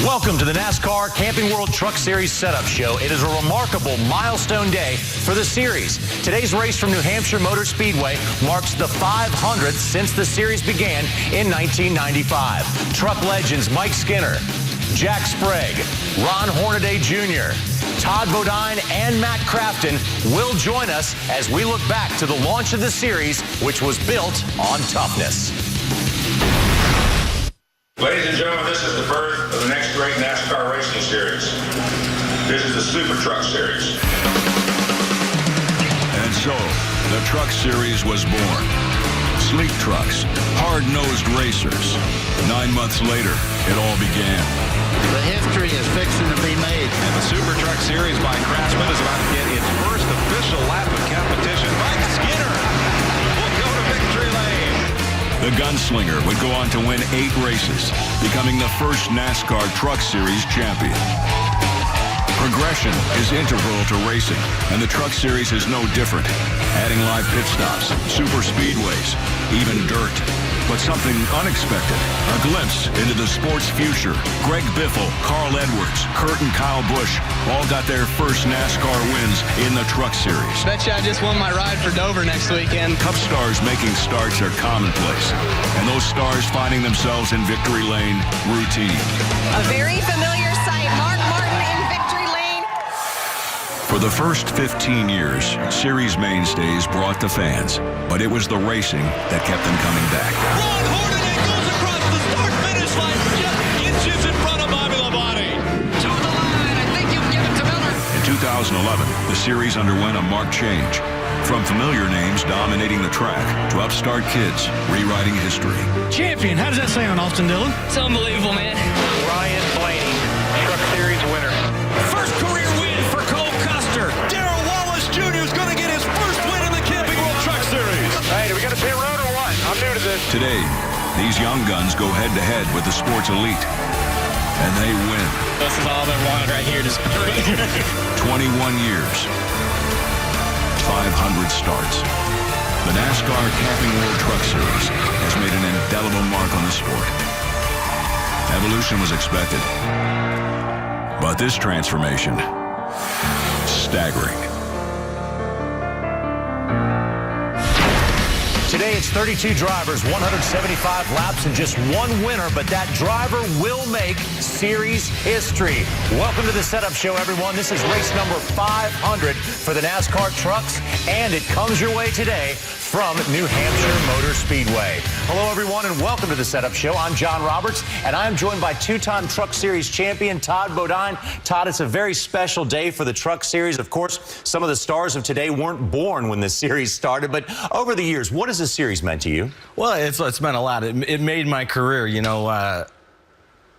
Welcome to the NASCAR Camping World Truck Series Setup Show. It is a remarkable milestone day for the series. Today's race from New Hampshire Motor Speedway marks the 500th since the series began in 1995. Truck legends Mike Skinner, Jack Sprague, Ron Hornaday Jr., Todd Bodine, and Matt Crafton will join us as we look back to the launch of the series, which was built on toughness. Ladies and gentlemen, this is the birth of the next great NASCAR racing series. This is the Super Truck Series. And so, the Truck Series was born. Sleek trucks, hard-nosed racers. 9 months later, it all began. The history is fixing to be made. And the Super Truck Series by Craftsman is about to get its first official lap of competition. Mike Skinner will go to victory lane. The gunslinger would go on to win 8 races, becoming the first NASCAR Truck Series champion. Progression is integral to racing, and the Truck Series is no different. Adding live pit stops, super speedways, even dirt. But something unexpected, a glimpse into the sport's future. Greg Biffle, Carl Edwards, Kurt and Kyle Busch all got their first NASCAR wins in the Truck Series. Bet you I just won my ride for Dover next weekend. Cup stars making starts are commonplace, and those stars finding themselves in victory lane routine. A very familiar sight, Mark Martin in victory lane. For the first 15 years, series mainstays brought the fans, but it was the racing that kept them coming back. Ron Hornaday goes across the start-finish line just inches in front of Bobby Labonte. To the line, I think you can give it to Miller. In 2011, the series underwent a marked change. From familiar names dominating the track to upstart kids rewriting history. Champion, how does that sound, Austin Dillon? It's unbelievable, man. Ryan Blaney, Truck Series winner. First career win for Cole Custer. Darrell Wallace Jr. is going to get his first win in the Camping World Truck Series. Hey, do we got a pit road or what? I'm new to this. Today, these young guns go head-to-head with the sport's elite, and they win. This is all I wanted right here. Just 21 years, 500 starts. The NASCAR Camping World Truck Series has made an indelible mark on the sport. Evolution was expected, but this transformation, staggering. Today it's 32 drivers, 175 laps, and just one winner, but that driver will make series history. Welcome to the Setup Show, everyone. This is race number 500 for the NASCAR trucks, and it comes your way today from New Hampshire Motor Speedway. Hello, everyone, and welcome to the Setup Show. I'm John Roberts, and I'm joined by two-time Truck Series champion Todd Bodine. Todd, it's a very special day for the Truck Series. Of course, some of the stars of today weren't born when this series started, but over the years, what has this series meant to you? Well, it's meant a lot. It made my career, you know.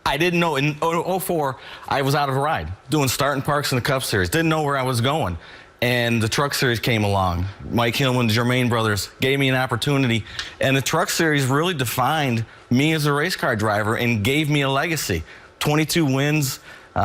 I didn't know. In 04, I was out of a ride, doing starting parks in the Cup Series. Didn't know where I was going. And the Truck Series came along. Mike Hillman, the Germain brothers gave me an opportunity. And the Truck Series really defined me as a race car driver and gave me a legacy. 22 wins,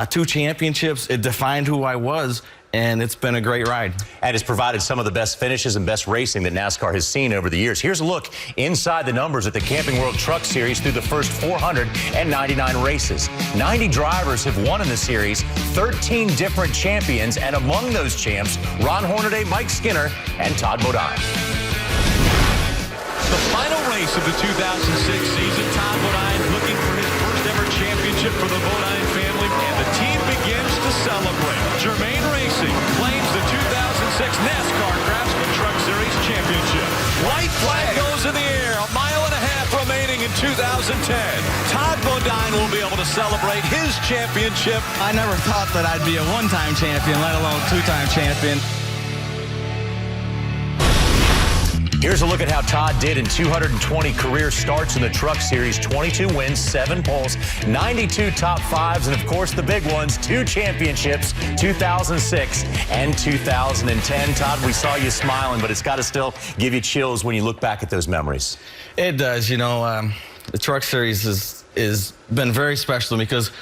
2 championships. It defined who I was, and it's been a great ride. And it's provided some of the best finishes and best racing that NASCAR has seen over the years. Here's a look inside the numbers at the Camping World Truck Series through the first 499 races. 90 drivers have won in the series, 13 different champions, and among those champs, Ron Hornaday, Mike Skinner, and Todd Bodine. The final race of the 2006 season, Todd Bodine looking for his first ever championship for the Bodine family, and the team begins to celebrate. Germain Racing claims the 2006 NASCAR Craftsman Truck Series championship. White flag goes in the air, 1.5 miles remaining in 2010. Todd Bodine will be able to celebrate his championship. I never thought that I'd be a one-time champion, let alone two-time champion. Here's a look at how Todd did in 220 career starts in the Truck Series. 22 wins, 7 poles, 92 top 5s, and of course the big ones, 2 championships, 2006 and 2010. Todd, we saw you smiling, but it's got to still give you chills when you look back at those memories. It does. You know, the Truck Series is been very special to me because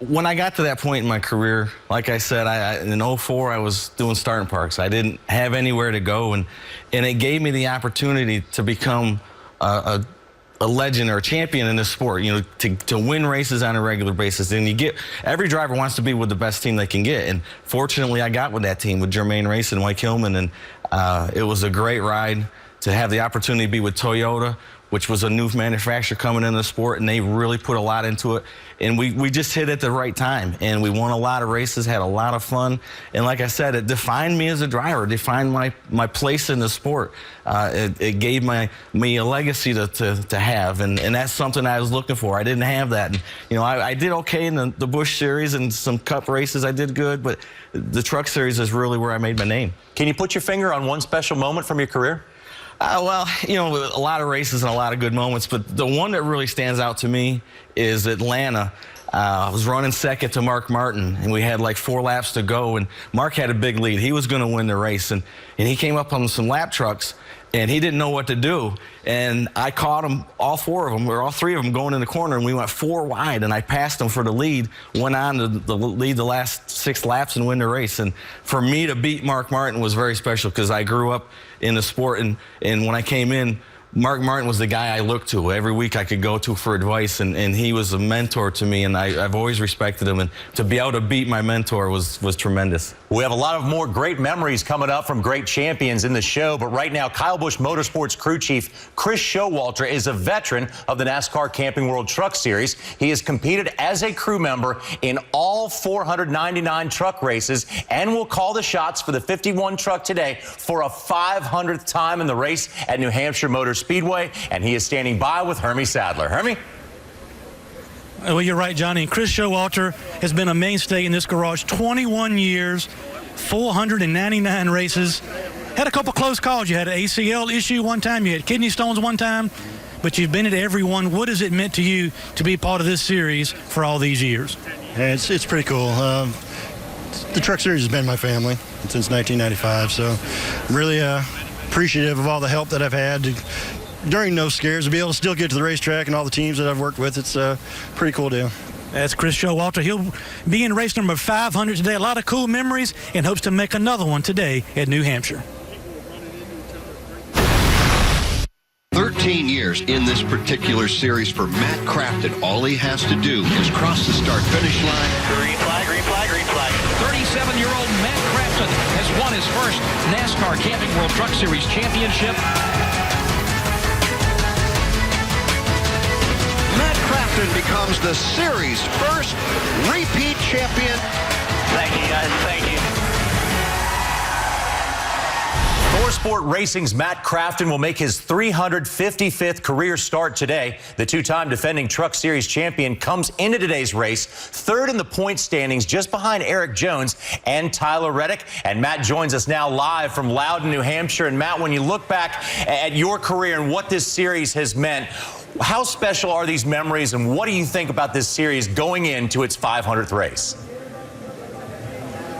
when I got to that point in my career, like I said, in 04, I was doing starting parks. I didn't have anywhere to go, and it gave me the opportunity to become a a legend or a champion in this sport, you know, to win races on a regular basis. And every driver wants to be with the best team they can get. And fortunately, I got with that team with Germain Racing and Mike Hillman, and it was a great ride to have the opportunity to be with Toyota, which was a new manufacturer coming into the sport, and they really put a lot into it. And we just hit at the right time, and we won a lot of races, had a lot of fun. And like I said, it defined me as a driver, defined my place in the sport. It gave me a legacy to have, and that's something I was looking for. I didn't have that. And, you know, I did okay in the Busch Series and some Cup races. I did good, but the Truck Series is really where I made my name. Can you put your finger on one special moment from your career? Well, you know, a lot of races and a lot of good moments, but the one that really stands out to me is Atlanta. I was running second to Mark Martin, and we had like 4 laps to go, and Mark had a big lead. He was going to win the race, and he came up on some lap trucks, and he didn't know what to do. And I caught him, all 4 of them, or all 3 of them going in the corner, and we went 4 wide, and I passed him for the lead, went on to lead the last 6 laps and win the race. And for me to beat Mark Martin was very special because I grew up in the sport, and when I came in, Mark Martin was the guy I looked to. Every week I could go to for advice, and he was a mentor to me, and I've always respected him. And to be able to beat my mentor was tremendous. We have a lot of more great memories coming up from great champions in the show, but right now, Kyle Busch Motorsports crew chief Chris Showalter is a veteran of the NASCAR Camping World Truck Series. He has competed as a crew member in all 499 truck races and will call the shots for the 51 truck today for a 500th time in the race at New Hampshire Motor Speedway, and he is standing by with Hermie Sadler. Hermie? Well, you're right, Johnny. And Chris Showalter has been a mainstay in this garage 21 years, 499 races. Had a couple close calls. You had an ACL issue one time. You had kidney stones one time. But you've been at every one. What has it meant to you to be part of this series for all these years? Yeah, it's pretty cool. The Truck Series has been my family since 1995. So I'm really appreciative of all the help that I've had during those scares to be able to still get to the racetrack and all the teams that I've worked with. It's a pretty cool deal. That's Chris Showalter. He'll be in race number 500 today. A lot of cool memories, and hopes to make another one today at New Hampshire. 13 years in this particular series for Matt Crafton. All he has to do is cross the start-finish line. Green flag, green flag, green flag. 37-year-old Matt Crafton has won his first NASCAR Camping World Truck Series championship. Matt Crafton becomes the series' first repeat champion. Thank you, guys. Thank you. ThorSport Racing's Matt Crafton will make his 355th career start today. The 2-time defending Truck Series champion comes into today's race 3rd in the point standings, just behind Eric Jones and Tyler Reddick. And Matt joins us now live from Loudon, New Hampshire. And Matt, when you look back at your career and what this series has meant, how special are these memories, and what do you think about this series going into its 500th race?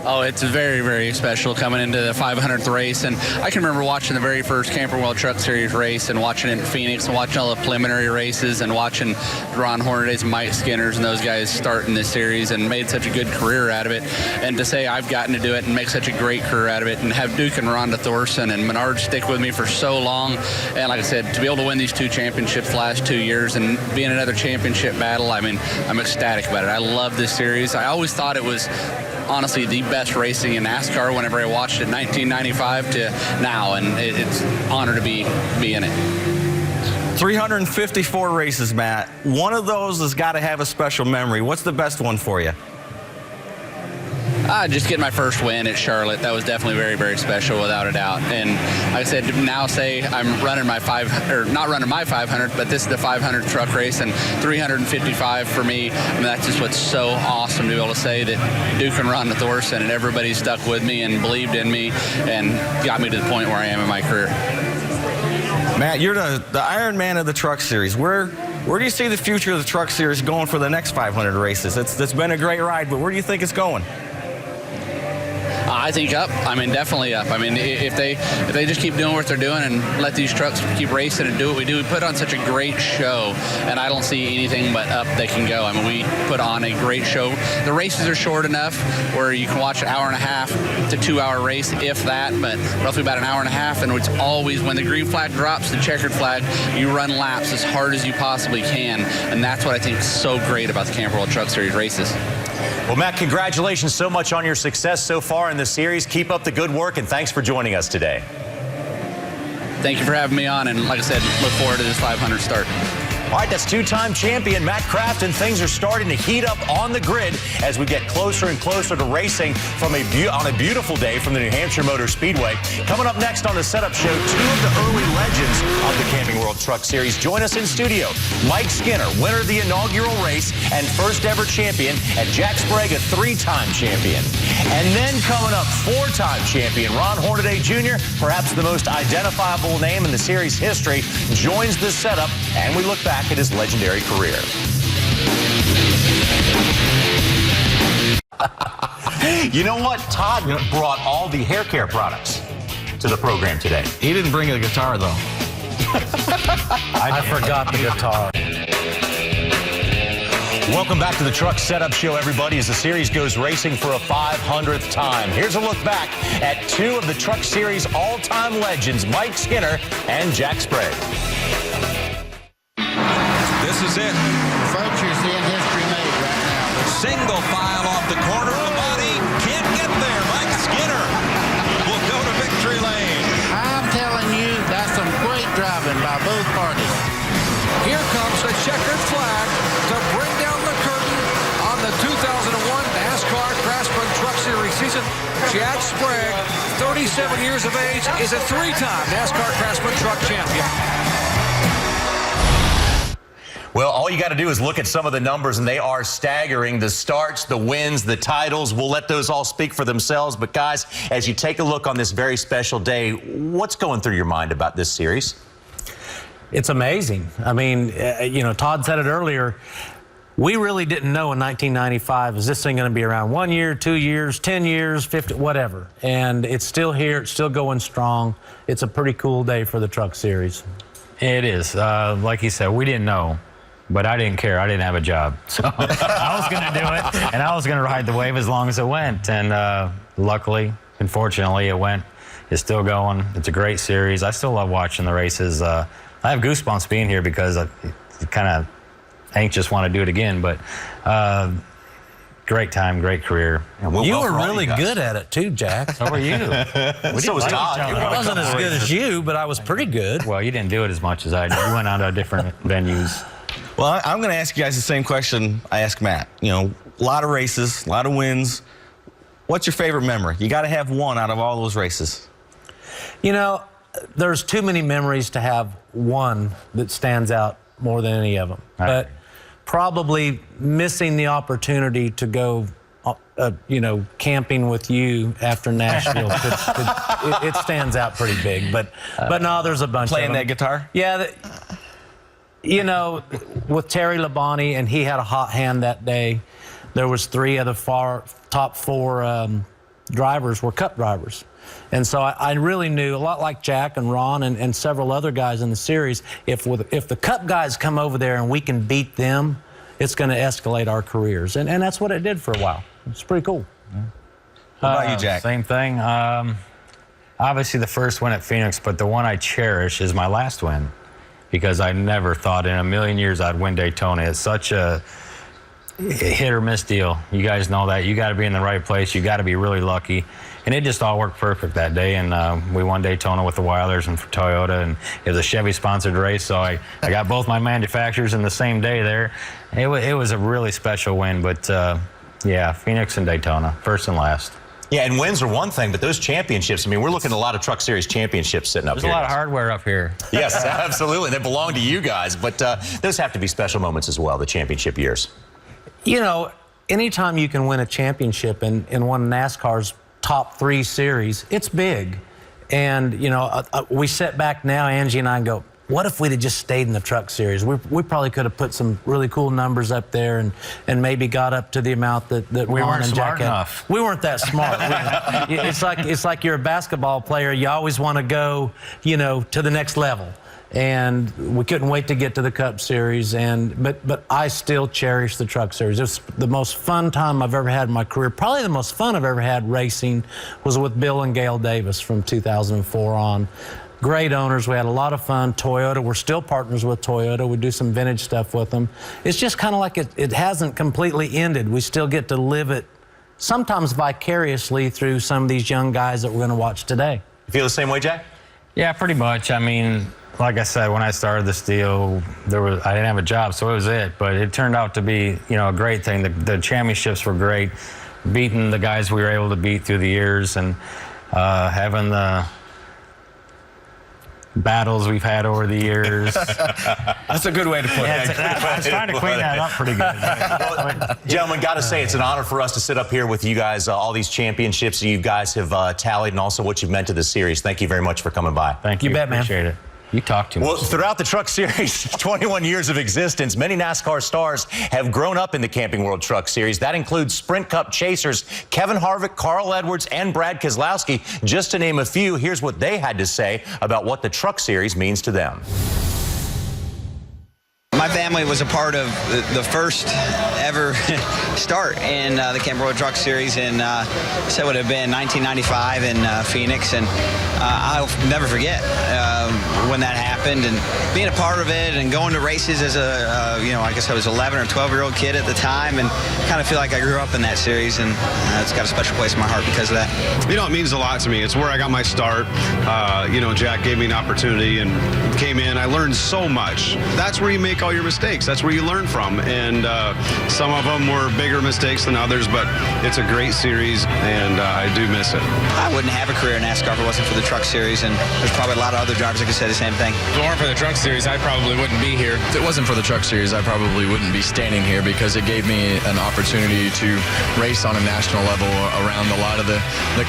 Oh, it's very, very special coming into the 500th race. And I can remember watching the very first Camping World Truck Series race and watching it in Phoenix and watching all the preliminary races and watching Ron Hornadays and Mike Skinners and those guys start in this series and made such a good career out of it. And to say I've gotten to do it and make such a great career out of it and have Duke and Rhonda Thorson and Menard stick with me for so long. And like I said, to be able to win these 2 championships the last 2 years and be in another championship battle, I mean, I'm ecstatic about it. I love this series. I always thought it was honestly the best racing in NASCAR whenever I watched it 1995 to now, and it's an honor to be in it. 354 races, Matt. One of those has got to have a special memory. What's the best one for you? Just getting my first win at Charlotte. That was definitely very, very special, without a doubt. And like I said, now say I'm running my not running my 500, but this is the 500 truck race, and 355 for me. I mean, that's just what's so awesome to be able to say that Duke and Rhonda Thorson and everybody stuck with me and believed in me and got me to the point where I am in my career. Matt, you're the Iron Man of the Truck Series. Where do you see the future of the Truck Series going for the next 500 races? It's been a great ride, but where do you think it's going? I think up. I mean, definitely up. I mean, if they just keep doing what they're doing and let these trucks keep racing and do what we do, we put on such a great show, and I don't see anything but up they can go. I mean, we put on a great show. The races are short enough where you can watch an hour and a half to 2 hour race, if that, but roughly about an hour and a half, and it's always when the green flag drops, the checkered flag, you run laps as hard as you possibly can, and that's what I think is so great about the Camping World Truck Series races. Well, Matt, congratulations so much on your success so far in the series. Keep up the good work, and thanks for joining us today. Thank you for having me on, and like I said, look forward to this 500 start. All right, that's two-time champion Matt Crafton. Things are starting to heat up on the grid as we get closer and closer to racing on a beautiful day from the New Hampshire Motor Speedway. Coming up next on the Setup Show, two of the early legends of the Camping World Truck Series join us in studio. Mike Skinner, winner of the inaugural race and first ever champion, and Jack Sprague, a three-time champion. And then coming up, four-time champion Ron Hornaday Jr., perhaps the most identifiable name in the series history, joins the setup, and we look back at his legendary career. You know what? Todd brought all the hair care products to the program today. He didn't bring a guitar, though. I forgot the guitar. Welcome back to the Truck Setup Show, everybody, as the series goes racing for a 500th time. Here's a look back at two of the Truck Series all-time legends, Mike Skinner and Jack Sprague. This is it. Folks, you're seeing history made right now. Single file off the corner of the body. Can't get there. Mike Skinner will go to victory lane. I'm telling you, that's some great driving by both parties. Here comes a checkered flag to bring down the curtain on the 2001 NASCAR Craftsman Truck Series season. Jack Sprague, 37 years of age, is a three-time NASCAR Craftsman Truck champion. Well, all you got to do is look at some of the numbers, and they are staggering. The starts, the wins, the titles, we'll let those all speak for themselves. But, guys, as you take a look on this very special day, what's going through your mind about this series? It's amazing. I mean, Todd said it earlier. We really didn't know in 1995, is this thing going to be around 1 year, 2 years, 10 years, 50, whatever. And it's still here. It's still going strong. It's a pretty cool day for the Truck Series. It is. Like you said, we didn't know. But I didn't care. I didn't have a job. So I was going to do it, and I was going to ride the wave as long as it went. And luckily, unfortunately, it went. It's still going. It's a great series. I still love watching the races. I have goosebumps being here because I kind of anxious want to do it again. But great time, great career. You were really good at it, too, Jack. So were you. So was Todd. I wasn't as good as you, but I was pretty good. Well, you didn't do it as much as I did. You went on to different venues. Well, I'm going to ask you guys the same question I asked Matt. You know, a lot of races, a lot of wins. What's your favorite memory? You got to have one out of all those races. You know, there's too many memories to have one that stands out more than any of them. But probably missing the opportunity to go, camping with you after Nashville, it stands out pretty big. But no, there's a bunch of them. Playing that guitar? Yeah. With Terry Labonte, and he had a hot hand that day. There was three of the top four drivers were Cup drivers. And so I really knew, a lot like Jack and Ron and several other guys in the series, if the Cup guys come over there and we can beat them, it's going to escalate our careers. And that's what it did for a while. It's pretty cool. What about you, Jack? Same thing. Obviously the first win at Phoenix, but the one I cherish is my last win, because I never thought in a million years I'd win Daytona. It's such a hit or miss deal. You guys know that. You got to be in the right place. You got to be really lucky. And it just all worked perfect that day. And we won Daytona with the Wilders and for Toyota. And it was a Chevy-sponsored race, so I got both my manufacturers in the same day there. It was a really special win. But, yeah, Phoenix and Daytona, first and last. Yeah, and wins are one thing, but those championships, I mean, we're looking at a lot of Truck Series championships sitting up here. There's a lot of hardware up here. Yes, absolutely. They belong to you guys, but those have to be special moments as well, the championship years. You know, anytime you can win a championship in one of NASCAR's top three series, it's big. And, we sit back now, Angie and I, and go, what if we'd have just stayed in the Truck Series? We probably could have put some really cool numbers up there and maybe got up to the amount that we Ron weren't and smart Jack had. enough. We weren't that smart. It's like you're a basketball player. You always want to go, to the next level. And we couldn't wait to get to the Cup Series. But I still cherish the Truck Series. It was the most fun time I've ever had in my career. Probably the most fun I've ever had racing was with Bill and Gail Davis from 2004 on. Great owners. We had a lot of fun. Toyota, we're still partners with Toyota. We do some vintage stuff with them. It's just kind of like it hasn't completely ended. We still get to live it sometimes vicariously through some of these young guys that we're going to watch today. You feel the same way, Jack? Yeah, pretty much. I mean, like I said, when I started this deal, I didn't have a job, so it was it. But it turned out to be, a great thing. The championships were great, beating the guys we were able to beat through the years, and having the battles we've had over the years. That's a good way to put it. I was trying to clean that up pretty good. Well, gentlemen, got to say, it's an honor for us to sit up here with you guys, all these championships that you guys have tallied, and also what you've meant to the series. Thank you very much for coming by. Thank you. You bet, man. Appreciate it. You talk too much. Well, throughout the Truck Series' 21 years of existence, many NASCAR stars have grown up in the Camping World Truck Series. That includes Sprint Cup chasers Kevin Harvick, Carl Edwards, and Brad Keselowski, just to name a few. Here's what they had to say about what the Truck Series means to them. My family was a part of the first ever start in the Camping World Truck Series in, so it would have been 1995 in Phoenix, and I'll never forget when that happened and being a part of it and going to races as I guess I was 11 or 12-year-old kid at the time, and kind of feel like I grew up in that series, and it's got a special place in my heart because of that. It means a lot to me. It's where I got my start. Jack gave me an opportunity and came in. I learned so much. That's where you make all your mistakes. That's where you learn from, and some of them were bigger mistakes than others, but it's a great series, and I do miss it. I wouldn't have a career in NASCAR if it wasn't for the Truck Series, and there's probably a lot of other drivers that could say the same thing. If it weren't for the Truck Series, I probably wouldn't be here. If it wasn't for the Truck Series, I probably wouldn't be standing here because it gave me an opportunity to race on a national level around a lot of the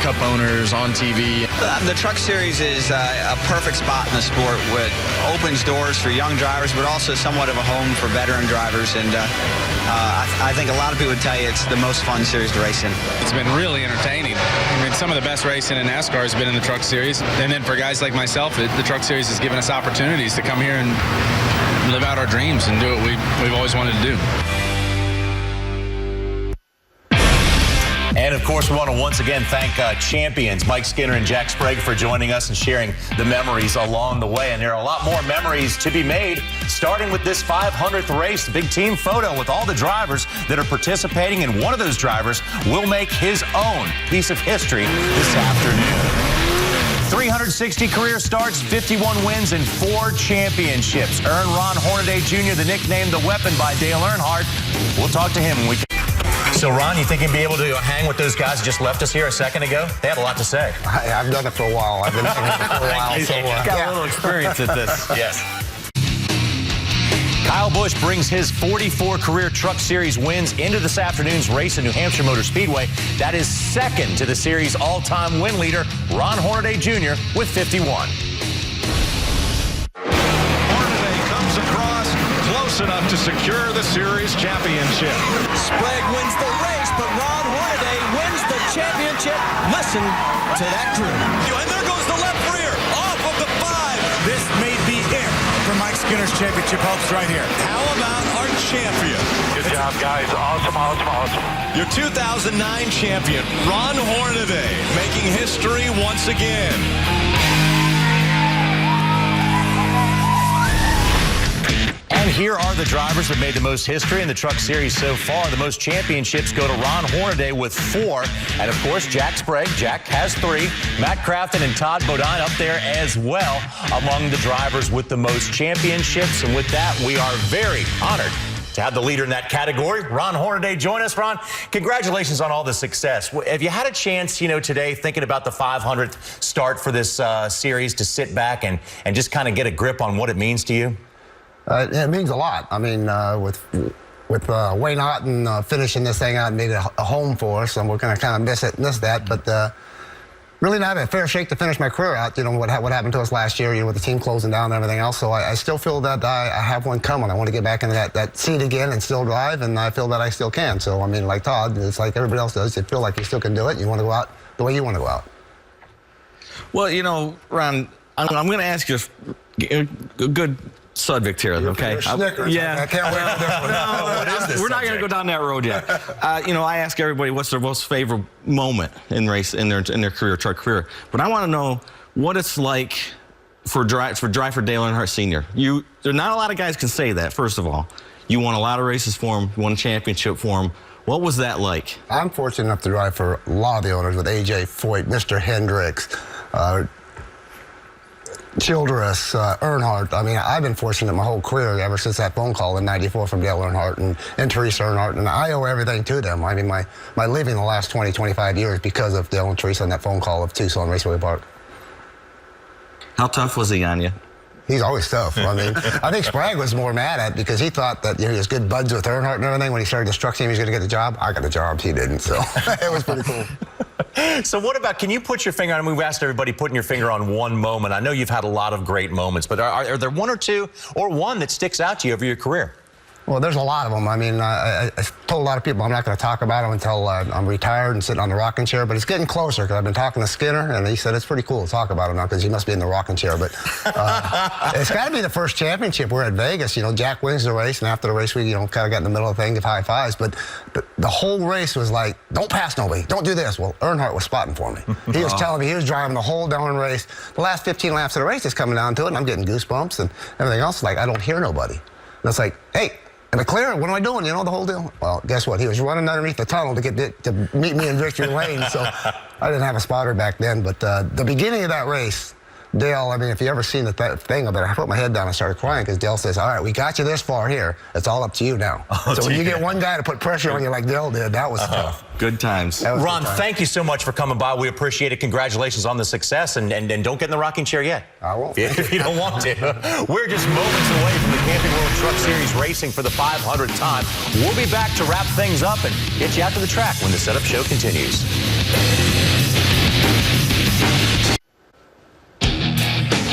Cup owners on TV. The Truck Series is a perfect spot in the sport, which opens doors for young drivers, but also somewhat of a home for veteran drivers, and I think a lot of people would tell you it's the most fun series to race in. It's been really entertaining. I mean, some of the best racing in NASCAR has been in the Truck Series, and then for guys like myself, the Truck Series has given us opportunities to come here and live out our dreams and do what we've always wanted to do. And, of course, we want to once again thank champions Mike Skinner and Jack Sprague for joining us and sharing the memories along the way. And there are a lot more memories to be made, starting with this 500th race, the big team photo with all the drivers that are participating. And one of those drivers will make his own piece of history this afternoon. 360 career starts, 51 wins, and 4 championships. Earned Ron Hornaday Jr. the nickname The Weapon by Dale Earnhardt. We'll talk to him when we So, Ron, you think you'd be able to hang with those guys that just left us here a second ago? They had a lot to say. I've done it for a while. I've been doing it for a while. So, got a little experience at this. Yes. Kyle Busch brings his 44 career Truck Series wins into this afternoon's race at New Hampshire Motor Speedway. That is second to the series' all-time win leader, Ron Hornaday Jr., with 51. Enough to secure the series championship. Sprague wins the race, but Ron Hornaday wins the championship. Listen to that crew. And there goes the left rear, off of the 5. This may be it for Mike Skinner's championship hopes right here. How about our champion? Good job, guys. Awesome, awesome, awesome. Your 2009 champion, Ron Hornaday, making history once again. And here are the drivers that made the most history in the Truck Series so far. The most championships go to Ron Hornaday with 4. And, of course, Jack Sprague. Jack has 3. Matt Crafton and Todd Bodine up there as well among the drivers with the most championships. And with that, we are very honored to have the leader in that category, Ron Hornaday, join us. Ron, congratulations on all the success. Have you had a chance, today, thinking about the 500th start for this series, to sit back and just kind of get a grip on what it means to you? It means a lot. I mean, with Wayne Otten finishing this thing out and made it a home for us, and we're going to kind of miss that. But really not having a fair shake to finish my career out. What happened to us last year, with the team closing down and everything else. So I still feel that I have one coming. I want to get back into that seat again and still drive, and I feel that I still can. So, I mean, like Todd, it's like everybody else does. You feel like you still can do it. You want to go out the way you want to go out. Well, Ron, I'm going to ask you a good subject here, okay? Yeah. I can't wait for this one. What is this? We're not going to go down that road yet. I ask everybody what's their most favorite moment in their career, truck career. But I want to know what it's like for drive for Dale Earnhardt Sr. There are not a lot of guys can say that. First of all, you won a lot of races for him. You won a championship for him. What was that like? I'm fortunate enough to drive for a lot of the owners with AJ Foyt, Mr. Hendricks, Childress, Earnhardt. I mean, I've been fortunate my whole career ever since that phone call in '94 from Dale Earnhardt and Teresa Earnhardt, and I owe everything to them. I mean, my living the last 20, 25 years because of Dale and Teresa and that phone call of Tucson Raceway Park. How tough was he on you? He's always tough. I mean, I think Sprague was more mad at because he thought that he was good buds with Earnhardt and everything. When he started the truck team, he was going to get the job. I got the job. He didn't, so it was pretty cool. So what about, can you put your finger on, we've asked everybody putting your finger on one moment. I know you've had a lot of great moments, but are there one or two or one that sticks out to you over your career? Well, there's a lot of them. I mean, I told a lot of people I'm not going to talk about them until I'm retired and sitting on the rocking chair, but it's getting closer because I've been talking to Skinner, and he said it's pretty cool to talk about him now because he must be in the rocking chair. But it's got to be the first championship. We're at Vegas. Jack wins the race, and after the race, we kind of got in the middle of the thing, give high fives. But the whole race was like, don't pass nobody, don't do this. Well, Earnhardt was spotting for me. He was telling me, he was driving the whole darn race. The last 15 laps of the race is coming down to it, and I'm getting goosebumps and everything else. Like, I don't hear nobody. And it's like, hey, am I clear? What am I doing? The whole deal. Well, guess what? He was running underneath the tunnel to meet me in victory lane. So I didn't have a spotter back then. But the beginning of that race, Dale, I mean, if you ever seen that thing of it, I put my head down and started crying because Dale says, all right, we got you this far here. It's all up to you now. So when you get one guy to put pressure on you like Dale did, that was tough. Good times. Ron, thank you so much for coming by. We appreciate it. Congratulations on the success, and don't get in the rocking chair yet. I won't. If you don't want to. We're just moments away from the Camping World Truck Series racing for the 500th time. We'll be back to wrap things up and get you out to the track when the setup show continues.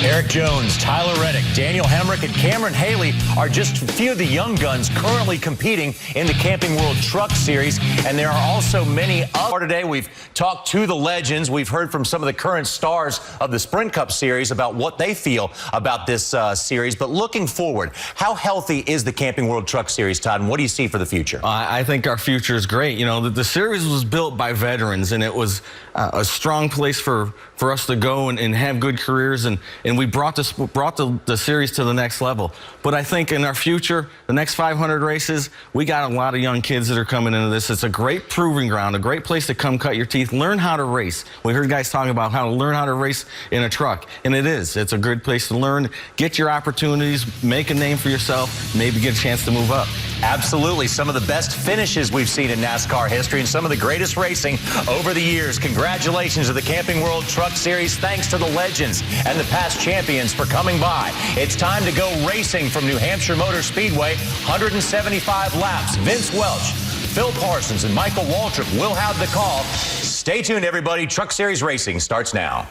Eric Jones, Tyler Reddick, Daniel Hemrick, and Cameron Haley are just a few of the young guns currently competing in the Camping World Truck Series. And there are also many others. Today, we've talked to the legends. We've heard from some of the current stars of the Sprint Cup Series about what they feel about this series. But looking forward, how healthy is the Camping World Truck Series, Todd, and what do you see for the future? I think our future is great. The series was built by veterans, and it was a strong place for us to go and have good careers, and we brought the series to the next level. But I think in our future, the next 500 races, we got a lot of young kids that are coming into this. It's a great proving ground, a great place to come cut your teeth, learn how to race. We heard guys talking about how to learn how to race in a truck, and it is. It's a good place to learn, get your opportunities, make a name for yourself, maybe get a chance to move up. Absolutely. Some of the best finishes we've seen in NASCAR history and some of the greatest racing over the years. Congratulations to the Camping World Truck Series. Thanks to the legends and the past champions for coming by. It's time to go racing from New Hampshire Motor Speedway. 175 laps. Vince Welch, Phil Parsons, and Michael Waltrip will have the call. Stay tuned, everybody. Truck Series racing starts now.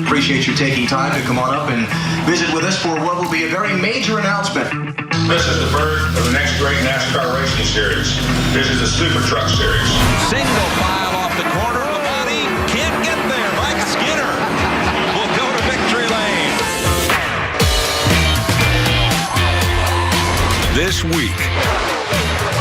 Appreciate you taking time to come on up and visit with us for what will be a very major announcement. This is the birth of the next great NASCAR racing series. This is the Super Truck Series. Single file off the corner of the body. Can't get there. Mike Skinner will go to victory lane. This week,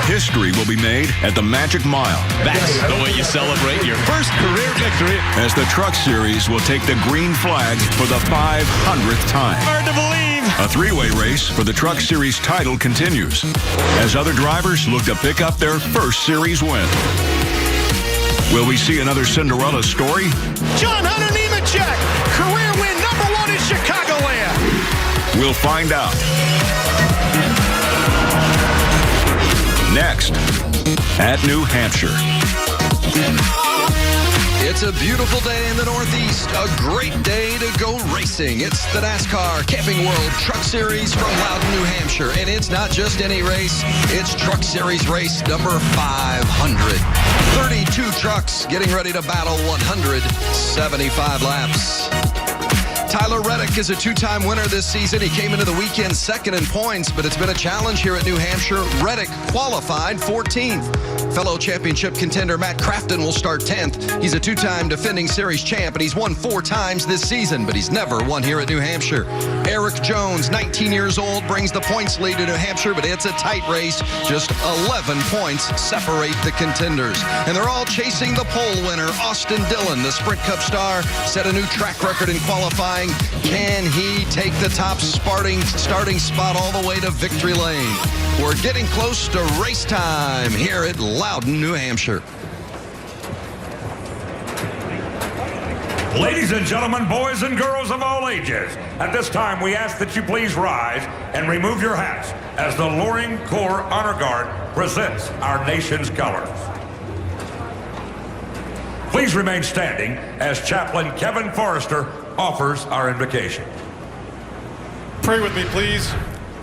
history will be made at the Magic Mile. That's the way you celebrate your first career victory. As the Truck Series will take the green flag for the 500th time. Hard to believe. A three-way race for the Truck Series title continues as other drivers look to pick up their first series win. Will we see another Cinderella story? John Hunter Nemechek, career win #1 in Chicagoland. We'll find out. Next, at New Hampshire. It's a beautiful day in the Northeast. A great day to go racing. It's the NASCAR Camping World Truck Series from Loudon, New Hampshire. Hampshire. And it's not just any race, it's Truck Series race number 500. 32 trucks getting ready to battle 175 laps. Tyler Reddick is a two-time winner this season. He came into the weekend second in points, but it's been a challenge here at New Hampshire. Reddick qualified 14th. Fellow championship contender Matt Crafton will start 10th. He's a two-time defending series champ, and he's won 4 times this season, but he's never won here at New Hampshire. Eric Jones, 19 years old, brings the points lead to New Hampshire, but it's a tight race. Just 11 points separate the contenders. And they're all chasing the pole winner, Austin Dillon, the Sprint Cup star, set a new track record in qualifying. Can he take the top starting spot all the way to victory lane? We're getting close to race time here at Loudon, New Hampshire. Ladies and gentlemen, boys and girls of all ages, at this time we ask that you please rise and remove your hats as the Loring Corps Honor Guard presents our nation's colors. Please remain standing as Chaplain Kevin Forrester offers our invocation. Pray with me, please.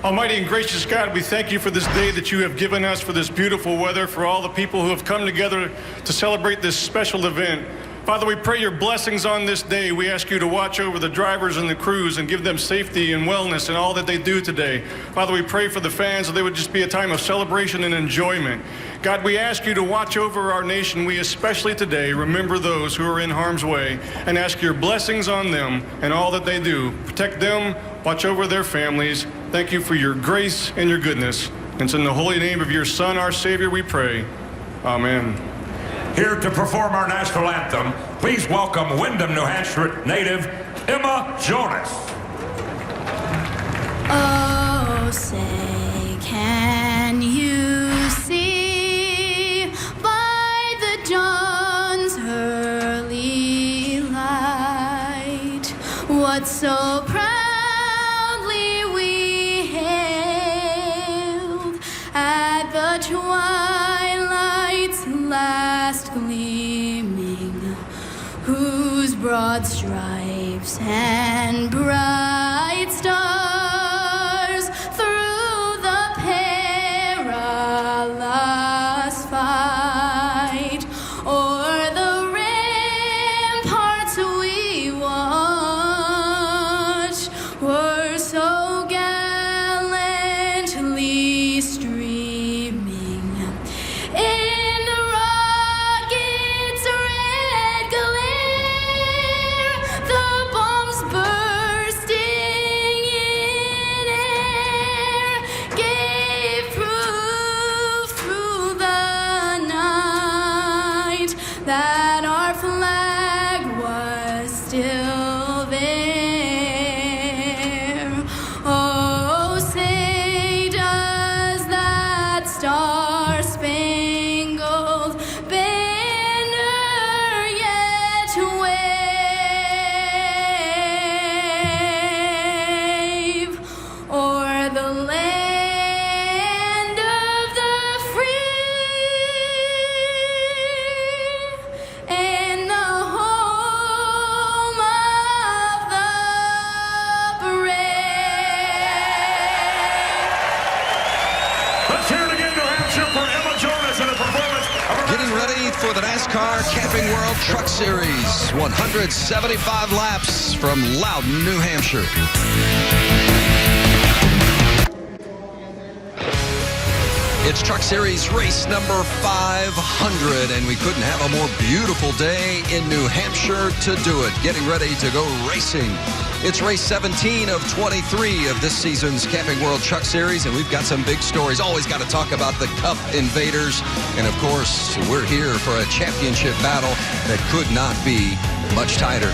Almighty and gracious God, we thank you for this day that you have given us, for this beautiful weather, for all the people who have come together to celebrate this special event. Father, we pray your blessings on this day. We ask you to watch over the drivers and the crews and give them safety and wellness in all that they do today. Father, we pray for the fans that they would just be a time of celebration and enjoyment. God, we ask you to watch over our nation. We especially today remember those who are in harm's way and ask your blessings on them and all that they do. Protect them, watch over their families. Thank you for your grace and your goodness. And it's in the holy name of your Son, our Savior, we pray. Amen. Here to perform our national anthem, please welcome Windham, New Hampshire native Emma Jonas. Oh, say, can you see by the dawn's early light what so proudly we hailed at the twilight's last gleaming, whose broad stripes and bright stars through the perilous fight o'er the ramparts we watched were so gallantly streaming in the rocket's red glare, the bombs bursting in air gave proof through the night that our flag was still there. Oh, say does that star-spangled banner yet wave o'er the land of the free and the home of the brave. Let's hear it again, New Hampshire, for Emma Jonas in a performance of her Getting ready for the NASCAR Camping World Truck Series. 175 laps from Loudon, New Hampshire. It's Truck Series race number 500, and we couldn't have a more beautiful day in New Hampshire to do it. Getting ready to go racing. It's race 17 of 23 of this season's Camping World Truck Series, and we've got some big stories. Always got to talk about the Cup invaders, and of course, we're here for a championship battle that could not be much tighter.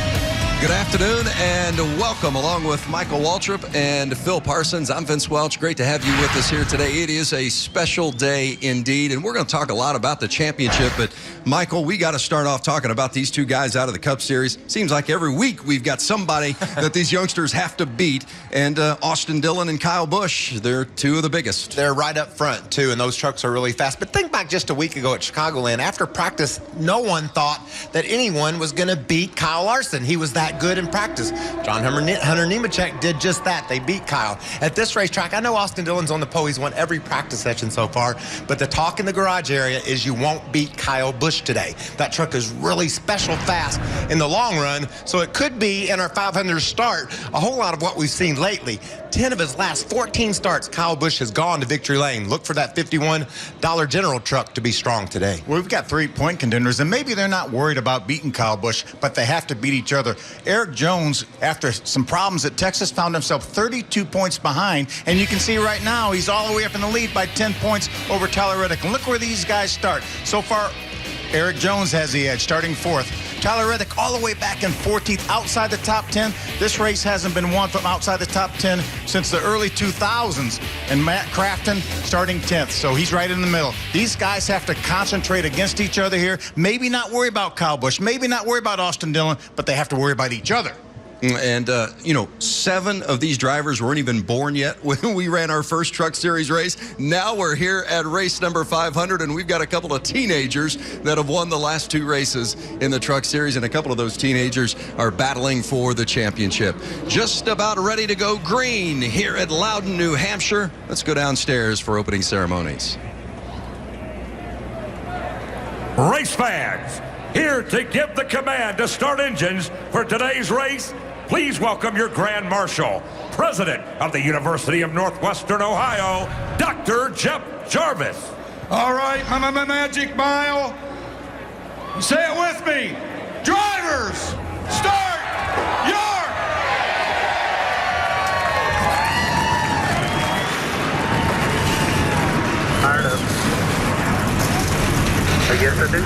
Good afternoon and welcome along with Michael Waltrip and Phil Parsons. I'm Vince Welch. Great to have you with us here today. It is a special day indeed, and we're going to talk a lot about the championship. But Michael, we got to start off talking about these two guys out of the Cup Series. Seems like every week we've got somebody that these youngsters have to beat. And Austin Dillon and Kyle Busch, they're two of the biggest. They're right up front, too, and those trucks are really fast. But think back just a week ago at Chicagoland. After practice, no one thought that anyone was going to beat Kyle Larson. He was that that good in practice. John Hunter Nemechek did just that. They beat Kyle. At this racetrack, I know Austin Dillon's on the pole. He's won every practice session so far, but the talk in the garage area is you won't beat Kyle Busch today. That truck is really special fast in the long run, so it could be in our 500 start a whole lot of what we've seen lately. 10 of his last 14 starts, Kyle Busch has gone to victory lane. Look for that $51 General truck to be strong today. Well, we've got 3-point contenders, and maybe they're not worried about beating Kyle Busch, but they have to beat each other. Eric Jones, after some problems at Texas, found himself 32 points behind, and you can see right now he's all the way up in the lead by 10 points over Tyler Reddick. And look where these guys start. So far, Eric Jones has the edge, starting 4th. Tyler Reddick all the way back in 14th, outside the top 10. This race hasn't been won from outside the top 10 since the early 2000s. And Matt Crafton starting 10th, so he's right in the middle. These guys have to concentrate against each other here. Maybe not worry about Kyle Busch, maybe not worry about Austin Dillon, but they have to worry about each other. And, 7 of these drivers weren't even born yet when we ran our first Truck Series race. Now we're here at race number 500, and we've got a couple of teenagers that have won the last 2 races in the Truck Series, and a couple of those teenagers are battling for the championship. Just about ready to go green here at Loudon, New Hampshire. Let's go downstairs for opening ceremonies. Race fans, here to give the command to start engines for today's race, please welcome your Grand Marshal, President of the University of Northwestern Ohio, Dr. Jeff Jarvis. All right, my magic mile. Say it with me. Drivers, start your... Fired up. I guess I do.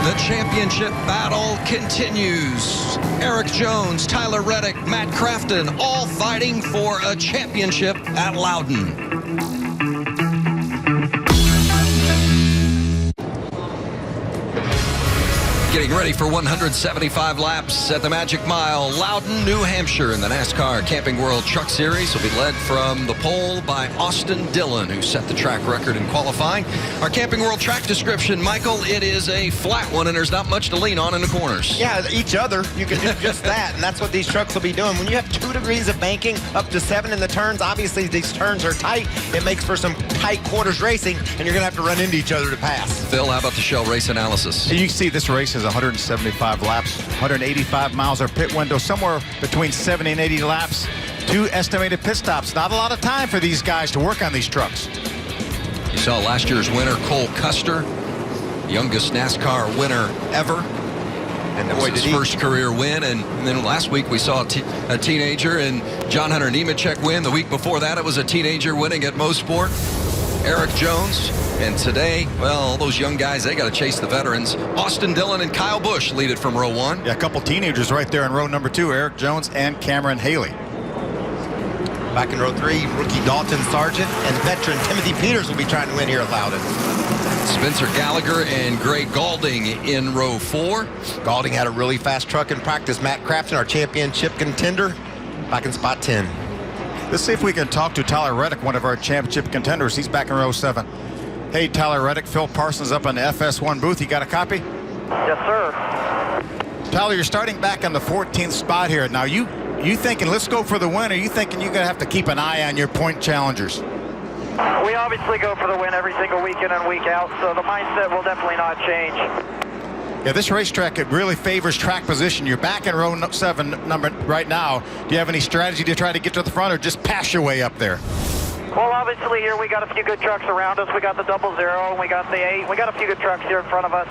The championship battle continues. Eric Jones, Tyler Reddick, Matt Crafton, all fighting for a championship at Loudon. Getting ready for 175 laps at the Magic Mile, Loudon, New Hampshire, in the NASCAR Camping World Truck Series will be led from the pole by Austin Dillon, who set the track record in qualifying. Our Camping World track description, Michael, it is a flat one, and there's not much to lean on in the corners. Yeah, each other, you can do just that, and that's what these trucks will be doing. When you have 2 degrees of banking, up to 7 in the turns, obviously these turns are tight. It makes for some tight quarters racing, and you're going to have to run into each other to pass. Phil, how about the shell race analysis? You see this race is 175 laps, 185 miles our pit window, somewhere between 70 and 80 laps. 2 estimated pit stops. Not a lot of time for these guys to work on these trucks. You saw last year's winner, Cole Custer, youngest NASCAR winner ever. And that was his first career win. And then last week we saw a teenager and John Hunter Nemechek win. The week before that it was a teenager winning at Mosport, Eric Jones. And today, well, all those young guys, they got to chase the veterans. Austin Dillon and Kyle Busch lead it from row 1. Yeah, a couple teenagers right there in row number 2, Eric Jones and Cameron Haley. Back in row 3, rookie Dalton Sargent and veteran Timothy Peters will be trying to win here at Loudon. Spencer Gallagher and Greg Galding in row 4. Galding had a really fast truck in practice. Matt Crafton, our championship contender, back in spot 10. Let's see if we can talk to Tyler Reddick, one of our championship contenders. He's back in row 7. Hey, Tyler Reddick, Phil Parsons up on the FS1 booth. You got a copy? Yes, sir. Tyler, you're starting back on the 14th spot here. Now, you thinking, let's go for the win, or you thinking you're going to have to keep an eye on your point challengers? We obviously go for the win every single week in and week out, so the mindset will definitely not change. Yeah, this racetrack, it really favors track position. You're back in row 7 number right now. Do you have any strategy to try to get to the front, or just pass your way up there? Well, obviously here we got a few good trucks around us. We got the 00, and we got the 8. We got a few good trucks here in front of us.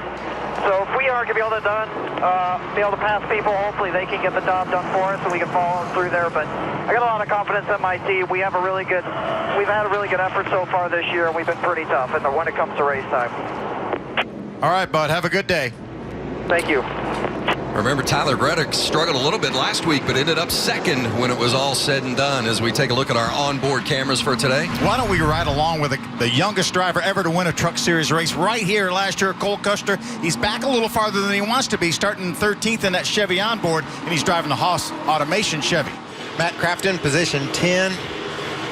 So if we are going to be able to pass people, hopefully they can get the job done for us, and we can follow them through there. But I got a lot of confidence in my team. We've had a really good effort so far this year, and we've been pretty tough when it comes to race time. All right, bud. Have a good day. Thank you. Remember, Tyler Reddick struggled a little bit last week, but ended up second when it was all said and done, as we take a look at our onboard cameras for today. Why don't we ride along with the youngest driver ever to win a Truck Series race right here last year, Cole Custer. He's back a little farther than he wants to be, starting 13th in that Chevy onboard, and he's driving the Haas Automation Chevy. Matt Crafton, position 10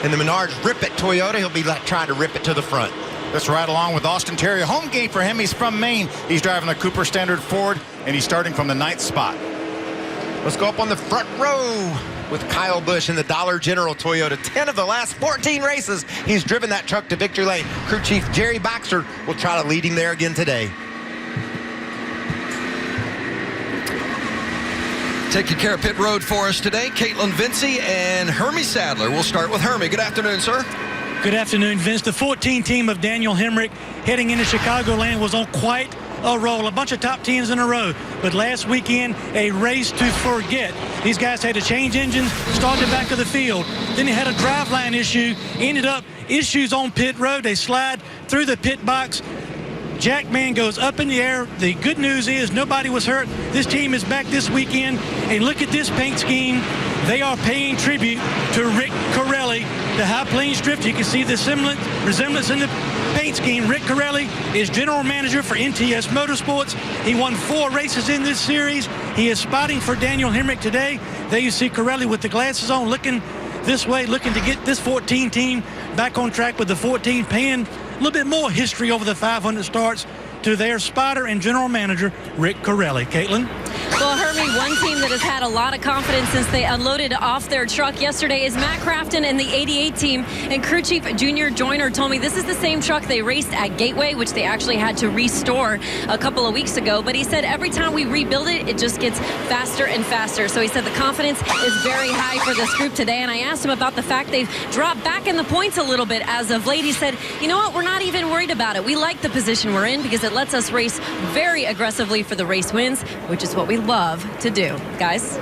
in the Menards Rip It Toyota. He'll be trying to rip it to the front. Let's ride along with Austin Terry. Home game for him. He's from Maine. He's driving the Cooper Standard Ford, and he's starting from the 9th spot. Let's go up on the front row with Kyle Busch in the Dollar General Toyota. 10 of the last 14 races, he's driven that truck to victory lane. Crew Chief Jerry Baxter will try to lead him there again today. Taking care of pit road for us today, Caitlin Vincey and Hermie Sadler. We'll start with Hermie. Good afternoon, sir. Good afternoon, Vince. The 14 team of Daniel Hemrick heading into Chicagoland was on quite a roll. A bunch of top 10s in a row. But last weekend, a race to forget. These guys had to change engines, start the back of the field. Then they had a driveline issue. Ended up issues on pit road. They slide through the pit box. Jackman goes up in the air. The good news is nobody was hurt. This team is back this weekend. And look at this paint scheme. They are paying tribute to Rick Corelli, the High Plains Drift. You can see the resemblance in the paint scheme. Rick Corelli is general manager for NTS Motorsports. He won 4 races in this series. He is spotting for Daniel Hemrick today. There you see Corelli with the glasses on, looking this way, looking to get this 14 team back on track with the 14, paying a little bit more history over the 500 starts to their spotter and general manager, Rick Corelli. Caitlin? Well, Hermie, one team that has had a lot of confidence since they unloaded off their truck yesterday is Matt Crafton and the 88 team. And crew chief Junior Joyner told me this is the same truck they raced at Gateway, which they actually had to restore a couple of weeks ago. But he said every time we rebuild it, it just gets faster and faster. So he said the confidence is very high for this group today. And I asked him about the fact they've dropped back in the points a little bit as of late. He said, you know what, we're not even worried about it. We like the position we're in because it lets us race very aggressively for the race wins, which is what we love to do. Guys?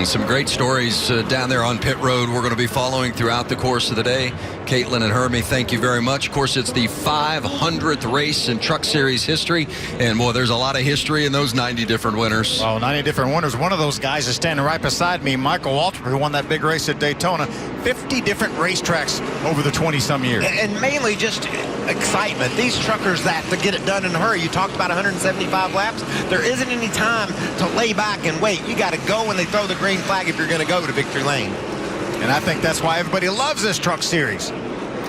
Some great stories down there on pit road we're going to be following throughout the course of the day. Caitlin and Hermie, thank you very much. Of course, it's the 500th race in Truck Series history. And, boy, there's a lot of history in those 90 different winners. Oh, 90 different winners. One of those guys is standing right beside me, Michael Waltrip, who won that big race at Daytona. 50 different racetracks over the 20-some years. And mainly just excitement. These truckers that to get it done in a hurry. You talked about 175 laps. There isn't any time to lay back and wait. You got to go when they throw the green flag if you're going to go to victory lane. And I think that's why everybody loves this Truck Series.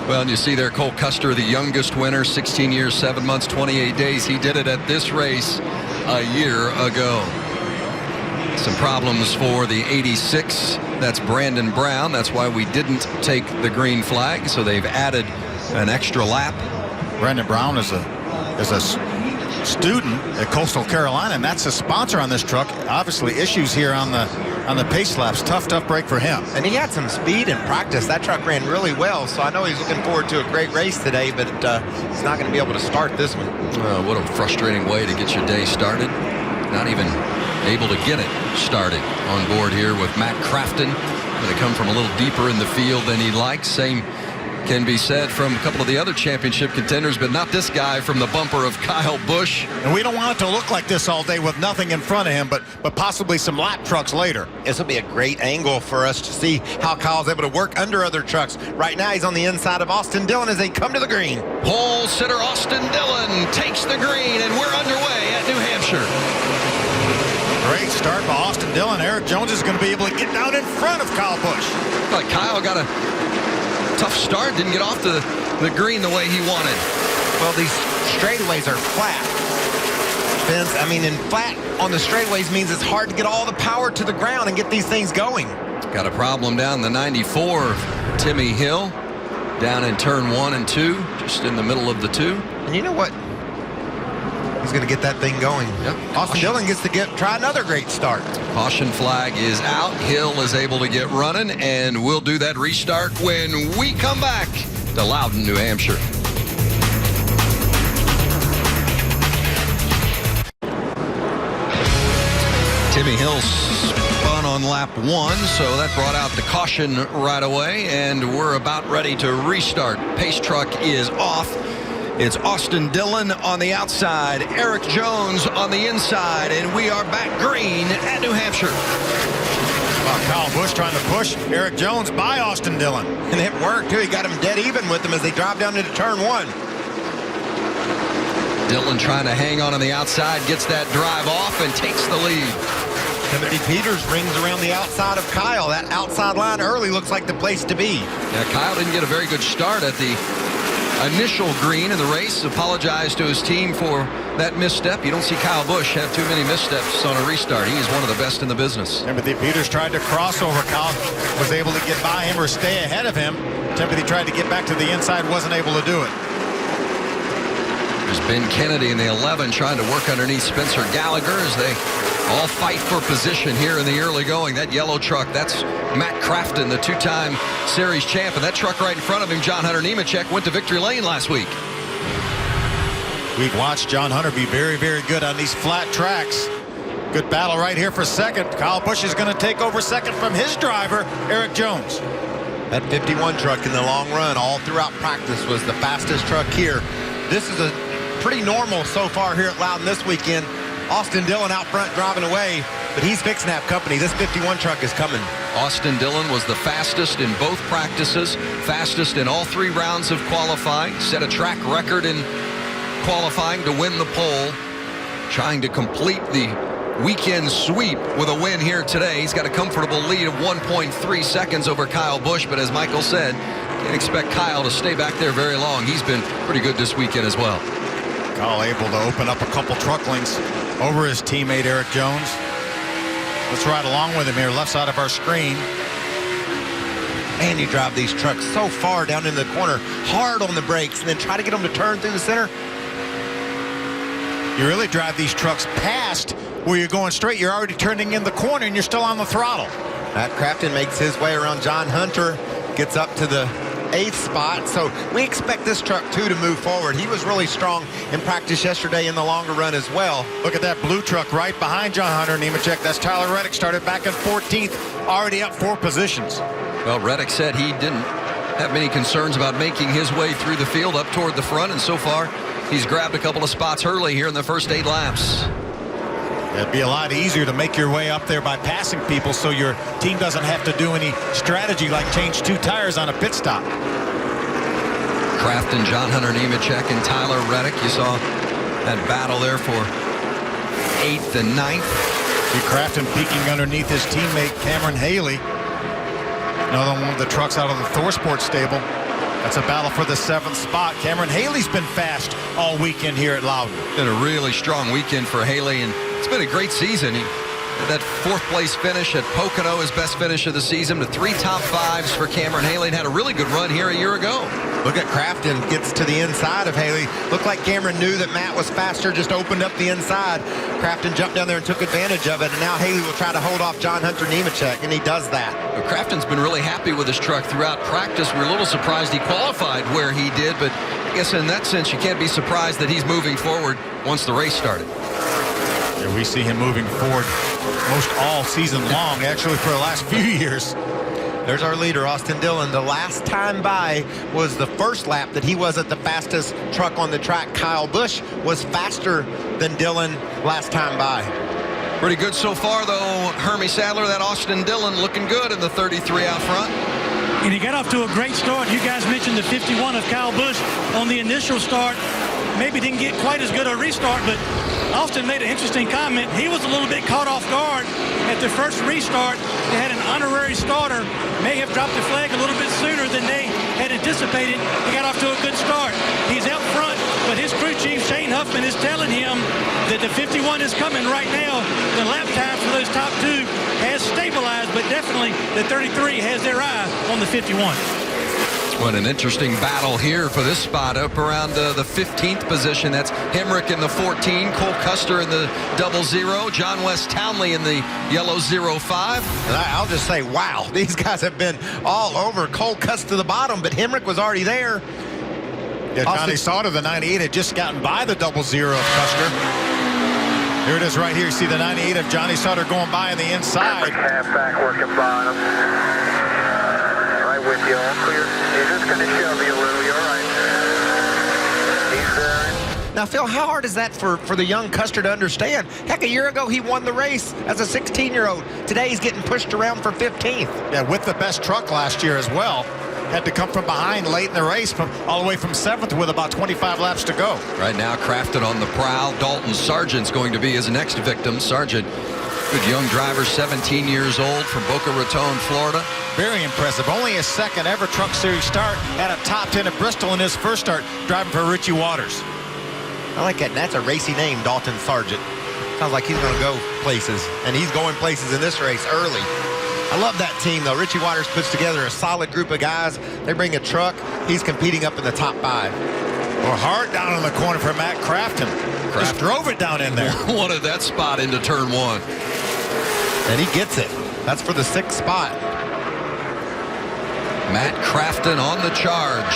Well, and you see there Cole Custer, the youngest winner, 16 years, 7 months, 28 days. He did it at this race a year ago. Some problems for the 86. That's Brandon Brown. That's why we didn't take the green flag. So they've added an extra lap. Brandon Brown is a student at Coastal Carolina, and that's a sponsor on this truck. Obviously, issues here on the pace laps. Tough break for him. And he had some speed in practice. That truck ran really well, so I know he's looking forward to a great race today, but he's not going to be able to start this one. What a frustrating way to get your day started. Not even able to get it started on board here with Matt Crafton. Going to come from a little deeper in the field than he likes. Same can be said from a couple of the other championship contenders, but not this guy from the bumper of Kyle Busch. And we don't want it to look like this all day with nothing in front of him, but possibly some lap trucks later. This will be a great angle for us to see how Kyle's able to work under other trucks. Right now, he's on the inside of Austin Dillon as they come to the green. Pole sitter Austin Dillon takes the green, and we're underway at New Hampshire. Great start by Austin Dillon. Eric Jones is going to be able to get down in front of Kyle Busch. But Kyle got a tough start, didn't get off the green the way he wanted. Well, these straightaways are flat. Vince, I mean, and flat on the straightaways means it's hard to get all the power to the ground and get these things going. Got a problem down the 94, Timmy Hill, down in turn 1 and 2, just in the middle of the 2. And you know what? He's going to get that thing going. Yep. Austin Dillon gets to try another great start. Caution flag is out. Hill is able to get running, and we'll do that restart when we come back to Loudon, New Hampshire. Timmy Hill spun on lap 1, so that brought out the caution right away, and we're about ready to restart. Pace truck is off. It's Austin Dillon on the outside, Eric Jones on the inside, and we are back green at New Hampshire. Kyle Busch trying to push Eric Jones by Austin Dillon. And it worked, too. He got him dead even with him as they drive down into turn 1. Dillon trying to hang on the outside, gets that drive off and takes the lead. Timothy Peters rings around the outside of Kyle. That outside line early looks like the place to be. Yeah, Kyle didn't get a very good start at the initial green in the race. Apologized to his team for that misstep. You don't see Kyle Busch have too many missteps on a restart. He is one of the best in the business. Timothy Peters tried to cross over. Kyle was able to get by him or stay ahead of him. Timothy tried to get back to the inside, wasn't able to do it. There's Ben Kennedy in the 11 trying to work underneath Spencer Gallagher as they all fight for position here in the early going. That yellow truck, that's Matt Crafton, the two-time series champ. And that truck right in front of him, John Hunter Nemechek, went to victory lane last week. We've watched John Hunter be very, very good on these flat tracks. Good battle right here for second. Kyle Busch is going to take over second from his driver, Eric Jones. That 51 truck in the long run all throughout practice was the fastest truck here. This is a pretty normal so far here at Loudon this weekend. Austin Dillon out front driving away, but he's fixing to have company. This 51 truck is coming. Austin Dillon was the fastest in both practices, fastest in all 3 rounds of qualifying, set a track record in qualifying to win the pole, trying to complete the weekend sweep with a win here today. He's got a comfortable lead of 1.3 seconds over Kyle Busch, but as Michael said, can't expect Kyle to stay back there very long. He's been pretty good this weekend as well. Kyle able to open up a couple truck lengths over his teammate Eric Jones. Let's ride along with him here, left side of our screen. And you drive these trucks so far down in the corner, hard on the brakes, and then try to get them to turn through the center. You really drive these trucks past where you're going straight. You're already turning in the corner and you're still on the throttle. Matt Crafton makes his way around John Hunter, gets up to the 8th spot. So we expect this truck too to move forward. He was really strong in practice yesterday in the longer run as well. Look at that blue truck right behind John Hunter Nemechek. That's Tyler Reddick, started back in 14th, already up 4 positions. Well, Reddick said he didn't have many concerns about making his way through the field up toward the front, and so far he's grabbed a couple of spots early here in the first 8 laps. It'd be a lot easier to make your way up there by passing people so your team doesn't have to do any strategy like change 2 tires on a pit stop. Crafton, John Hunter Nemechek, and Tyler Reddick. You saw that battle there for 8th and 9th. See Crafton peeking underneath his teammate Cameron Haley. Another one of the trucks out of the Thorsport stable. That's a battle for the 7th spot. Cameron Haley's been fast all weekend here at Loudon. Been a really strong weekend for Haley, and it's been a great season. He had that 4th place finish at Pocono, his best finish of the season, to 3 top 5s for Cameron Haley, and had a really good run here a year ago. Look at Crafton, gets to the inside of Haley. Looked like Cameron knew that Matt was faster, just opened up the inside. Crafton jumped down there and took advantage of it, and now Haley will try to hold off John Hunter Nemechek, and he does that. Well, Crafton's been really happy with his truck throughout practice. We're a little surprised he qualified where he did, but I guess in that sense you can't be surprised that he's moving forward once the race started. Yeah, we see him moving forward most all season long, actually for the last few years. There's our leader, Austin Dillon. The last time by was the first lap that he wasn't the fastest truck on the track. Kyle Busch was faster than Dillon last time by. Pretty good so far, though, Hermie Sadler. That Austin Dillon looking good in the 33 out front. And he got off to a great start. You guys mentioned the 51 of Kyle Busch on the initial start. Maybe didn't get quite as good a restart, but Austin made an interesting comment. He was a little bit caught off guard at the first restart. They had an honorary starter, may have dropped the flag a little bit sooner than they had anticipated. He got off to a good start. He's out front, but his crew chief, Shane Huffman, is telling him that the 51 is coming right now. The lap time for those top 2 has stabilized, but definitely the 33 has their eye on the 51. What an interesting battle here for this spot up around the 15th position. That's Hemrick in the 14, Cole Custer in the 00, John West Townley in the yellow 05. And I'll just say, wow, these guys have been all over. Cole Custer to the bottom, but Hemrick was already there. Yeah, Johnny Sauter, the 98, had just gotten by the 00 of Custer. Here it is right here. You see the 98 of Johnny Sauter going by on the inside. Half back working bottom. Right with you, all clear. He's just going to shove you a little. You're all right. He's there. Now, Phil, how hard is that for the young Custer to understand? Heck, a year ago he won the race as a 16-year-old. Today he's getting pushed around for 15th. Yeah, with the best truck last year as well. Had to come from behind late in the race, all the way from 7th with about 25 laps to go. Right now, Crafton on the prowl. Dalton Sargent's going to be his next victim. Sargent Good young driver, 17 years old, from Boca Raton, Florida. Very impressive. Only his second ever Truck Series start. Had a top 10 at Bristol in his first start, driving for Richie Waters. I like that. That's a racy name, Dalton Sargent. Sounds like he's going to go places, and he's going places in this race early. I love that team, though. Richie Waters puts together a solid group of guys. They bring a truck. He's competing up in the top 5. Well, hard down in the corner for Matt Crafton. Just drove it down in there. Wanted that spot into turn 1. And he gets it. That's for the 6th spot. Matt Crafton on the charge.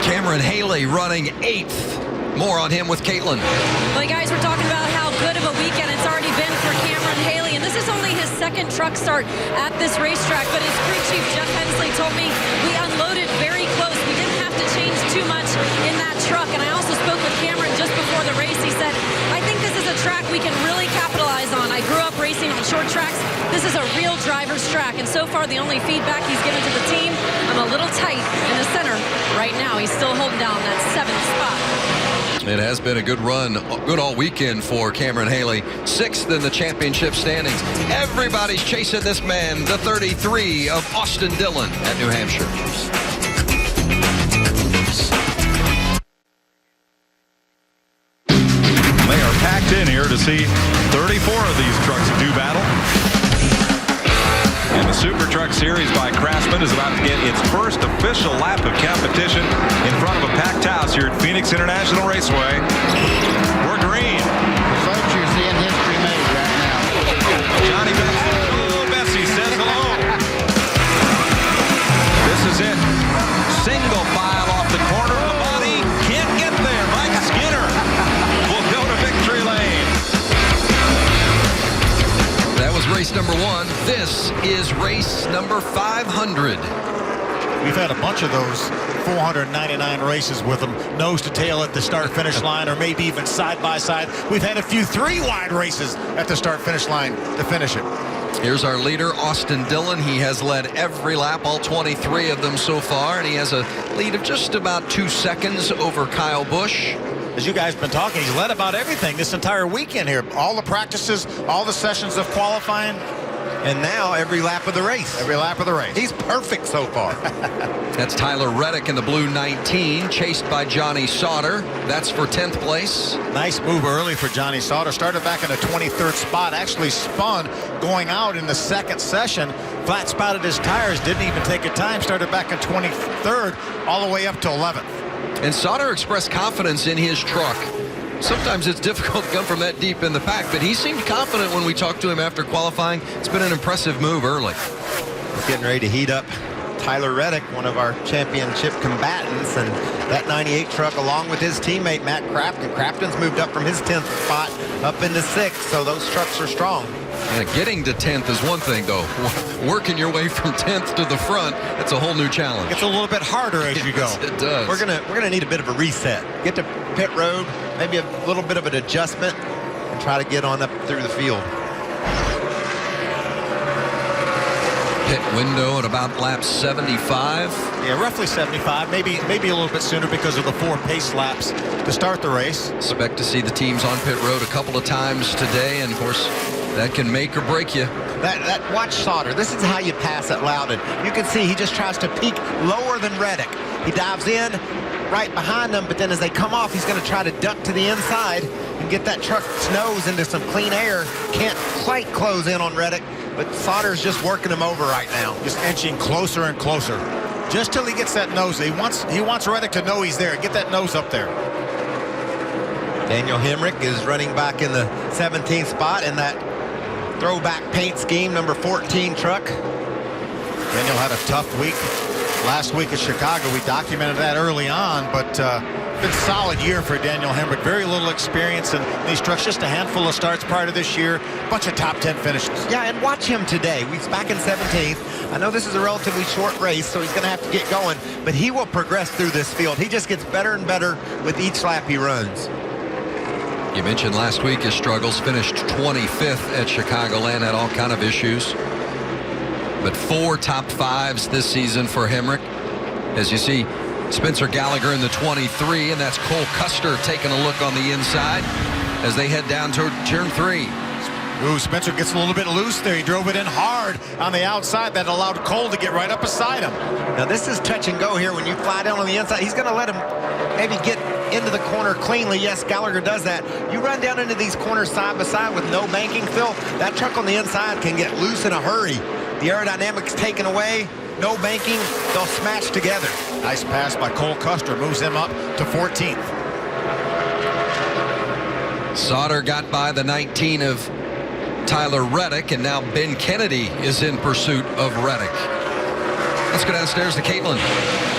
Cameron Haley running 8th. More on him with Caitlin. Well, guys, we're talking about how good of a weekend it's already been for Cameron Haley, and this is only his second truck start at this racetrack, but his crew chief, Jeff Hensley, told me we unloaded very close. We didn't have to change too much in that truck, and I also spoke with Cameron just before the race. He said, I think this is a track we can really capitalize on. I grew up racing on short tracks. This is a real driver's track, and so far the only feedback he's given to the team, I'm a little tight in the center right now. He's still holding down that 7th spot. It has been a good run, good all weekend for Cameron Haley. 6th in the championship standings. Everybody's chasing this man, the 33 of Austin Dillon at New Hampshire. They are packed in here to see 34 of these trucks do battle. And the Super Truck Series by Craftsman is about to get its first official lap of competition in front of a packed house here at Phoenix International Raceway. We're green. Folks, you're seeing history made right now. Johnny Bessie. Oh, Bessie says hello. This is it. Single file off the corner of the body. Can't get there. Mike Skinner will go to victory lane. That was race number 1. This is race number 500. We've had a bunch of those 499 races with them, nose to tail at the start-finish line, or maybe even side-by-side. We've had a few 3-wide races at the start-finish line to finish it. Here's our leader, Austin Dillon. He has led every lap, all 23 of them so far, and he has a lead of just about 2 seconds over Kyle Busch. As you guys have been talking, he's led about everything this entire weekend here. All the practices, all the sessions of qualifying. And now every lap of the race. Every lap of the race. He's perfect so far. That's Tyler Reddick in the blue 19, chased by Johnny Sauter. That's for 10th place. Nice move early for Johnny Sauter. Started back in the 23rd spot. Actually spun going out in the 2nd session. Flat spotted his tires. Didn't even take a time. Started back in 23rd all the way up to 11th. And Sauter expressed confidence in his truck. Sometimes it's difficult to come from that deep in the pack, but he seemed confident when we talked to him after qualifying. It's been an impressive move early. We're getting ready to heat up Tyler Reddick, one of our championship combatants, and that 98 truck along with his teammate Matt Crafton. Crafton's moved up from his 10th spot up into 6th, so those trucks are strong. Yeah, getting to 10th is one thing, though. Working your way from 10th to the front, that's a whole new challenge. It's a little bit harder as you go. It does. We're gonna need a bit of a reset. Get to pit road, maybe a little bit of an adjustment, and try to get on up through the field. Pit window at about lap 75. Yeah, roughly 75, maybe a little bit sooner because of the 4 pace laps to start the race. Expect to see the teams on pit road a couple of times today, and of course, that can make or break you. Watch Sauter. This is how you pass at Loudon. You can see he just tries to peak lower than Reddick. He dives in right behind them, but then as they come off, he's going to try to duck to the inside and get that truck's nose into some clean air. Can't quite close in on Reddick, but Sauter's just working him over right now. Just inching closer and closer. Just till he gets that nose. He wants Reddick to know he's there. Get that nose up there. Daniel Hemrick is running back in the 17th spot in that throwback paint scheme, number 14 truck. Daniel had a tough week last week at Chicago. We documented that early on, but been a solid year for Daniel Hemrick. Very little experience in these trucks, just a handful of starts prior to this year, bunch of top 10 finishes. Yeah, and watch him today. He's back in 17th. I know this is a relatively short race, so he's going to have to get going, but he will progress through this field. He just gets better and better with each lap he runs. You mentioned last week his struggles, finished 25th at Chicagoland, had all kind of issues. But 4 top 5s this season for Hemrick. As you see, Spencer Gallagher in the 23, and that's Cole Custer taking a look on the inside. as they head down toward turn 3. Ooh, Spencer gets a little bit loose there. He drove it in hard on the outside. That allowed Cole to get right up beside him. Now this is touch and go here. When you fly down on the inside, he's going to let him maybe get into the corner cleanly. Yes, Gallagher does that. You run down into these corners side by side with no banking, Phil, that truck on the inside can get loose in a hurry. The aerodynamics taken away, no banking, they'll smash together. Nice pass by Cole Custer, moves him up to 14th. Sauter got by the 19 of Tyler Reddick, and now Ben Kennedy is in pursuit of Reddick. Let's go downstairs to Caitlin.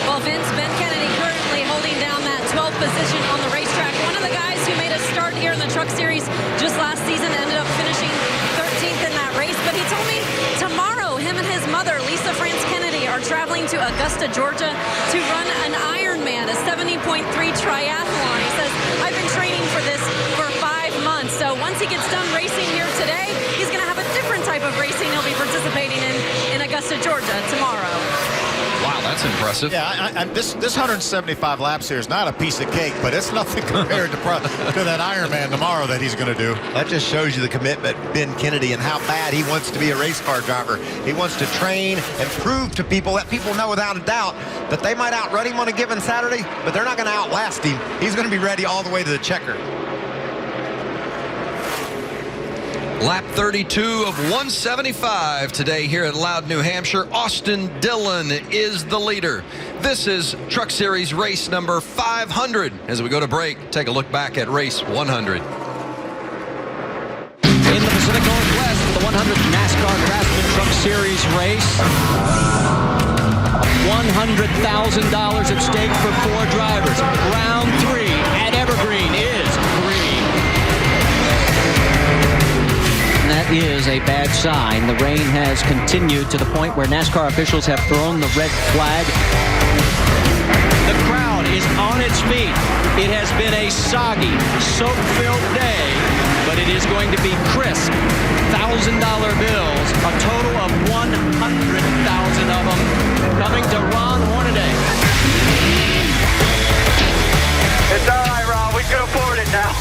Well, Vince, Ben Kennedy currently holding down that 12th position on the racetrack. One of the guys who made a start here in the Truck Series just last season ended up finishing 13th in that race. But he told me tomorrow him and his mother, Lisa France Kennedy, are traveling to Augusta, Georgia to run an Ironman, a 70.3 triathlon. He says, I've been training for this for 5 months. So once he gets done racing here today, he's going to have a different type of racing he'll be participating in Augusta, Georgia tomorrow. Wow, that's impressive. Yeah, this 175 laps here is not a piece of cake, but it's nothing compared to that Ironman tomorrow that he's going to do. That just shows you the commitment, Ben Kennedy, and how bad he wants to be a race car driver. He wants to train and prove to people, that people know without a doubt that they might outrun him on a given Saturday, but they're not going to outlast him. He's going to be ready all the way to the checker. Lap 32 of 175 today here at Loud, New Hampshire. Austin Dillon is the leader. This is Truck Series race number 500. As we go to break, take a look back at race 100. In the Pacific Northwest for the 100th NASCAR Craftsman Truck Series race. $100,000 at stake for 4 drivers. Round 3 at Evergreen is green. That is a bad sign. The rain has continued to the point where NASCAR officials have thrown the red flag. The crowd is on its feet. It has been a soggy, soap-filled day, but it is going to be crisp $1,000 bills, a total of 100,000 of them coming to Ron Hornaday. It's all right, Ron. We can afford it now.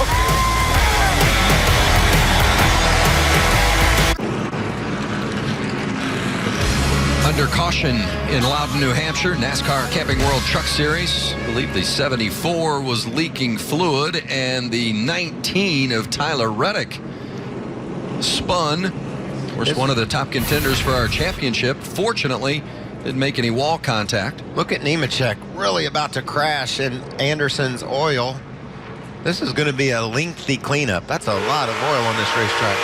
Under caution in Loudon, New Hampshire, NASCAR Camping World Truck Series. I believe the 74 was leaking fluid, and the 19 of Tyler Reddick spun. Of course, one of the top contenders for our championship. Fortunately, didn't make any wall contact. Look at Nemechek really about to crash in Anderson's oil. This is going to be a lengthy cleanup. That's a lot of oil on this racetrack.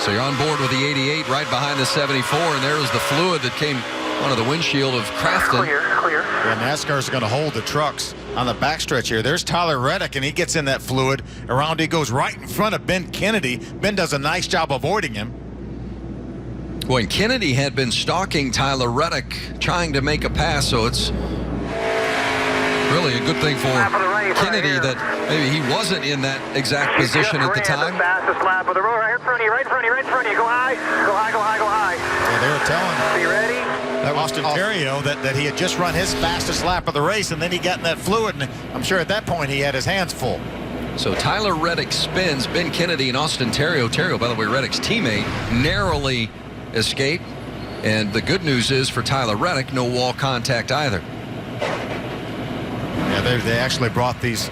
So you're on board with the 88 right behind the 74, and there was the fluid that came onto the windshield of Crafton. Clear. Yeah, NASCAR's going to hold the trucks on the backstretch here. There's Tyler Reddick, and he gets in that fluid. Around he goes right in front of Ben Kennedy. Ben does a nice job avoiding him. Well, and Kennedy had been stalking Tyler Reddick, trying to make a pass, so it's really a good thing for Kennedy that maybe he wasn't in that exact position at the time. The fastest lap of the road, right in front of you, right in front of you. Go high. Yeah, they were telling Are you ready? Austin Terrio that he had just run his fastest lap of the race, and then he got in that fluid, and I'm sure at that point he had his hands full. So Tyler Reddick spins. Ben Kennedy and Austin Terrio, by the way, Reddick's teammate, narrowly escaped. And the good news is for Tyler Reddick, no wall contact either. Yeah, they actually brought these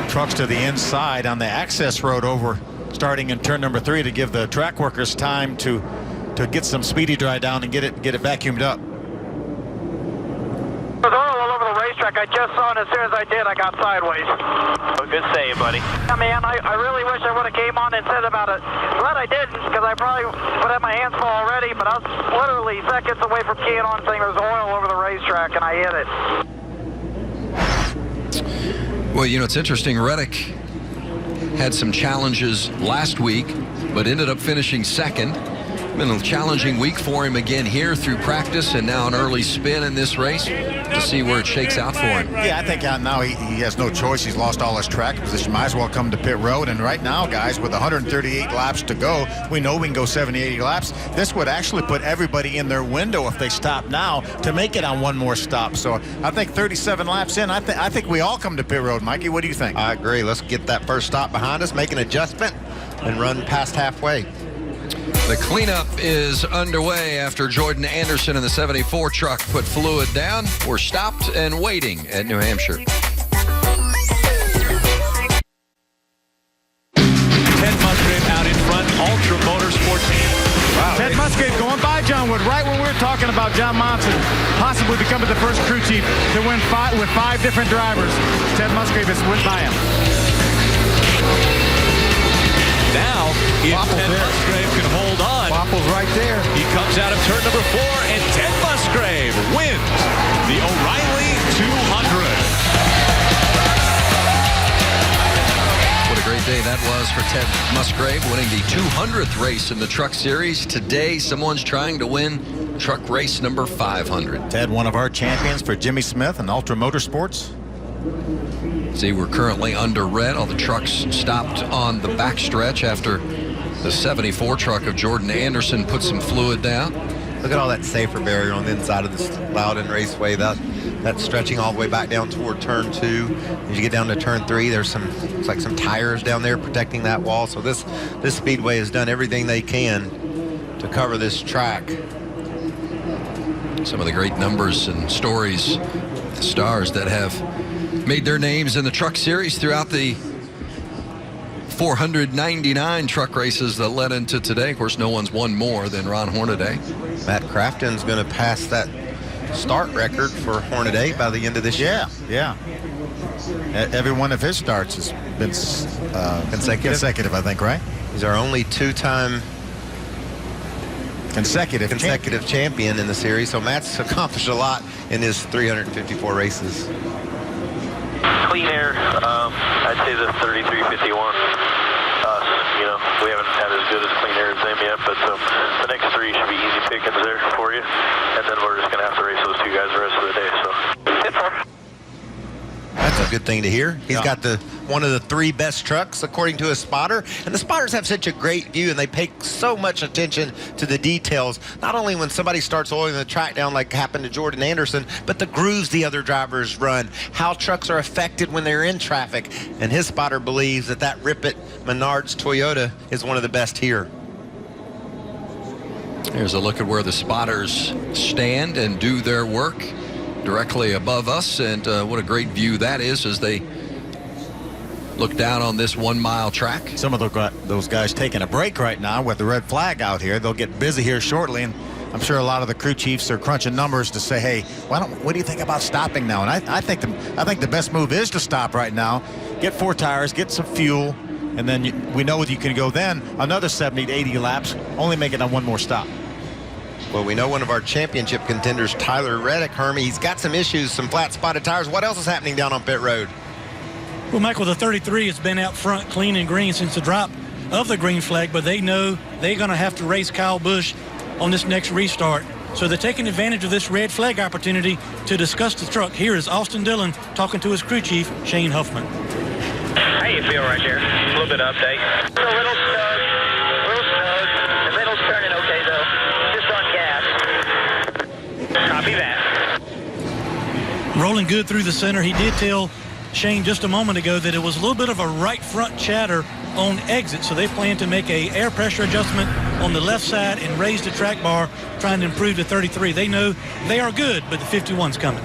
trucks to the inside on the access road over, starting in turn number 3, to give the track workers time to get some speedy dry down and get it vacuumed up. There's oil all over the racetrack. I just saw it. As soon as I did, I got sideways. Good save, buddy. Yeah, man, I really wish I would have came on and said about it. Glad I didn't, because I probably would have my hands full already, but I was literally seconds away from keying on saying there's oil over the racetrack, and I hit it. Well, you know, it's interesting. Reddick had some challenges last week, but ended up finishing second. Been a challenging week for him again here through practice and now an early spin in this race to see where it shakes out for him. Yeah, I think now he has no choice. He's lost all his track position. Might as well come to pit road. And right now, guys, with 138 laps to go, we know we can go 70, 80 laps. This would actually put everybody in their window if they stop now to make it on one more stop. So I think 37 laps in, I think we all come to pit road. Mikey, what do you think? I agree. Let's get that first stop behind us, make an adjustment, and run past halfway. The cleanup is underway after Jordan Anderson in the 74 truck put fluid down. We're stopped and waiting at New Hampshire. Ted Musgrave out in front, Ultra Motorsports. Wow. Ted Musgrave going by John Wood right when we were talking about John Monson possibly becoming the first crew chief to win with 5 different drivers. Ted Musgrave has went by him. Now, if Ted Musgrave can hold on, Waffle's right there. He comes out of turn number 4, and Ted Musgrave wins the O'Reilly 200. What a great day that was for Ted Musgrave, winning the 200th race in the Truck Series. Today, someone's trying to win truck race number 500. Ted, one of our champions for Jimmy Smith and Ultra Motorsports. See, we're currently under red. All the trucks stopped on the backstretch after the 74 truck of Jordan Anderson put some fluid down. Look at all that safer barrier on the inside of this Loudon Raceway. That's stretching all the way back down toward turn 2. As you get down to turn 3, there's looks like some tires down there protecting that wall. So this speedway has done everything they can to cover this track. Some of the great numbers and stories, the stars that have made their names in the Truck Series throughout the 499 truck races that led into today. Of course, no one's won more than Ron Hornaday. Matt Crafton's going to pass that start record for Hornaday by the end of this year. Yeah. Every one of his starts has been consecutive, I think, right? He's our only 2-time consecutive champion in the series. So Matt's accomplished a lot in his 354 races. Clean air, I'd say the 3351. We haven't had as good as clean air as them yet, but the next 3 should be easy pickings there for you. And then we're just going to have to race those 2 guys the rest of the day. So, that's a good thing to hear. He's got one of the 3 best trucks, according to his spotter. And the spotters have such a great view, and they pay so much attention to the details. Not only when somebody starts oiling the track down like happened to Jordan Anderson, but the grooves the other drivers run, how trucks are affected when they're in traffic. And his spotter believes that Ripet Menards Toyota is one of the best here. Here's a look at where the spotters stand and do their work directly above us, and what a great view that is as they look down on this 1-mile track. Some of those guys taking a break right now with the red flag out here. They'll get busy here shortly, and I'm sure a lot of the crew chiefs are crunching numbers to say, hey, what do you think about stopping now? And I think the best move is to stop right now, get 4 tires, get some fuel, and then we know you can go then another 70 to 80 laps, only make it on one more stop. Well, we know one of our championship contenders, Tyler Reddick, Hermie, he's got some issues, some flat-spotted tires. What else is happening down on pit road? Well, Michael, the 33 has been out front clean and green since the drop of the green flag, but they know they're going to have to race Kyle Busch on this next restart. So they're taking advantage of this red flag opportunity to discuss the truck. Here is Austin Dillon talking to his crew chief, Shane Huffman. How you feel right there? A little bit of update. A little snug. The middle's turning okay, though. Just on gas. Copy that. Rolling good through the center. He did tell Shane just a moment ago that it was a little bit of a right front chatter on exit, so they plan to make a air pressure adjustment on the left side and raise the track bar, trying to improve the 33. They know they are good, but the 51's coming.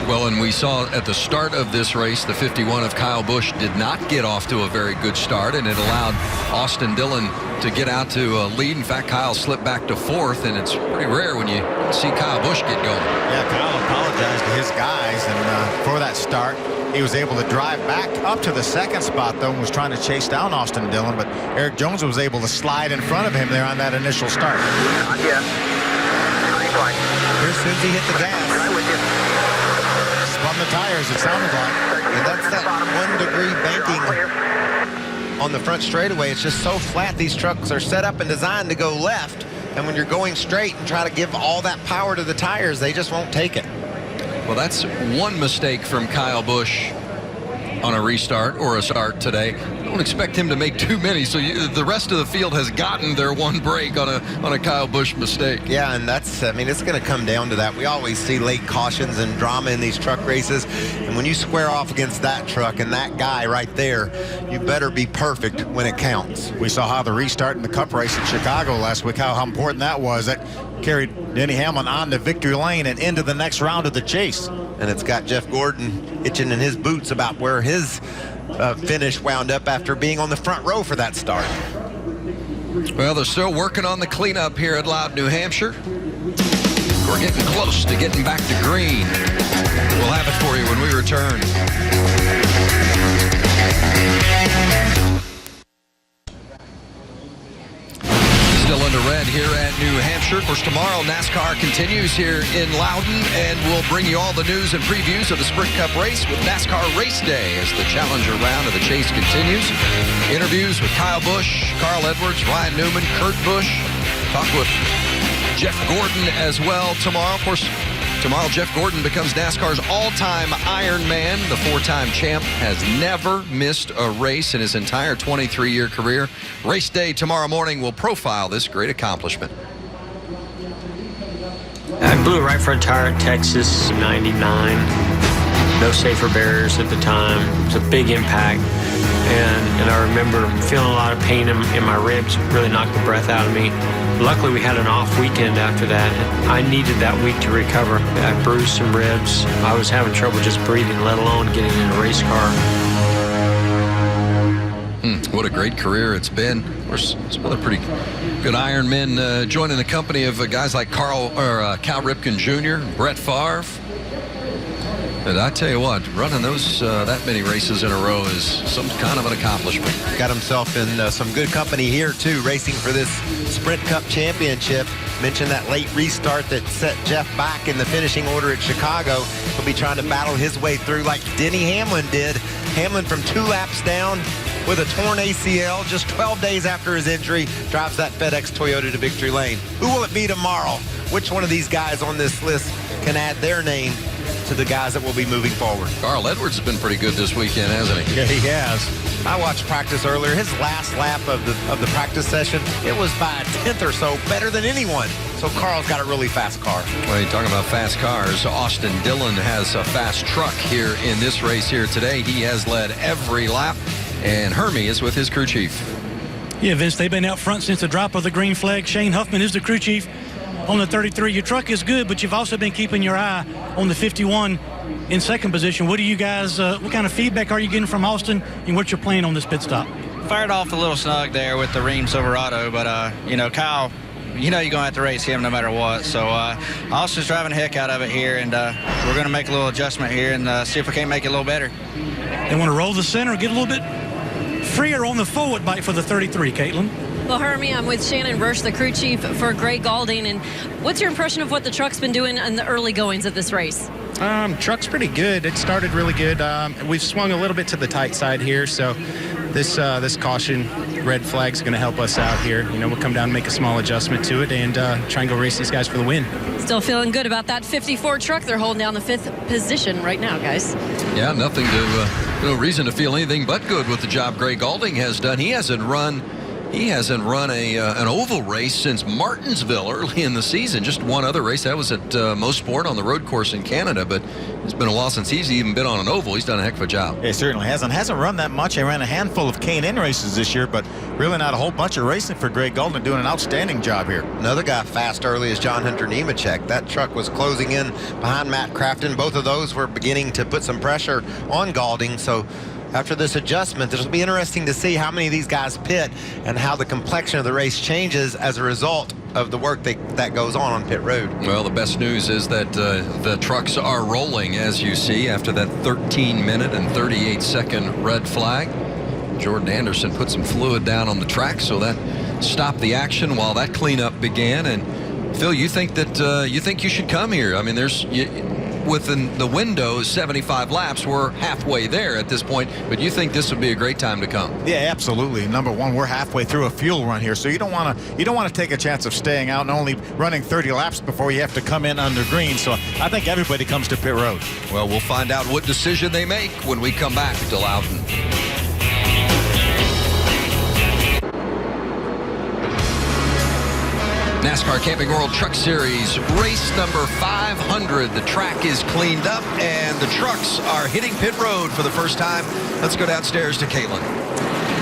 Well, and we saw at the start of this race, the 51 of Kyle Busch did not get off to a very good start, and it allowed Austin Dillon to get out to a lead. In fact, Kyle slipped back to 4th, and it's pretty rare when you see Kyle Busch get going. Yeah, Kyle apologized to his guys, and for that start, he was able to drive back up to the 2nd spot, though, and was trying to chase down Austin Dillon, but Eric Jones was able to slide in front of him there on that initial start. Yeah. Fine. Here's as soon as he hit the gas. Right with you. Spun the tires, it sounded like. And that's that 1-degree banking on the front straightaway. It's just so flat. These trucks are set up and designed to go left. And when you're going straight and try to give all that power to the tires, they just won't take it. Well, that's one mistake from Kyle Busch on a restart or a start today. I don't expect him to make too many, so the rest of the field has gotten their one break on a Kyle Busch mistake. Yeah, and that's, I mean, it's going to come down to that. We always see late cautions and drama in these truck races, and when you square off against that truck and that guy right there, you better be perfect when it counts. We saw how the restart in the Cup race in Chicago last week, how important that was. That carried Denny Hamlin on the victory lane and into the next round of the chase. And it's got Jeff Gordon itching in his boots about where his finish wound up after being on the front row for that start. Well, they're still working on the cleanup here at Loud, New Hampshire. We're getting close to getting back to green. We'll have it for you when we return. Still under red here at New Hampshire. Of course, tomorrow NASCAR continues here in Loudon, and we'll bring you all the news and previews of the Sprint Cup race with NASCAR Race Day as the Challenger round of the chase continues. Interviews with Kyle Busch, Carl Edwards, Ryan Newman, Kurt Busch. Talk with Jeff Gordon as well tomorrow. Of course, tomorrow Jeff Gordon becomes NASCAR's all-time Ironman. The four-time champ has never missed a race in his entire 23-year career. Race Day tomorrow morning will profile this great accomplishment. I blew a right front tire at Texas, 99. No safer barriers at the time. It was a big impact. And I remember feeling a lot of pain in my ribs, really knocked the breath out of me. Luckily, we had an off weekend after that. I needed that week to recover. I bruised some ribs. I was having trouble just breathing, let alone getting in a race car. What a great career it's been. Of course, some other pretty good Ironmen joining the company of guys like Cal Ripken Jr., Brett Favre. And I tell you what, running those that many races in a row is some kind of an accomplishment. Got himself in some good company here, too, racing for this Sprint Cup championship. Mentioned that late restart that set Jeff back in the finishing order at Chicago. He'll be trying to battle his way through like Denny Hamlin did. Hamlin from 2 laps down with a torn ACL just 12 days after his injury, drives that FedEx Toyota to victory lane. Who will it be tomorrow? Which one of these guys on this list can add their name to the guys that will be moving forward? Carl Edwards has been pretty good this weekend, hasn't he? Yeah, he has. I watched practice earlier. His last lap of the practice session, it was by a tenth or so better than anyone. So Carl's got a really fast car. Well, you're talking about fast cars. Austin Dillon has a fast truck here in this race here today. He has led every lap, and Hermie is with his crew chief. Yeah, Vince, they've been out front since the drop of the green flag. Shane Huffman is the crew chief on the 33. Your truck is good, but you've also been keeping your eye on the 51 in second position. What do you guys, what kind of feedback are you getting from Austin, and what's your plan on this pit stop? Fired off a little snug there with the Ream Silverado, but, you know, Kyle, you know you're going to have to race him no matter what. So Austin's driving the heck out of it here, and we're going to make a little adjustment here and see if we can't make it a little better. They want to roll the center, get a little bit freer on the forward bike for the 33, Caitlin. Well, Hermie, I'm with Shannon Bursch, the crew chief for Greg Galding. And what's your impression of what the truck's been doing in the early goings of this race? Truck's pretty good. It started really good. We've swung a little bit to the tight side here, so this caution red flag's going to help us out here. You know, we'll come down and make a small adjustment to it and try and go race these guys for the win. Still feeling good about that 54 truck. They're holding down the 5th position right now, guys. Yeah, nothing to, no reason to feel anything but good with the job Greg Galding has done. He hasn't run an oval race since Martinsville early in the season. Just one other race. That was at Most Sport on the road course in Canada. But it's been a while since he's even been on an oval. He's done a heck of a job. Yeah, he certainly hasn't. Hasn't run that much. He ran a handful of K&N races this year, but really not a whole bunch of racing for Greg Galding, doing an outstanding job here. Another guy fast early is John Hunter Nemechek. That truck was closing in behind Matt Crafton. Both of those were beginning to put some pressure on Galding. So after this adjustment, it'll be interesting to see how many of these guys pit and how the complexion of the race changes as a result of the work that goes on pit road. Well, the best news is that the trucks are rolling, as you see, after that 13-minute and 38-second red flag. Jordan Anderson put some fluid down on the track, so that stopped the action while that cleanup began. And Phil, you think that you should come here? I mean, within the window, 75 laps. We're halfway there at this point, but you think this would be a great time to come? Yeah, absolutely. Number one, we're halfway through a fuel run here, so you don't want to take a chance of staying out and only running 30 laps before you have to come in under green. So I think everybody comes to pit road. Well, we'll find out what decision they make when we come back to Loudon. NASCAR Camping World Truck Series, race number 500. The track is cleaned up, and the trucks are hitting pit road for the first time. Let's go downstairs to Caitlin.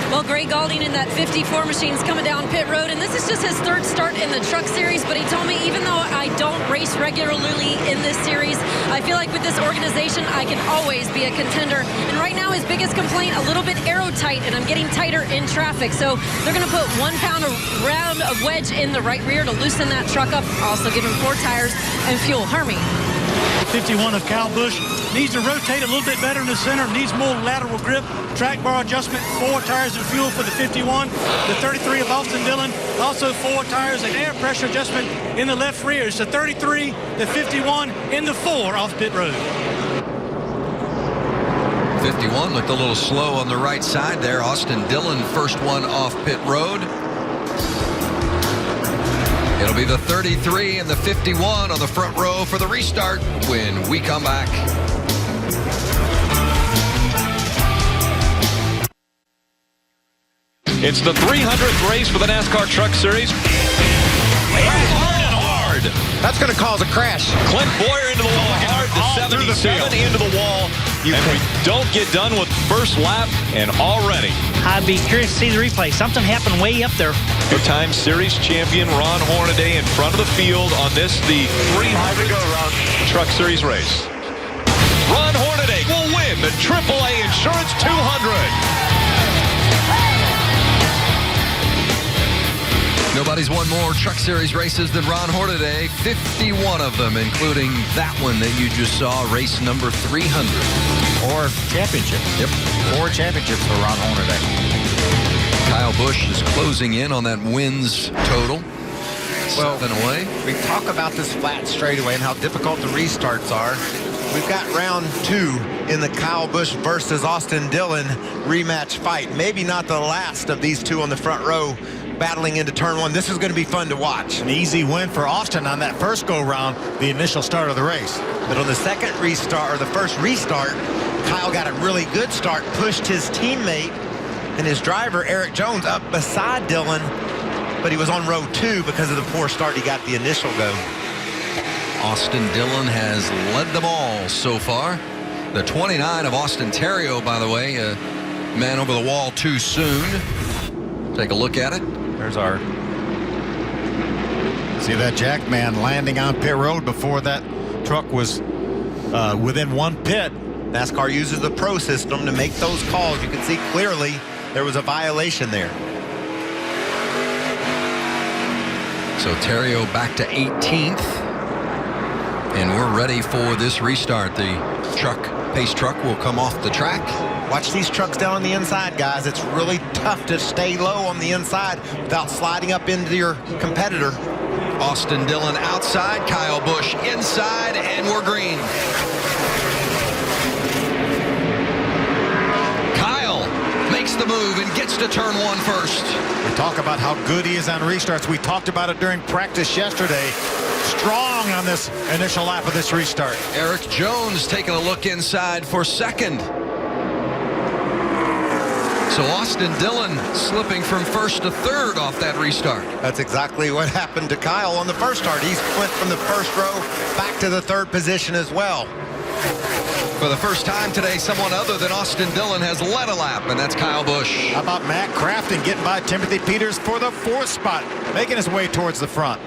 Well, Greg Galding in that 54 machine's coming down pit road, and this is just his third start in the truck series, but he told me even though I don't race regularly in this series, I feel like with this organization, I can always be a contender. And right now, his biggest complaint, a little bit aero tight, and I'm getting tighter in traffic. So they're going to put 1 pound a round of wedge in the right rear to loosen that truck up, also give him 4 tires and fuel. Hermie. 51 of Kyle Busch needs to rotate a little bit better in the center, needs more lateral grip, track bar adjustment, 4 tires and fuel for the 51. The 33 of Austin Dillon, also 4 tires and air pressure adjustment in the left rear. It's the 33, the 51, and the 4 off pit road. 51 looked a little slow on the right side there. Austin Dillon, first one off pit road. It'll be the 33 and the 51 on the front row for the restart when we come back. It's the 300th race for the NASCAR Truck Series. Hard. That's going to cause a crash. Clint Boyer into the wall hard. The 77 into the wall. And we don't get done with first lap, and already. I'd be curious to see the replay. Something happened way up there. Two-time series champion Ron Hornaday in front of the field on this, the 300th Truck Series race. Ron Hornaday will win the AAA Insurance 200. Nobody's won more Truck Series races than Ron Hornaday, 51 of them, including that one that you just saw, race number 300. Or championship. Yep. 4 championships for Ron Hornaday. Kyle Busch is closing in on that wins total. Well, 7 away. We talk about this flat straightaway and how difficult the restarts are. We've got round 2 in the Kyle Busch versus Austin Dillon rematch fight. Maybe not the last of these two on the front row battling into turn 1. This is going to be fun to watch. An easy win for Austin on that first go-round, the initial start of the race. But on the second restart, or the first restart, Kyle got a really good start, pushed his teammate and his driver, Eric Jones, up beside Dillon, but he was on row 2 because of the poor start he got the initial go. Austin Dillon has led them all so far. The 29 of Austin Terrio, by the way, a man over the wall too soon. Take a look at it. There's our... See that jack man landing on pit road before that truck was within 1 pit. NASCAR uses the pro system to make those calls. You can see clearly there was a violation there. So Terrio back to 18th. And we're ready for this restart. The pace truck will come off the track. Watch these trucks down on the inside, guys. It's really tough to stay low on the inside without sliding up into your competitor. Austin Dillon outside, Kyle Busch inside, and we're green. Kyle makes the move and gets to turn 1 first. We talk about how good he is on restarts. We talked about it during practice yesterday. Strong on this initial lap of this restart. Eric Jones taking a look inside for second. So Austin Dillon slipping from first to third off that restart. That's exactly what happened to Kyle on the first start. He went from the first row back to the 3rd position as well. For the first time today, someone other than Austin Dillon has led a lap, and that's Kyle Busch. How about Matt Crafton getting by Timothy Peters for the 4th spot, making his way towards the front.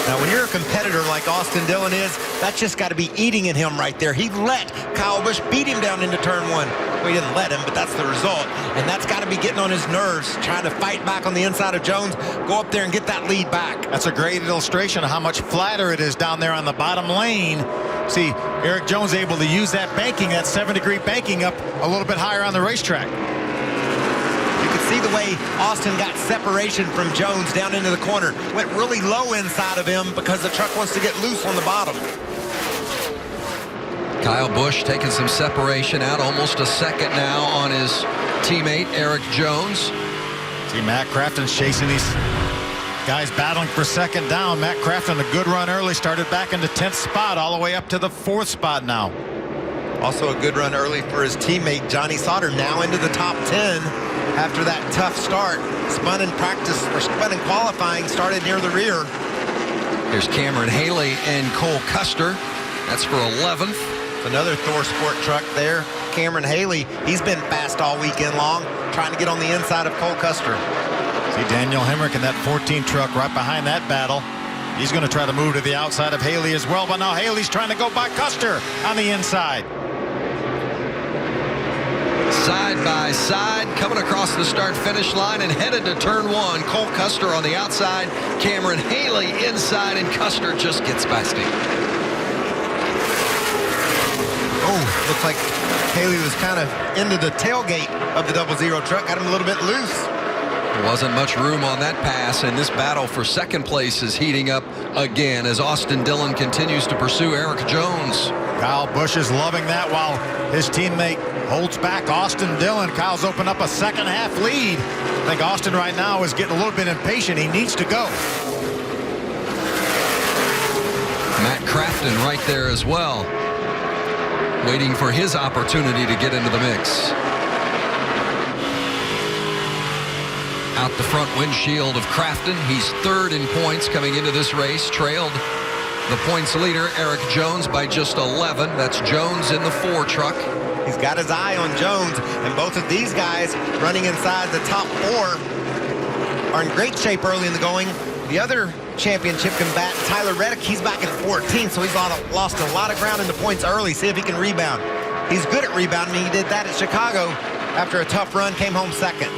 Now, when you're a competitor like Austin Dillon is, that's just got to be eating in him right there. He let Kyle Busch beat him down into turn 1. Well, he didn't let him, but that's the result. And that's got to be getting on his nerves, trying to fight back on the inside of Jones, go up there and get that lead back. That's a great illustration of how much flatter it is down there on the bottom lane. See, Eric Jones able to use that banking, that 7-degree banking up a little bit higher on the racetrack. You can see the way Austin got separation from Jones down into the corner. Went really low inside of him because the truck wants to get loose on the bottom. Kyle Busch taking some separation out, almost a second now on his teammate Eric Jones. See, Matt Crafton's chasing these guys battling for second down. Matt Crafton, a good run early, started back in the 10th spot, all the way up to the 4th spot now. Also a good run early for his teammate Johnny Sauter, now into the top 10 after that tough start. Spun in practice, or spun in qualifying, started near the rear. Here's Cameron Haley and Cole Custer. That's for 11th. Another Thor Sport truck there. Cameron Haley, he's been fast all weekend long, trying to get on the inside of Cole Custer. See Daniel Hemrick in that 14 truck right behind that battle. He's going to try to move to the outside of Haley as well, but now Haley's trying to go by Custer on the inside. Side by side, coming across the start-finish line and headed to turn 1. Cole Custer on the outside, Cameron Haley inside, and Custer just gets past him. Oh, looks like Haley was kind of into the tailgate of the 00 truck, got him a little bit loose. There wasn't much room on that pass, and this battle for second place is heating up again as Austin Dillon continues to pursue Eric Jones. Kyle Busch is loving that while his teammate holds back Austin Dillon. Kyle's opened up a second half lead. I think Austin right now is getting a little bit impatient. He needs to go. Matt Crafton right there as well, waiting for his opportunity to get into the mix. Out the front windshield of Crafton. He's 3rd in points coming into this race, trailed the points leader, Eric Jones, by just 11. That's Jones in the 4 truck. He's got his eye on Jones, and both of these guys running inside the top 4 are in great shape early in the going. The other championship combatant, Tyler Reddick, he's back at 14, so he's lost a lot of ground in the points early. See if he can rebound. He's good at rebounding. He did that at Chicago after a tough run, came home 2nd.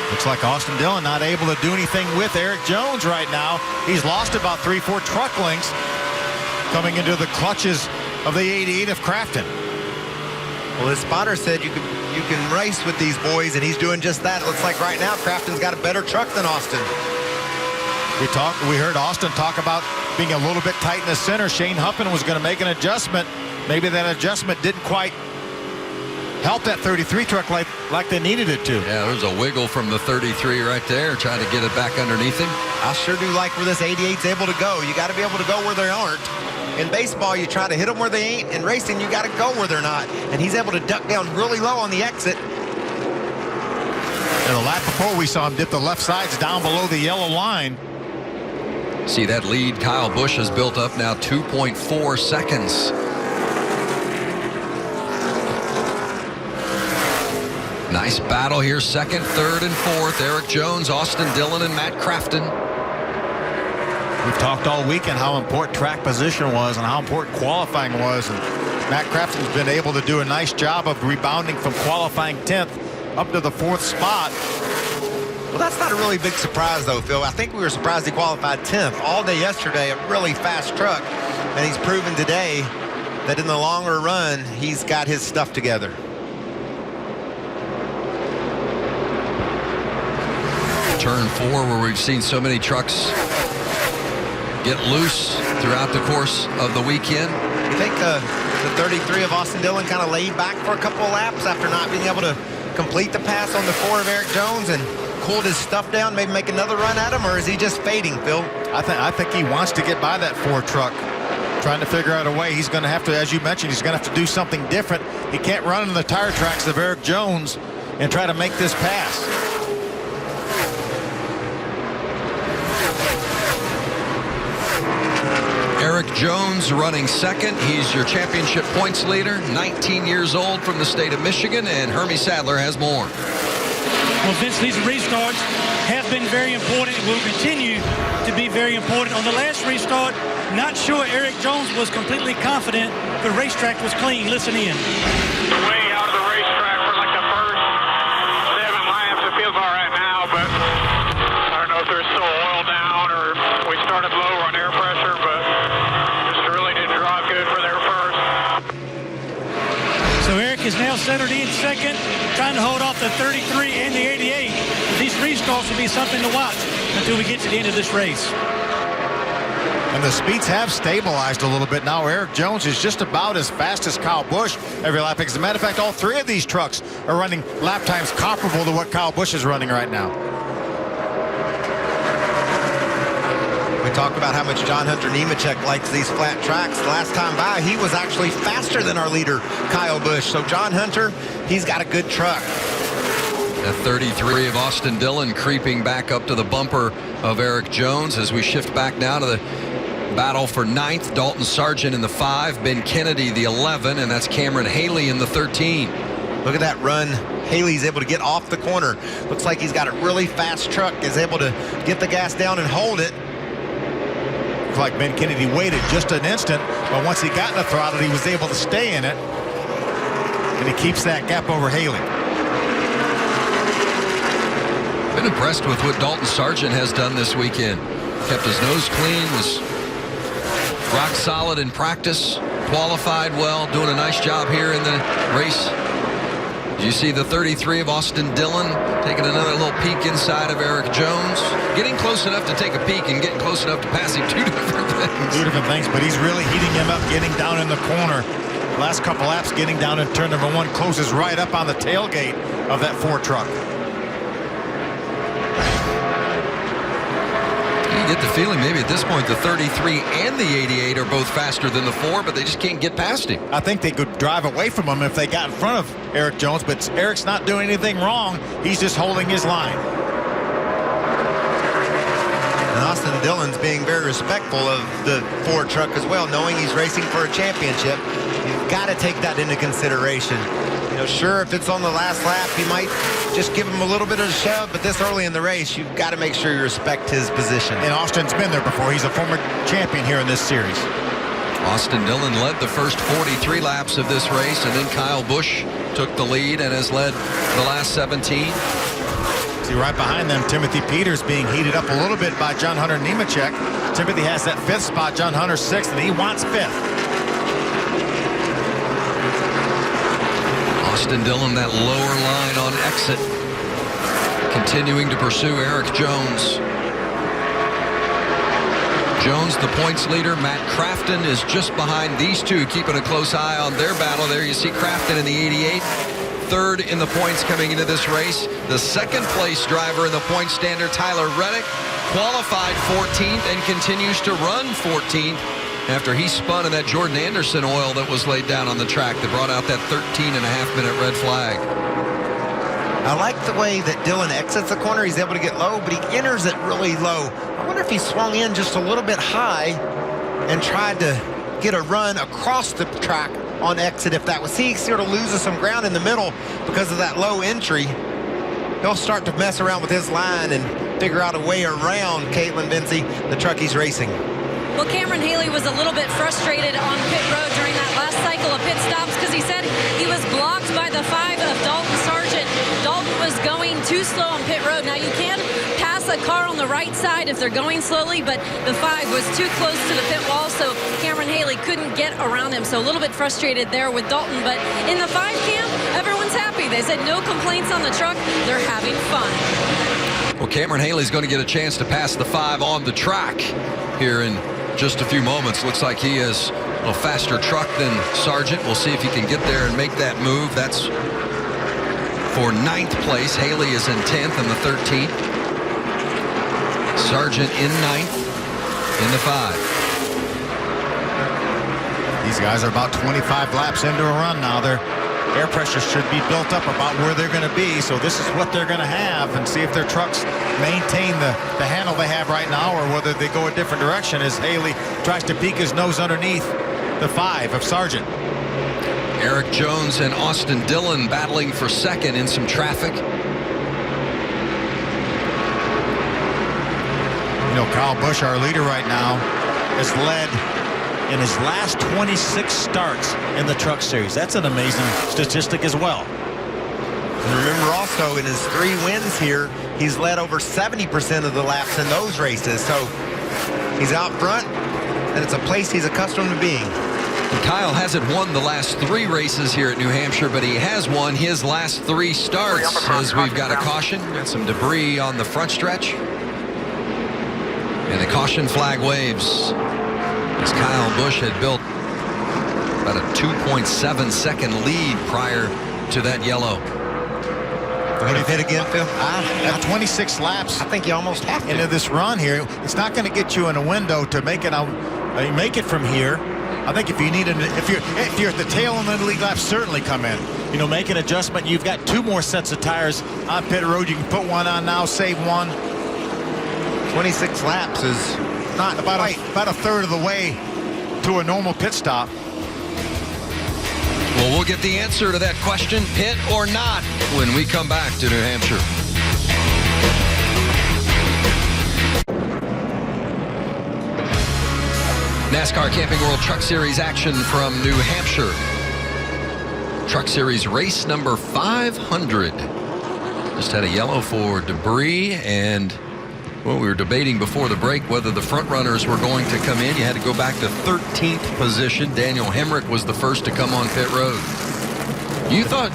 Looks like Austin Dillon not able to do anything with Eric Jones right now. He's lost about 3-4 truck lengths coming into the clutches of the 88 of Crafton. Well, his spotter said you can race with these boys, and he's doing just that. It looks like right now Crafton's got a better truck than Austin. We heard Austin talk about being a little bit tight in the center. Shane Huffman was going to make an adjustment. Maybe that adjustment didn't quite help that 33 truck like they needed it to. Yeah, there's a wiggle from the 33 right there, trying to get it back underneath him. I sure do like where this 88's able to go. You got to be able to go where they aren't. In baseball, you try to hit them where they ain't. In racing, you got to go where they're not. And he's able to duck down really low on the exit. And the lap before, we saw him dip the left sides down below the yellow line. See that lead Kyle Busch has built up now, 2.4 seconds. Nice battle here, 2nd, 3rd, and 4th. Eric Jones, Austin Dillon, and Matt Crafton. We've talked all weekend how important track position was and how important qualifying was. And Matt Crafton's been able to do a nice job of rebounding from qualifying 10th up to the 4th spot. Well, that's not a really big surprise, though, Phil. I think we were surprised he qualified 10th. All day yesterday, a really fast truck. And he's proven today that in the longer run, he's got his stuff together. Turn 4, where we've seen so many trucks get loose throughout the course of the weekend. You think the 33 of Austin Dillon kind of laid back for a couple of laps after not being able to complete the pass on the 4 of Eric Jones and cooled his stuff down, maybe make another run at him, or is he just fading, Phil? I think he wants to get by that 4 truck, trying to figure out a way. He's going to have to, as you mentioned, he's going to have to do something different. He can't run in the tire tracks of Eric Jones and try to make this pass. Eric Jones running 2nd. He's your championship points leader, 19 years old, from the state of Michigan, and Hermie Sadler has more. Well, Vince, these restarts have been very important and will continue to be very important. On the last restart, not sure Eric Jones was completely confident the racetrack was clean. Listen in. Way out of the racetrack for like the first 7 laps. It feels all right now, but I don't know if there's still oil down or we started low on air pressure, but just really didn't drive good for their first. So Eric is now centered in 2nd, trying to hold off the 33 and the 88. These restarts will be something to watch until we get to the end of this race. And the speeds have stabilized a little bit now. Eric Jones is just about as fast as Kyle Busch every lap. As a matter of fact, all three of these trucks are running lap times comparable to what Kyle Busch is running right now. We talk about how much John Hunter Nemechek likes these flat tracks. Last time by, he was actually faster than our leader, Kyle Busch. So John Hunter, he's got a good truck. The 33 of Austin Dillon creeping back up to the bumper of Eric Jones as we shift back now to the battle for 9th. Dalton Sargent in the 5, Ben Kennedy the 11, and that's Cameron Haley in the 13. Look at that run. Haley's able to get off the corner. Looks like he's got a really fast truck, is able to get the gas down and hold it. Looks like Ben Kennedy waited just an instant, but once he got in the throttle, he was able to stay in it. And he keeps that gap over Haley. Been impressed with what Dalton Sargent has done this weekend. Kept his nose clean, was rock solid in practice, qualified well, doing a nice job here in the race. You see the 33 of Austin Dillon taking another little peek inside of Eric Jones, getting close enough to take a peek and getting close enough to pass him. Two different things, but he's really heating him up, getting down in the corner. Last couple laps, getting down in turn number 1, closes right up on the tailgate of that Ford truck. You get the feeling maybe at this point the 33 and the 88 are both faster than the 4, but they just can't get past him. I think they could drive away from him if they got in front of Eric Jones, but Eric's not doing anything wrong. He's just holding his line. And Austin Dillon's being very respectful of the Ford truck as well, knowing he's racing for a championship. You've got to take that into consideration. You know, sure, if it's on the last lap, you might just give him a little bit of a shove, but this early in the race, you've got to make sure you respect his position. And Austin's been there before. He's a former champion here in this series. Austin Dillon led the first 43 laps of this race, and then Kyle Busch took the lead and has led the last 17. See, right behind them, Timothy Peters being heated up a little bit by John Hunter Nemechek. Timothy has that 5th spot, John Hunter 6th, and he wants 5th. Austin Dillon, that lower line on exit, continuing to pursue Eric Jones. Jones, the points leader. Matt Crafton is just behind these two, keeping a close eye on their battle. There you see Crafton in the 88, 3rd in the points coming into this race. The 2nd place driver in the point standard, Tyler Reddick, qualified 14th and continues to run 14th. After he spun in that Jordan Anderson oil that was laid down on the track that brought out that 13.5-minute red flag. I like the way that Dillon exits the corner. He's able to get low, but he enters it really low. I wonder if he swung in just a little bit high and tried to get a run across the track on exit. If that was he sort of loses some ground in the middle because of that low entry, he'll start to mess around with his line and figure out a way around Caitlin Vincey, the truck he's racing. Well, Cameron Haley was a little bit frustrated on pit road during that last cycle of pit stops because he said he was blocked by the 5 of Dalton Sargent. Dalton was going too slow on pit road. Now, you can pass a car on the right side if they're going slowly, but the 5 was too close to the pit wall, so Cameron Haley couldn't get around him. So a little bit frustrated there with Dalton, but in the 5 camp, everyone's happy. They said no complaints on the truck. They're having fun. Well, Cameron Haley's going to get a chance to pass the 5 on the track here in just a few moments. Looks like he has a little faster truck than Sargent. We'll see if he can get there and make that move. That's for 9th place. Haley is in 10th and the 13th. Sargent in 9th in the 5. These guys are about 25 laps into a run now. Their air pressure should be built up about where they're going to be, so this is what they're going to have, and see if their trucks maintain the handle they have right now or whether they go a different direction as Haley tries to peek his nose underneath the 5 of Sargent. Eric Jones and Austin Dillon battling for 2nd in some traffic. You know, Kyle Busch, our leader right now, has led in his last 26 starts in the Truck Series. That's an amazing statistic as well. And remember also, in his 3 wins here, he's led over 70% of the laps in those races. So he's out front, and it's a place he's accustomed to being. And Kyle hasn't won the last 3 races here at New Hampshire, but he has won his last 3 starts as we've got a caution and some debris on the front stretch. And the caution flag waves. As Kyle Busch had built about a 2.7-second lead prior to that yellow. What do you think again, Phil? At 26 laps, I think you almost have to. into this run here, it's not going to get you in a window to make it out. Make it from here. I think if you need if you're at the tail end of the league lap, certainly come in. You know, make an adjustment. You've got 2 more sets of tires on pit road. You can put one on now, save one. 26 laps is not about a third of the way to a normal pit stop. Well, we'll get the answer to that question, pit or not, when we come back to New Hampshire. NASCAR Camping World Truck Series action from New Hampshire. Truck Series race number 500. Just had a yellow for debris, and well, we were debating before the break whether the front runners were going to come in. You had to go back to 13th position. Daniel Hemrick was the first to come on pit road. You thought,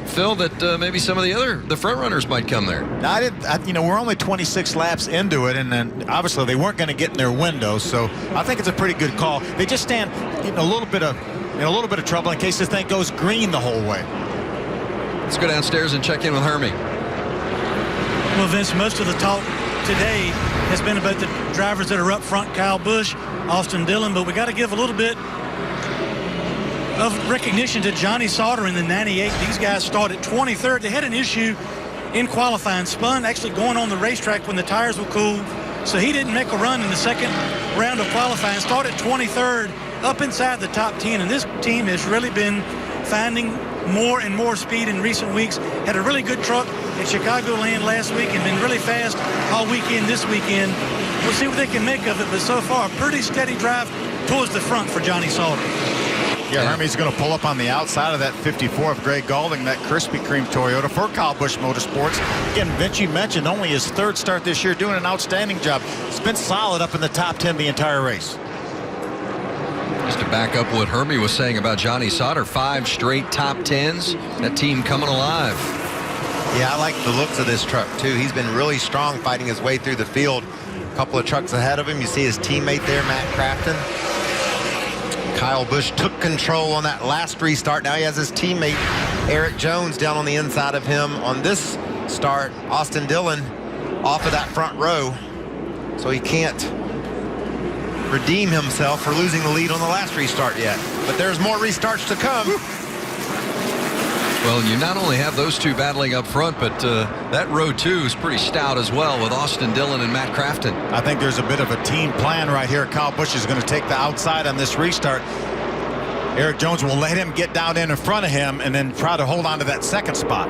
Phil, that maybe some of the front runners might come there. No, I didn't. You know, we're only 26 laps into it, and then obviously they weren't going to get in their window. So I think it's a pretty good call. They just stand in a little bit of trouble in case this thing goes green the whole way. Let's go downstairs and check in with Hermie. Well, Vince, most of the talk today has been about the drivers that are up front, Kyle Busch, Austin Dillon, but we got to give a little bit of recognition to Johnny Sauter in the 98. These guys started 23rd. They had an issue in qualifying, spun actually going on the racetrack when the tires were cool, so he didn't make a run in the second round of qualifying. Started 23rd, up inside the top 10, and this team has really been finding more and more speed in recent weeks. Had a really good truck at Chicagoland last week and been really fast all weekend this weekend. We'll see what they can make of it, but so far, a pretty steady drive towards the front for Johnny Sauter. Yeah, Hermie's going to pull up on the outside of that 54 of Greg Gaulding, that Krispy Kreme Toyota for Kyle Busch Motorsports. Again, Vince, you mentioned only his 3rd start this year, doing an outstanding job. It's been solid up in the top 10 the entire race. Just to back up what Hermie was saying about Johnny Sauter, 5 straight top 10s. That team coming alive. Yeah, I like the looks of this truck, too. He's been really strong fighting his way through the field. A couple of trucks ahead of him. You see his teammate there, Matt Crafton. Kyle Busch took control on that last restart. Now he has his teammate, Eric Jones, down on the inside of him. On this start, Austin Dillon off of that front row. So he can't redeem himself for losing the lead on the last restart yet. But there's more restarts to come. Well, you not only have those two battling up front, but that row 2 is pretty stout as well with Austin Dillon and Matt Crafton. I think there's a bit of a team plan right here. Kyle Busch is going to take the outside on this restart. Eric Jones will let him get down in front of him and then try to hold on to that 2nd spot.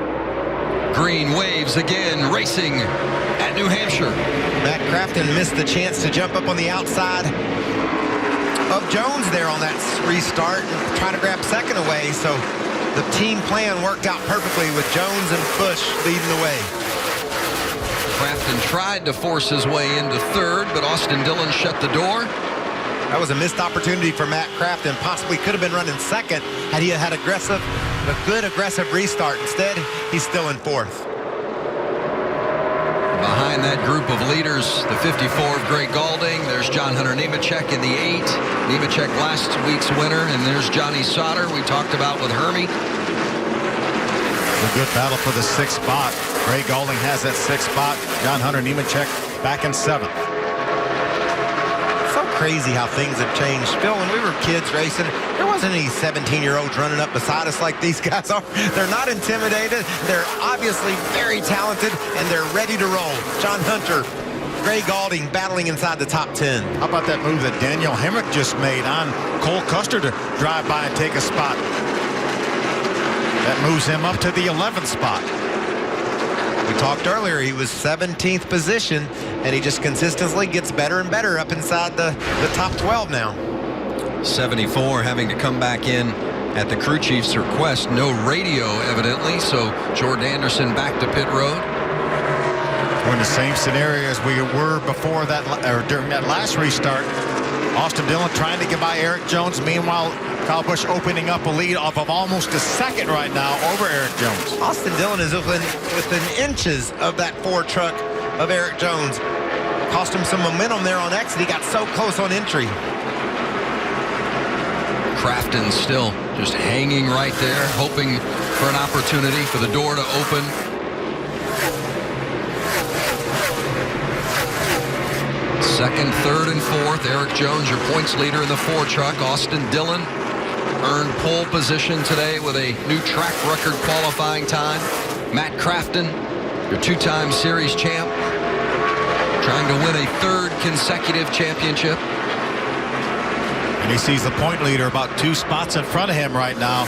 Green waves again, racing at New Hampshire. Matt Crafton missed the chance to jump up on the outside of Jones there on that restart and try to grab 2nd away. So the team plan worked out perfectly with Jones and Busch leading the way. Crafton tried to force his way into 3rd, but Austin Dillon shut the door. That was a missed opportunity for Matt Crafton. Possibly could have been running 2nd had he had a good aggressive restart. Instead, he's still in 4th. Behind that group of leaders, the 54 of Greg Gaulding. There's John Hunter Nemechek in the 8. Nemechek last week's winner, and there's Johnny Sauter we talked about with Hermie. A good battle for the 6th spot. Greg Gaulding has that 6th spot. John Hunter Nemechek back in 7th. So crazy how things have changed. Phil, when we were kids racing, there wasn't any 17-year-olds running up beside us like these guys are. They're not intimidated. They're obviously very talented, and they're ready to roll. John Hunter, Greg Gaulding battling inside the top 10. How about that move that Daniel Hemrick just made on Cole Custer to drive by and take a spot? That moves him up to the 11th spot. We talked earlier, he was 17th position, and he just consistently gets better and better up inside the top 12 now. 74 having to come back in at the crew chief's request. No radio, evidently, so Jordan Anderson back to pit road. We're in the same scenario as we were before that, or during that last restart. Austin Dillon trying to get by Eric Jones. Meanwhile, Kyle Busch opening up a lead of almost a 2nd right now over Eric Jones. Austin Dillon is within inches of that Ford truck of Eric Jones. Cost him some momentum there on exit. He got so close on entry. Crafton still just hanging right there, hoping for an opportunity for the door to open. Second, third, and fourth. Eric Jones, your points leader in the 4 truck. Austin Dillon earned pole position today with a new track record qualifying time. Matt Crafton, your 2-time series champ, trying to win a 3rd consecutive championship. And he sees the point leader about 2 spots in front of him right now.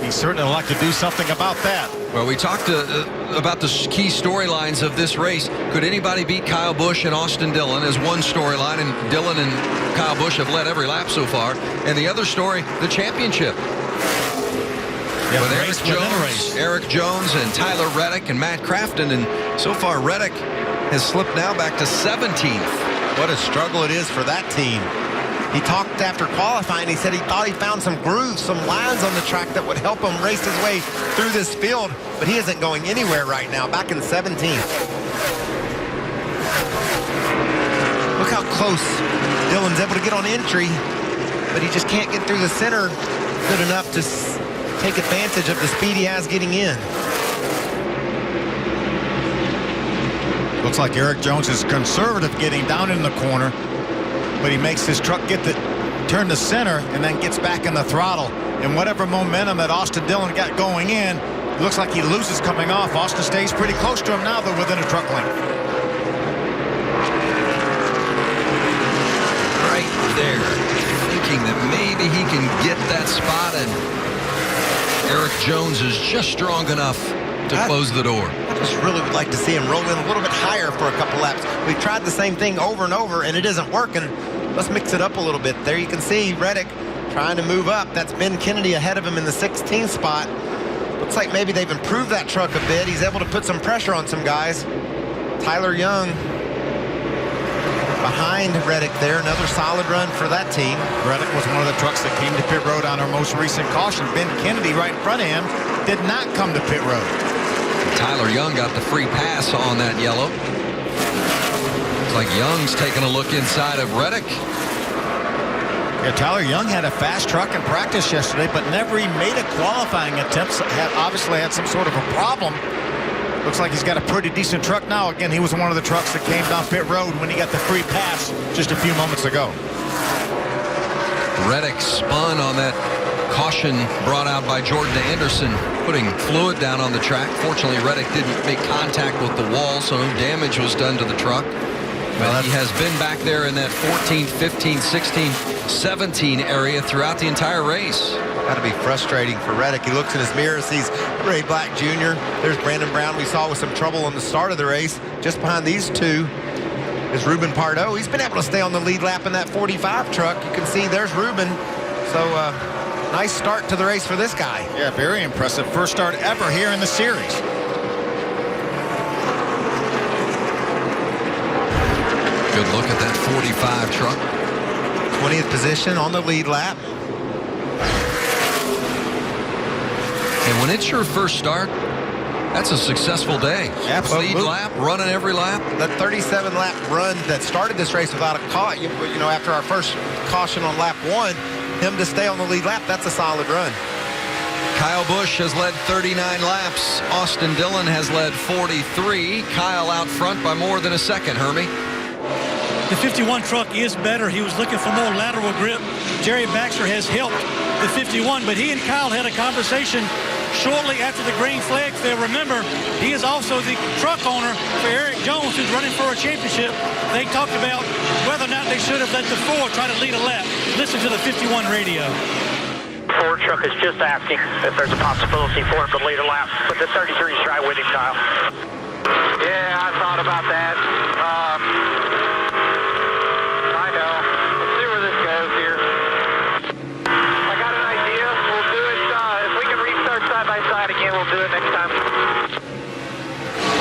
He certainly would like to do something about that. Well, we talked about the key storylines of this race. Could anybody beat Kyle Busch and Austin Dillon as one storyline, and Dillon and Kyle Busch have led every lap so far. And the other story, the championship. Yeah, with Eric Jones and Tyler Reddick and Matt Crafton, and so far Reddick has slipped now back to 17th. What a struggle it is for that team. He talked after qualifying. He said he thought he found some grooves, some lines on the track that would help him race his way through this field, but he isn't going anywhere right now, back in 17th. Look how close Dillon's able to get on entry, but he just can't get through the center good enough to take advantage of the speed he has getting in. Looks like Eric Jones is conservative getting down in the corner, but he makes his truck turn the center and then gets back in the throttle. And whatever momentum that Austin Dillon got going in, it looks like he loses coming off. Austin stays pretty close to him now, though, within a truck length. Right there, thinking that maybe he can get that spot, and Eric Jones is just strong enough to close the door. I just really would like to see him roll in a little bit higher for a couple laps. We've tried the same thing over and over, and it isn't working. Let's mix it up a little bit. There you can see Reddick trying to move up. That's Ben Kennedy ahead of him in the 16th spot. Looks like maybe they've improved that truck a bit. He's able to put some pressure on some guys. Tyler Young behind Reddick there. Another solid run for that team. Reddick was one of the trucks that came to pit road on our most recent caution. Ben Kennedy right in front of him did not come to pit road. Tyler Young got the free pass on that yellow. Looks like Young's taking a look inside of Reddick. Yeah, Tyler Young had a fast truck in practice yesterday, but never even made a qualifying attempt. Obviously had some sort of a problem. Looks like he's got a pretty decent truck now. Again, he was one of the trucks that came down pit road when he got the free pass just a few moments ago. Reddick spun on that caution brought out by Jordan Anderson, putting fluid down on the track. Fortunately, Reddick didn't make contact with the wall, so no damage was done to the truck. But he has been back there in that 14, 15, 16, 17 area throughout the entire race. Got to be frustrating for Reddick. He looks in his mirror, sees Ray Black Jr. There's Brandon Brown we saw with some trouble on the start of the race. Just behind these two is Ruben Pardo. He's been able to stay on the lead lap in that 45 truck. You can see there's Ruben. So nice start to the race for this guy. Yeah, very impressive. First start ever here in the series. Good look at that 45 truck. 20th position on the lead lap. And when it's your first start, that's a successful day. Absolutely. Lead lap, running every lap. The 37-lap run that started this race without a caution, you know, after our first caution on lap 1, him to stay on the lead lap, that's a solid run. Kyle Busch has led 39 laps. Austin Dillon has led 43. Kyle out front by more than a second, Hermie. The 51 truck is better. He was looking for more lateral grip. Jerry Baxter has helped the 51, but he and Kyle had a conversation shortly after the green flag fail. Remember, he is also the truck owner for Eric Jones, who's running for a championship. They talked about whether or not they should have let the 4 try to lead a lap. Listen to the 51 radio. Ford truck is just asking if there's a possibility for him to lead a lap. But the 33's right with him, Kyle. Yeah, I thought about that. I know. Let's see where this goes here. I got an idea. We'll do it. If we can restart side by side again, we'll do it next time.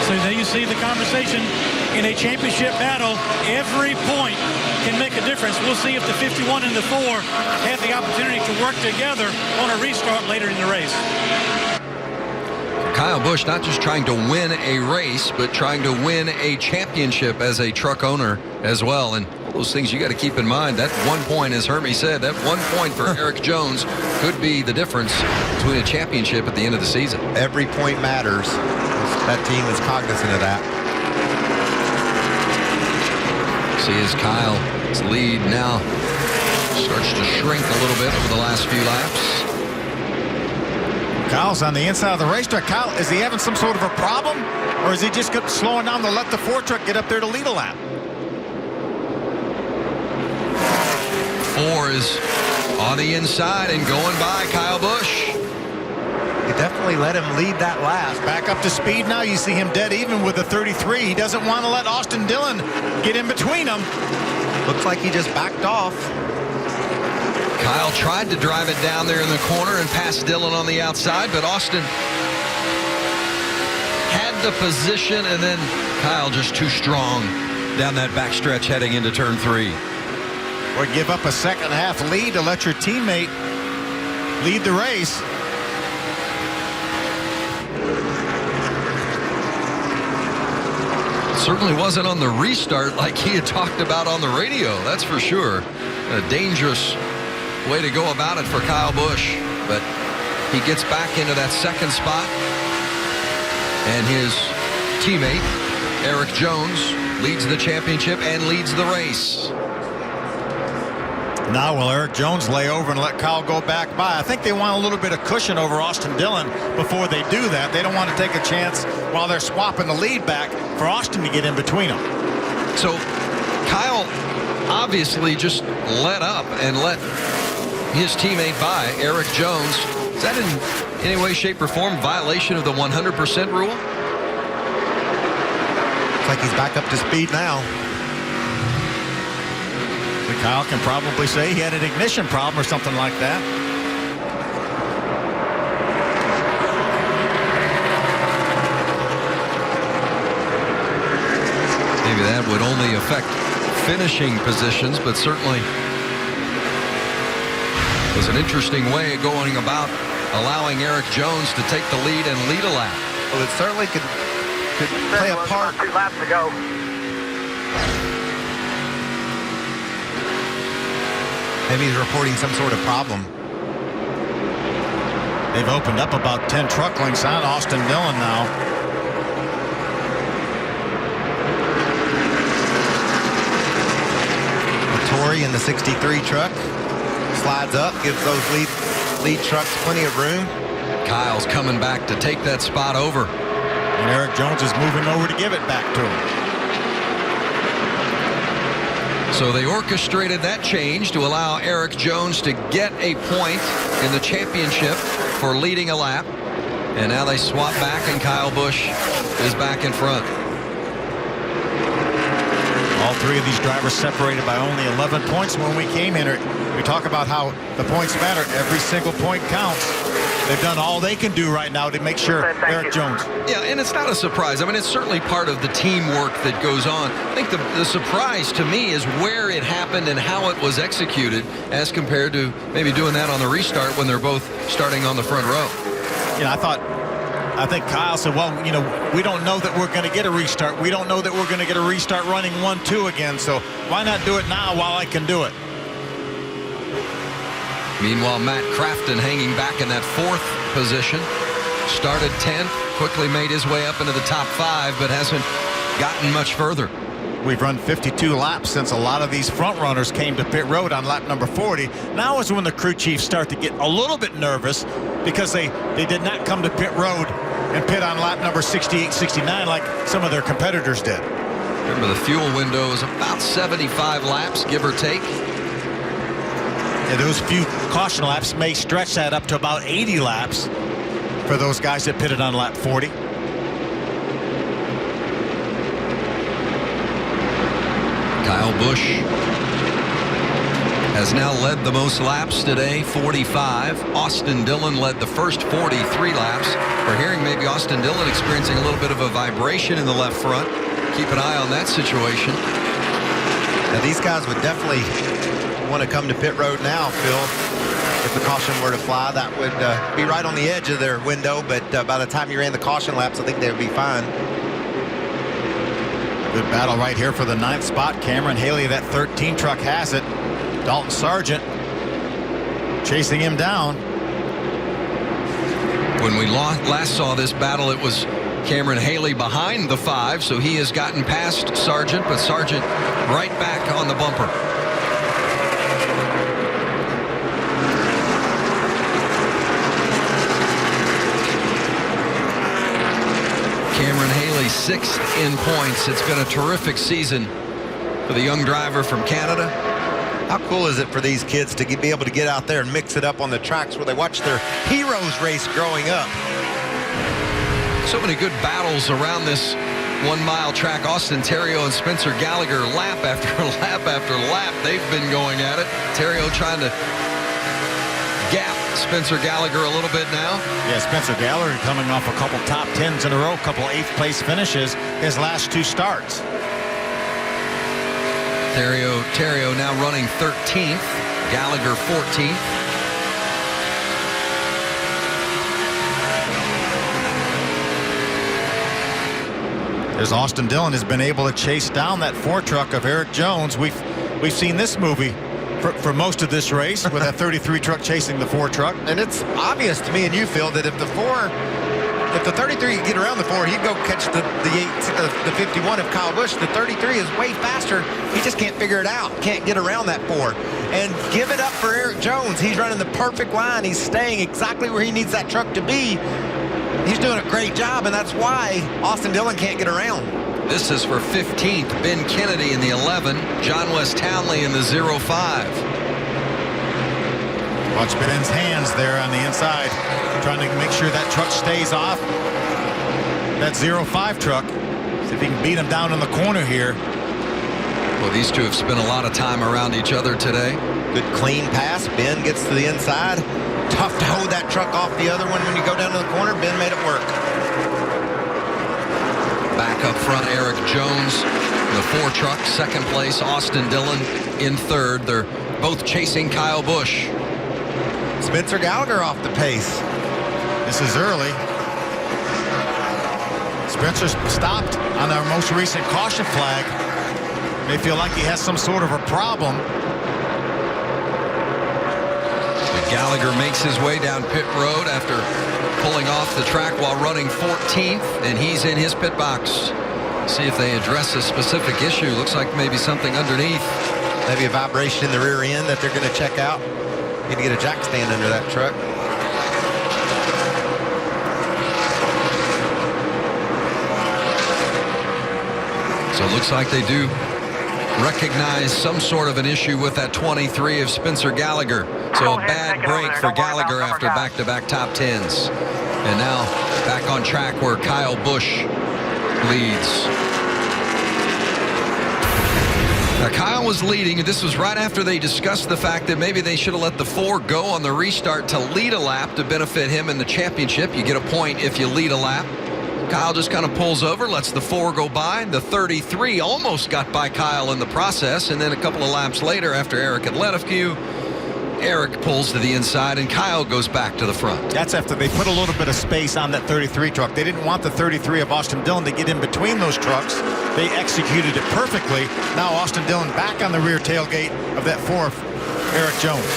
So there you see the conversation. In a championship battle, every point can make a difference. We'll see if the 51 and the 4 have the opportunity to work together on a restart later in the race. Kyle Busch not just trying to win a race, but trying to win a championship as a truck owner as well. And those things you got to keep in mind. That 1 point, as Hermie said, that 1 point for Eric Jones could be the difference between a championship at the end of the season. Every point matters. That team is cognizant of that. See as Kyle's lead now starts to shrink a little bit over the last few laps. Kyle's on the inside of the racetrack. Kyle, is he having some sort of a problem? Or is he just slowing down to let the Ford truck get up there to lead a lap? 4 is on the inside and going by Kyle Busch. You definitely let him lead that lap. Back up to speed now. You see him dead even with the 33. He doesn't want to let Austin Dillon get in between them. Looks like he just backed off. Kyle tried to drive it down there in the corner and pass Dillon on the outside, but Austin had the position, and then Kyle just too strong down that backstretch heading into turn 3. Or give up a second half lead to let your teammate lead the race. Certainly wasn't on the restart like he had talked about on the radio, that's for sure. A dangerous way to go about it for Kyle Busch, but he gets back into that second spot, and his teammate Eric Jones leads the championship and leads the race. Now will Eric Jones lay over and let Kyle go back by? I think they want a little bit of cushion over Austin Dillon before they do that. They don't want to take a chance while they're swapping the lead back for Austin to get in between them. So Kyle obviously just let up and let his teammate by, Eric Jones. Is that in any way, shape, or form violation of the 100% rule? Looks like he's back up to speed now. So Kyle can probably say he had an ignition problem or something like that. Maybe that would only affect finishing positions, but certainly was an interesting way of going about allowing Eric Jones to take the lead and lead a lap. Well, it certainly could play a part. 2 laps to go. Maybe he's reporting some sort of problem. They've opened up about 10 truck lengths on Austin Dillon now. Torrey in the 63 truck slides up, gives those lead trucks plenty of room. Kyle's coming back to take that spot over. And Eric Jones is moving over to give it back to him. So they orchestrated that change to allow Eric Jones to get a point in the championship for leading a lap. And now they swap back, and Kyle Busch is back in front. All 3 of these drivers separated by only 11 points when we came in. We talk about how the points matter. Every single point counts. They've done all they can do right now to make sure Eric Jones. Yeah, and it's not a surprise. I mean, it's certainly part of the teamwork that goes on. I think the surprise to me is where it happened and how it was executed as compared to maybe doing that on the restart when they're both starting on the front row. Yeah, I think Kyle said, well, you know, we don't know that we're going to get a restart. We don't know that we're going to get a restart running 1-2 again. So why not do it now while I can do it? Meanwhile, Matt Crafton hanging back in that 4th position. Started 10th, quickly made his way up into the top 5, but hasn't gotten much further. We've run 52 laps since a lot of these front runners came to pit road on lap number 40. Now is when the crew chiefs start to get a little bit nervous because they did not come to pit road and pit on lap number 68, 69 like some of their competitors did. Remember, the fuel window is about 75 laps, give or take. Yeah, those few caution laps may stretch that up to about 80 laps for those guys that pitted on lap 40. Kyle Busch has now led the most laps today, 45. Austin Dillon led the first 43 laps. We're hearing maybe Austin Dillon experiencing a little bit of a vibration in the left front. Keep an eye on that situation. Now, these guys would definitely want to come to pit road now, Phil. If the caution were to fly, that would be right on the edge of their window, but by the time you ran the caution laps, I think they would be fine. Good battle right here for the 9th spot. Cameron Haley, that 13 truck, has it. Dalton Sargent chasing him down. When we last saw this battle, it was Cameron Haley behind the 5, so he has gotten past Sargent, but Sargent right back on the bumper. Cameron Haley 6th in points. It's been a terrific season for the young driver from Canada. How cool is it for these kids to be able to get out there and mix it up on the tracks where they watch their heroes race growing up? So many good battles around this 1 mile track. Austin Terrio and Spencer Gallagher, lap after lap after lap, they've been going at it. Terrio trying to gap Spencer Gallagher a little bit now. Yeah, Spencer Gallagher coming off a couple top 10s in a row, a couple 8th place finishes his last 2 starts. Terrio now running 13th, Gallagher 14th. As Austin Dillon has been able to chase down that 4 truck of Eric Jones. We've seen this movie for most of this race with that 33 truck chasing the 4 truck. And it's obvious to me and you, Phil, that if the 33 could get around the 4, he'd go catch the 51 of Kyle Busch. The 33 is way faster. He just can't figure it out. Can't get around that 4. And give it up for Eric Jones. He's running the perfect line. He's staying exactly where he needs that truck to be. He's doing a great job, and that's why Austin Dillon can't get around. This is for 15th, Ben Kennedy in the 11, John West Townley in the 05. Watch Ben's hands there on the inside, trying to make sure that truck stays off that 05 truck. See if he can beat him down in the corner here. Well, these two have spent a lot of time around each other today. Good clean pass. Ben gets to the inside. Tough to hold that truck off the other one when you go down to the corner. Ben made it work. Back up front, Eric Jones, the 4 truck, 2nd place. Austin Dillon in 3rd. They're both chasing Kyle Busch. Spencer Gallagher off the pace. This is early. Spencer stopped on our most recent caution flag. May feel like he has some sort of a problem. Gallagher makes his way down pit road after pulling off the track while running 14th, and he's in his pit box. See if they address a specific issue. Looks like maybe something underneath. Maybe a vibration in the rear end that they're going to check out. Need to get a jack stand under that truck. So it looks like they do recognize some sort of an issue with that 23 of Spencer Gallagher. So a bad break for Gallagher after back-to-back top 10s. And now back on track where Kyle Busch leads. Now Kyle was leading, and this was right after they discussed the fact that maybe they should have let the 4 go on the restart to lead a lap to benefit him in the championship. You get a point if you lead a lap. Kyle just kind of pulls over, lets the 4 go by. The 33 almost got by Kyle in the process, and then a couple of laps later, after Eric had led a few, Eric pulls to the inside, and Kyle goes back to the front. That's after they put a little bit of space on that 33 truck. They didn't want the 33 of Austin Dillon to get in between those trucks. They executed it perfectly. Now Austin Dillon back on the rear tailgate of that 4 of Eric Jones.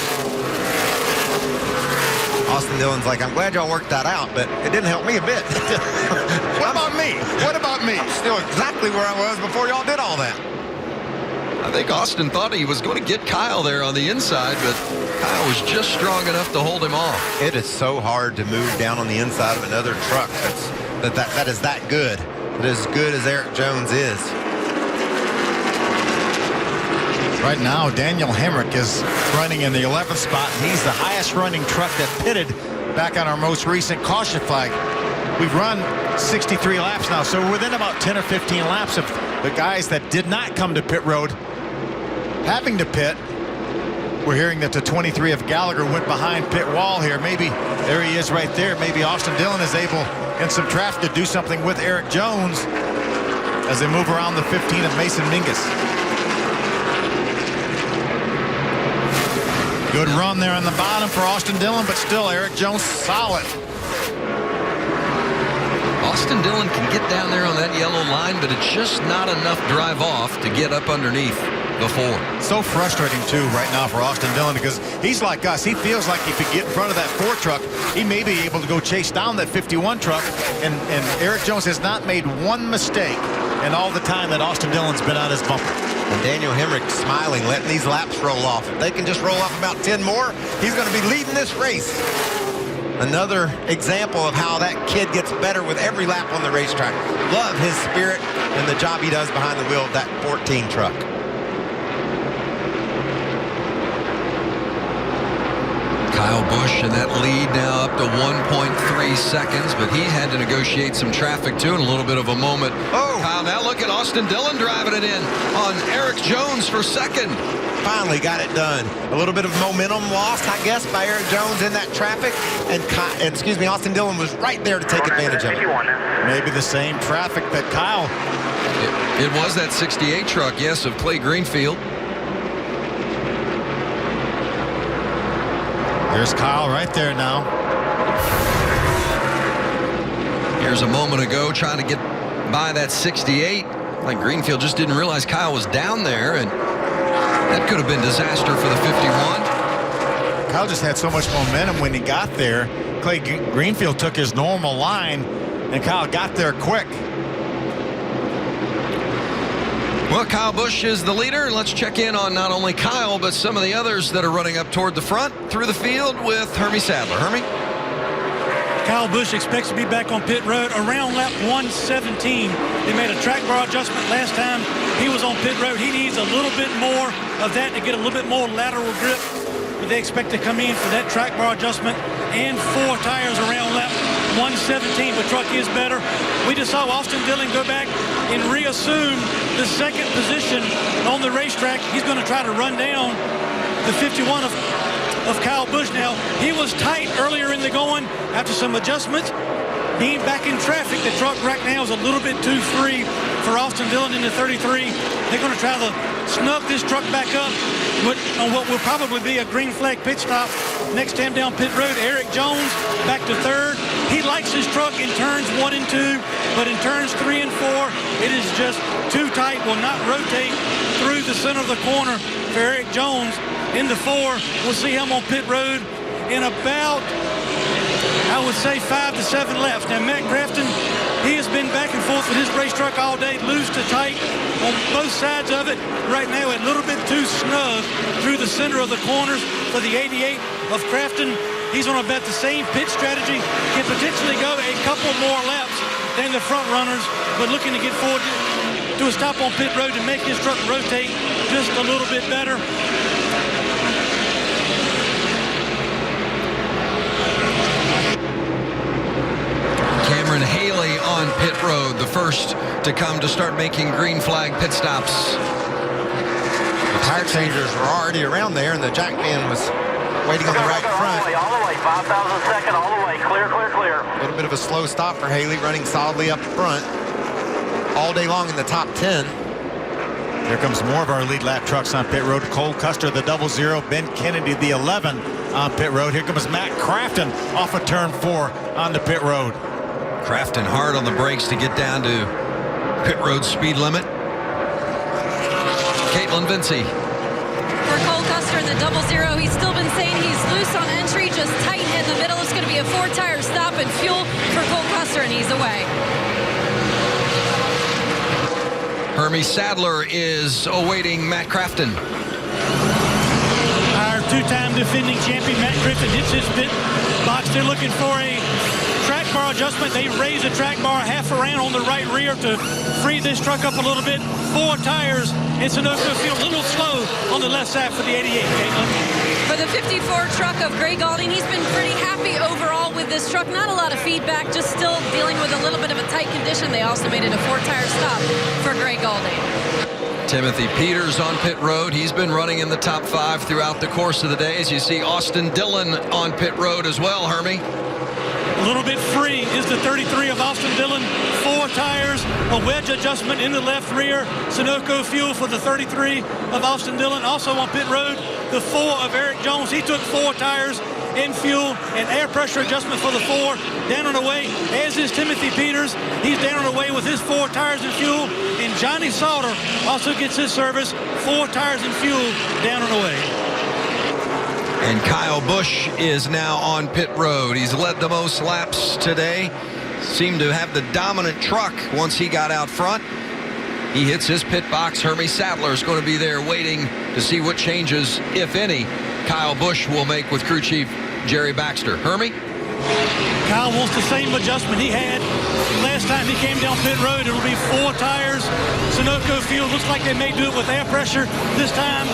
Austin Dillon's like, I'm glad y'all worked that out, but it didn't help me a bit. What about me? What about me? I'm still exactly where I was before y'all did all that. I think Austin thought he was going to get Kyle there on the inside, but Kyle was just strong enough to hold him off. It is so hard to move down on the inside of another truck that is that good. As good as Eric Jones is. Right now, Daniel Hemrick is running in the 11th spot. He's the highest running truck that pitted back on our most recent caution flag. We've run 63 laps now, so we're within about 10 or 15 laps of the guys that did not come to pit road having to pit. We're hearing that the 23 of Gallagher went behind pit wall here. Maybe there he is right there. Maybe Austin Dillon is able in some traffic to do something with Eric Jones as they move around the 15 of Mason Mingus. Good run there on the bottom for Austin Dillon, but still Eric Jones solid. Austin Dillon can get down there on that yellow line, but it's just not enough drive off to get up underneath the 4. So frustrating, too, right now for Austin Dillon, because he's like us. He feels like if he get in front of that 4 truck, he may be able to go chase down that 51 truck. And Eric Jones has not made one mistake in all the time that Austin Dillon's been on his bumper. And Daniel Hemrick smiling, letting these laps roll off. If they can just roll off about 10 more, he's going to be leading this race. Another example of how that kid gets better with every lap on the racetrack. Love his spirit and the job he does behind the wheel of that 14 truck. Kyle Busch in that lead now up to 1.3 seconds, but he had to negotiate some traffic too in a little bit of a moment. Oh, Kyle, now look at Austin Dillon driving it in on Eric Jones for second. Finally got it done. A little bit of momentum lost, I guess, by Eric Jones in that traffic. And Austin Dillon was right there to take advantage of it. Maybe the same traffic that Kyle. It was that 68 truck, yes, of Clay Greenfield. There's Kyle right there now. Here's a moment ago trying to get by that 68. Like Greenfield just didn't realize Kyle was down there, and that could have been disaster for the 51. Kyle just had so much momentum when he got there. Clay Greenfield took his normal line, and Kyle got there quick. Well, Kyle Busch is the leader. Let's check in on not only Kyle, but some of the others that are running up toward the front through the field with Hermie Sadler. Hermie? Kyle Busch expects to be back on pit road around lap 117. They made a track bar adjustment last time he was on pit road. He needs a little bit more of that to get a little bit more lateral grip. But they expect to come in for that track bar adjustment and 4 tires around lap 117. The truck is better. We just saw Austin Dillon go back and reassume the second position on the racetrack. He's going to try to run down the 51 of Kyle Busch. Now, he was tight earlier in the going. After some adjustments, being back in traffic, the truck right now is a little bit too free for Austin Dillon in the 33. They're going to try to snug this truck back up on what will probably be a green flag pit stop next time down pit road. Eric Jones back to third. He likes his truck in turns 1 and 2, but in turns 3 and 4, it is just too tight, will not rotate through the center of the corner for Eric Jones. In the 4, we'll see him on pit road in about, I would say, 5 to 7 laps. Now, Matt Crafton, he has been back and forth with his race truck all day, loose to tight on both sides of it. Right now, a little bit too snug through the center of the corners for the 88 of Crafton. He's on about the same pit strategy, can potentially go a couple more laps than the front runners, but looking to get forward to a stop on pit road to make his truck rotate just a little bit better. Cameron Haley on pit road, the first to come to start making green flag pit stops. The tire changers were already around there, and the jack man was waiting on the right front. All the way, 5,000 second, all the way, clear, clear, clear. A little bit of a slow stop for Haley, running solidly up front all day long in the top 10. Here comes more of our lead lap trucks on pit road. Cole Custer, the 00, Ben Kennedy, the 11 on pit road. Here comes Matt Crafton off of turn 4 on the pit road. Crafton hard on the brakes to get down to pit road speed limit. Caitlin Vinci. For Cole Custer in the 00, he's still been saying he's loose on entry, just tight in the middle. It's going to be a 4-tire stop and fuel for Cole Custer, and he's away. Hermie Sadler is awaiting Matt Crafton. Our 2-time defending champion, Matt Crafton, hits his pit box. They're looking for a track bar adjustment. They raise the track bar half around on the right rear to free this truck up a little bit. 4 tires. It's a little slow on the left side for the 88. For the 54 truck of Gray Galding, he's been pretty happy overall with this truck. Not a lot of feedback, just still dealing with a little bit of a tight condition. They also made it a 4-tire stop for Gray Galding. Timothy Peters on pit road. He's been running in the top 5 throughout the course of the day. As you see Austin Dillon on pit road as well, Hermie. A little bit free is the 33 of Austin Dillon. 4 tires, a wedge adjustment in the left rear. Sunoco fuel for the 33 of Austin Dillon. Also on pit road, the 4 of Eric Jones. He took 4 tires in fuel and air pressure adjustment for the 4. Down and away, as is Timothy Peters. He's down and away with his 4 tires and fuel. And Johnny Sauter also gets his service, 4 tires and fuel, down and away. And Kyle Busch is now on pit road. He's led the most laps today. Seemed to have the dominant truck once he got out front. He hits his pit box. Hermie Sadler is going to be there waiting to see what changes, if any, Kyle Busch will make with crew chief Jerry Baxter. Hermie? Kyle wants the same adjustment he had last time he came down pit road. It'll be 4 tires, Sunoco fuel. Looks like they may do it with air pressure this time.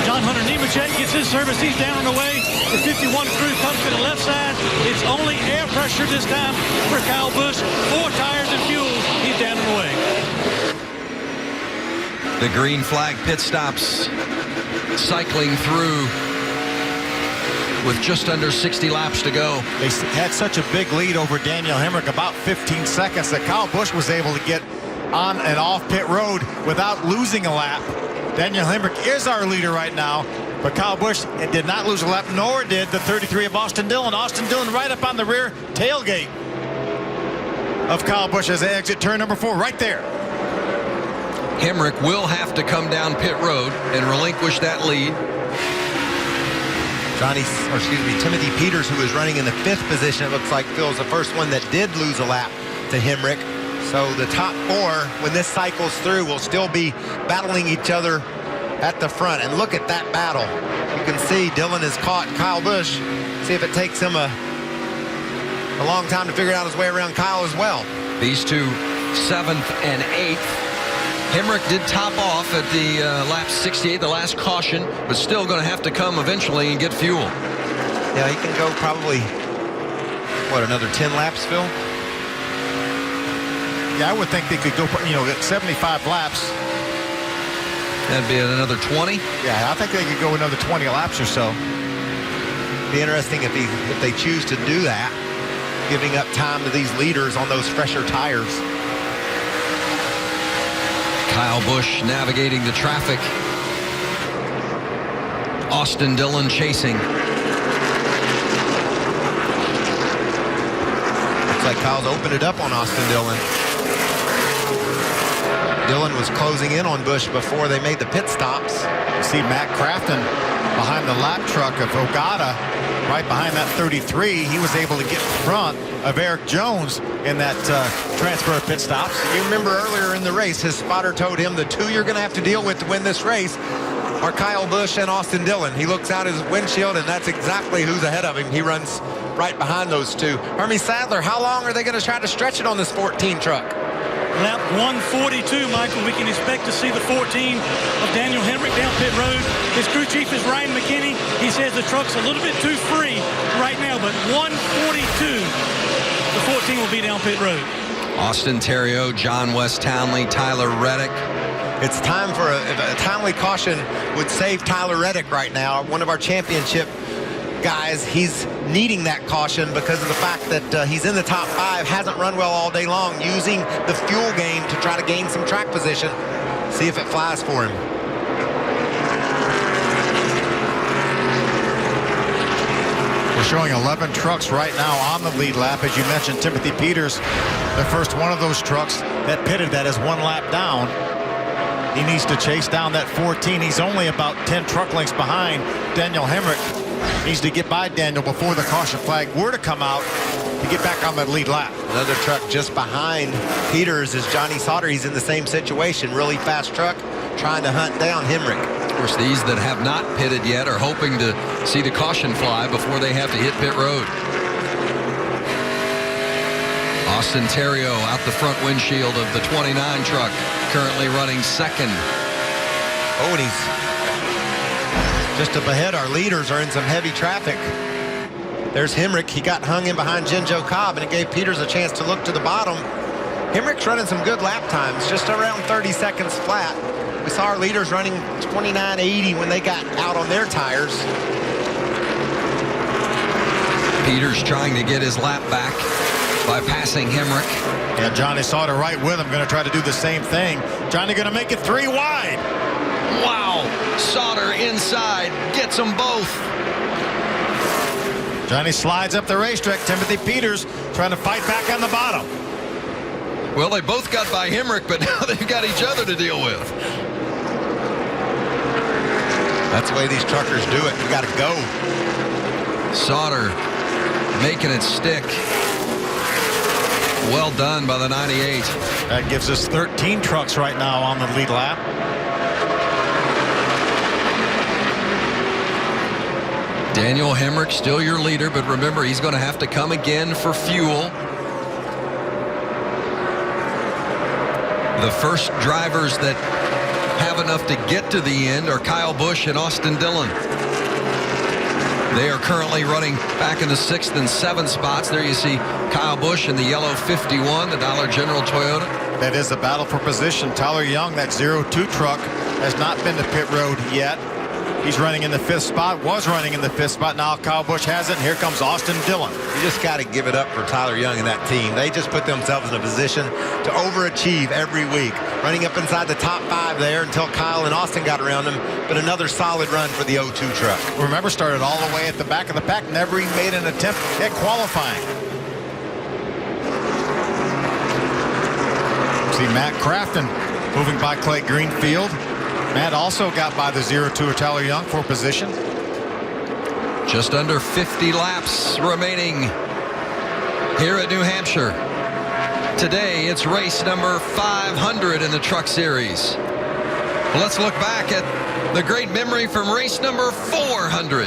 John Hunter Nemechek gets his service. He's down and away. The 51 crew comes to the left side. It's only air pressure this time for Kyle Busch. 4 tires and fuel. He's down and away. The green flag pit stops cycling through with just under 60 laps to go. They had such a big lead over Daniel Hemrick, about 15 seconds, that Kyle Busch was able to get on and off pit road without losing a lap. Daniel Hemrick is our leader right now, but Kyle Busch did not lose a lap, nor did the 33 of Austin Dillon. Austin Dillon right up on the rear tailgate of Kyle Busch as they exit turn number 4, right there. Hemrick will have to come down pit road and relinquish that lead. Timothy Peters, who is running in the 5th position, it looks like Phil's the first one that did lose a lap to Hemrick. So the top 4, when this cycles through, will still be battling each other at the front. And look at that battle. You can see Dillon has caught Kyle Busch. See if it takes him a long time to figure out his way around Kyle as well. These two, 7th and 8th. Hemrick did top off at the lap 68, the last caution, but still going to have to come eventually and get fuel. Yeah, he can go probably, another 10 laps, Phil? Yeah, I would think they could go, get 75 laps. That'd be another 20? Yeah, I think they could go another 20 laps or so. Be interesting if they choose to do that, giving up time to these leaders on those fresher tires. Kyle Busch navigating the traffic. Austin Dillon chasing. Looks like Kyle's opened it up on Austin Dillon. Dillon was closing in on Busch before they made the pit stops. You see Matt Crafton behind the lap truck of Ogata, right behind that 33. He was able to get in front of Eric Jones in that transfer of pit stops. You remember earlier in the race, his spotter told him the 2 you're going to have to deal with to win this race are Kyle Busch and Austin Dillon. He looks out his windshield, and that's exactly who's ahead of him. He runs right behind those 2. Hermie Sadler, how long are they going to try to stretch it on this 14 truck? Lap 142, Michael. We can expect to see the 14 of Daniel Hemrick down pit road. His crew chief is Ryan McKinney. He says the truck's a little bit too free right now, but 142, the 14 will be down pit road. Austin Theriault, John West Townley, Tyler Reddick. It's time for a timely caution would save Tyler Reddick right now, one of our championship guys. He's needing that caution because of the fact that he's in the top 5, hasn't run well all day long, using the fuel game to try to gain some track position. See if it flies for him. We're showing 11 trucks right now on the lead lap. As you mentioned, Timothy Peters, the first one of those trucks that pitted that is 1 lap down. He needs to chase down that 14. He's only about 10 truck lengths behind Daniel Hemrick. Needs to get by Daniel before the caution flag were to come out to get back on that lead lap. Another truck just behind Peters is Johnny Sauter. He's in the same situation. Really fast truck trying to hunt down Hemrick. Of course, these that have not pitted yet are hoping to see the caution fly before they have to hit pit road. Austin Theriault out the front windshield of the 29 truck, currently running 2nd. Oh, and he's just up ahead. Our leaders are in some heavy traffic. There's Hemrick. He got hung in behind Jinjo Cobb, and it gave Peters a chance to look to the bottom. Hemrick's running some good lap times, just around 30 seconds flat. We saw our leaders running 29.80 when they got out on their tires. Peters trying to get his lap back by passing Hemrick. Yeah, Johnny Sauter right with him, going to try to do the same thing. Johnny going to make it 3 wide. Wow, Sauter inside, gets them both. Johnny slides up the racetrack. Timothy Peters trying to fight back on the bottom. Well, they both got by Hemrick, but now they've got each other to deal with. That's the way these truckers do it. You got to go. Sauter making it stick. Well done by the 98. That gives us 13 trucks right now on the lead lap. Daniel Hemrick still your leader, but remember, he's going to have to come again for fuel. The first drivers that have enough to get to the end are Kyle Busch and Austin Dillon. They are currently running back in the 6th and 7th spots. There you see Kyle Busch in the yellow 51, the Dollar General Toyota. That is a battle for position. Tyler Young, that 02 truck, has not been to pit road yet. He's running in the 5th spot, was running in the 5th spot. Now Kyle Busch has it, and here comes Austin Dillon. You just got to give it up for Tyler Young and that team. They just put themselves in a position to overachieve every week, running up inside the top 5 there until Kyle and Austin got around him. But another solid run for the 02 truck. Remember, started all the way at the back of the pack, never even made an attempt at qualifying. See Matt Crafton moving by Clay Greenfield. Matt also got by the 02 of Tyler Young for position. Just under 50 laps remaining here at New Hampshire. Today, it's race number 500 in the Truck Series. Let's look back at the great memory from race number 400.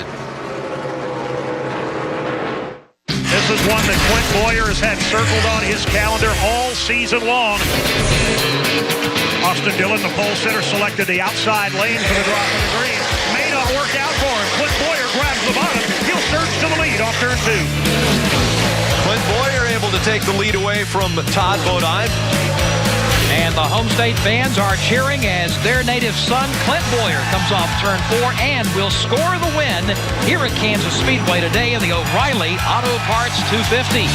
This is one that Clint Boyer has had circled on his calendar all season long. Austin Dillon, the pole sitter, selected the outside lane for the drop of the green. May not work out for him. Clint Boyer grabs the bottom. He'll surge to the lead off turn 2. Clint Boyer able to take the lead away from Todd Bodine. And the home state fans are cheering as their native son, Clint Boyer, comes off turn 4 and will score the win here at Kansas Speedway today in the O'Reilly Auto Parts 250.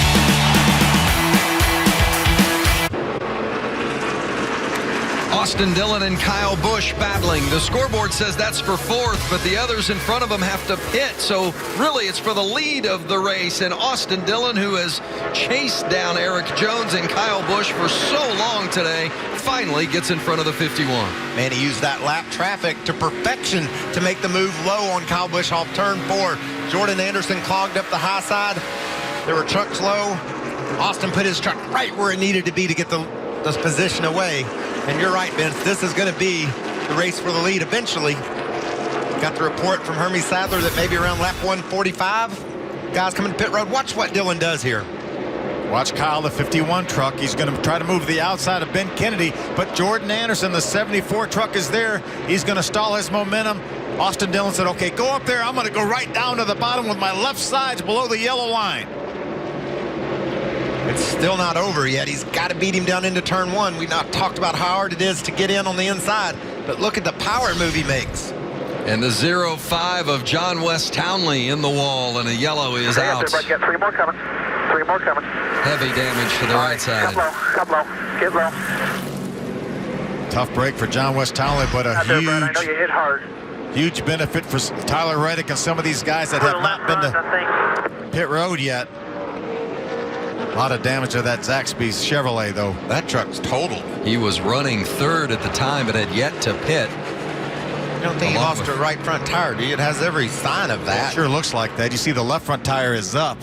Austin Dillon and Kyle Busch battling. The scoreboard says that's for 4th, but the others in front of them have to pit. So really it's for the lead of the race. And Austin Dillon, who has chased down Eric Jones and Kyle Busch for so long today, finally gets in front of the 51. Man, he used that lap traffic to perfection to make the move low on Kyle Busch off turn 4. Jordan Anderson clogged up the high side. There were trucks low. Austin put his truck right where it needed to be to get the position away. And you're right, Vince, this is going to be the race for the lead eventually. Got the report from Hermie Sadler that maybe around lap 145, guys coming to pit road. Watch what Dillon does here. Watch Kyle, the 51 truck. He's going to try to move to the outside of Ben Kennedy, but Jordan Anderson, the 74 truck, is there. He's going to stall his momentum. Austin Dillon said, okay, go up there. I'm going to go right down to the bottom with my left sides below the yellow line. It's still not over yet. He's got to beat him down into turn 1. We've not talked about how hard it is to get in on the inside, but look at the power move he makes. And the 05 of John West Townley in the wall, and a yellow is out. Everybody got 3 more coming. 3 more coming. Heavy damage to the right side. Come low. Get low. Tough break for John West Townley, but a I know you hit hard. huge benefit for Tyler Reddick and some of these guys that have not been to pit road yet. A lot of damage to that Zaxby's Chevrolet, though. That truck's total. He was running 3rd at the time, but had yet to pit. You don't think he lost a right front tire, do you? It has every sign of that. It sure looks like that. You see the left front tire is up.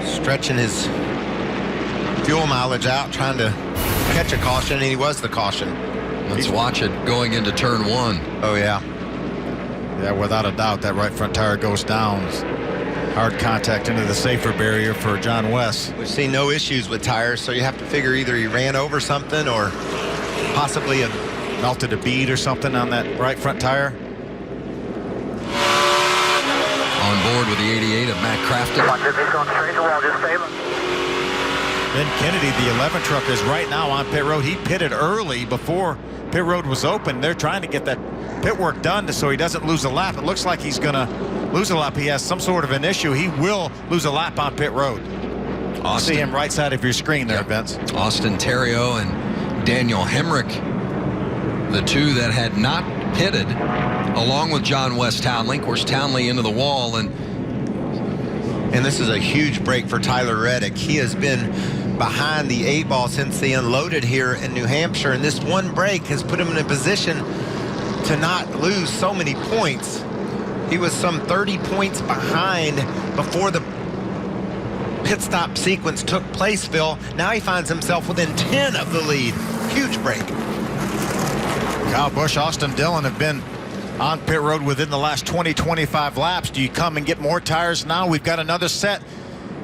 Stretching his fuel mileage out, trying to catch a caution, and he was the caution. Let's watch it going into turn 1. Oh, yeah. Yeah, without a doubt, that right front tire goes down. Hard contact into the safer barrier for John West. We've seen no issues with tires, so you have to figure either he ran over something or possibly melted a bead or something on that right front tire. On board with the 88 of Matt Crafton. Watch it, he's going straight to wall, just stay low. Ben Kennedy, the 11 truck, is right now on pit road. He pitted early before pit road was open. They're trying to get that pit work done so he doesn't lose a lap. It looks like he's going to lose a lap. He has some sort of an issue. He will lose a lap on pit road. See him right side of your screen there, Vince. Austin Theriault and Daniel Hemrick, the two that had not pitted, along with John West Townley. Of course, Townley into the wall, and And this is a huge break for Tyler Reddick. He has been behind the 8 ball since they unloaded here in New Hampshire, and this one break has put him in a position to not lose so many points. He was some 30 points behind before the pit stop sequence took place, Phil. Now he finds himself within 10 of the lead. Huge break. Kyle Busch, Austin Dillon have been on pit road within the last 20-25 laps. Do you come and get more tires now? We've got another set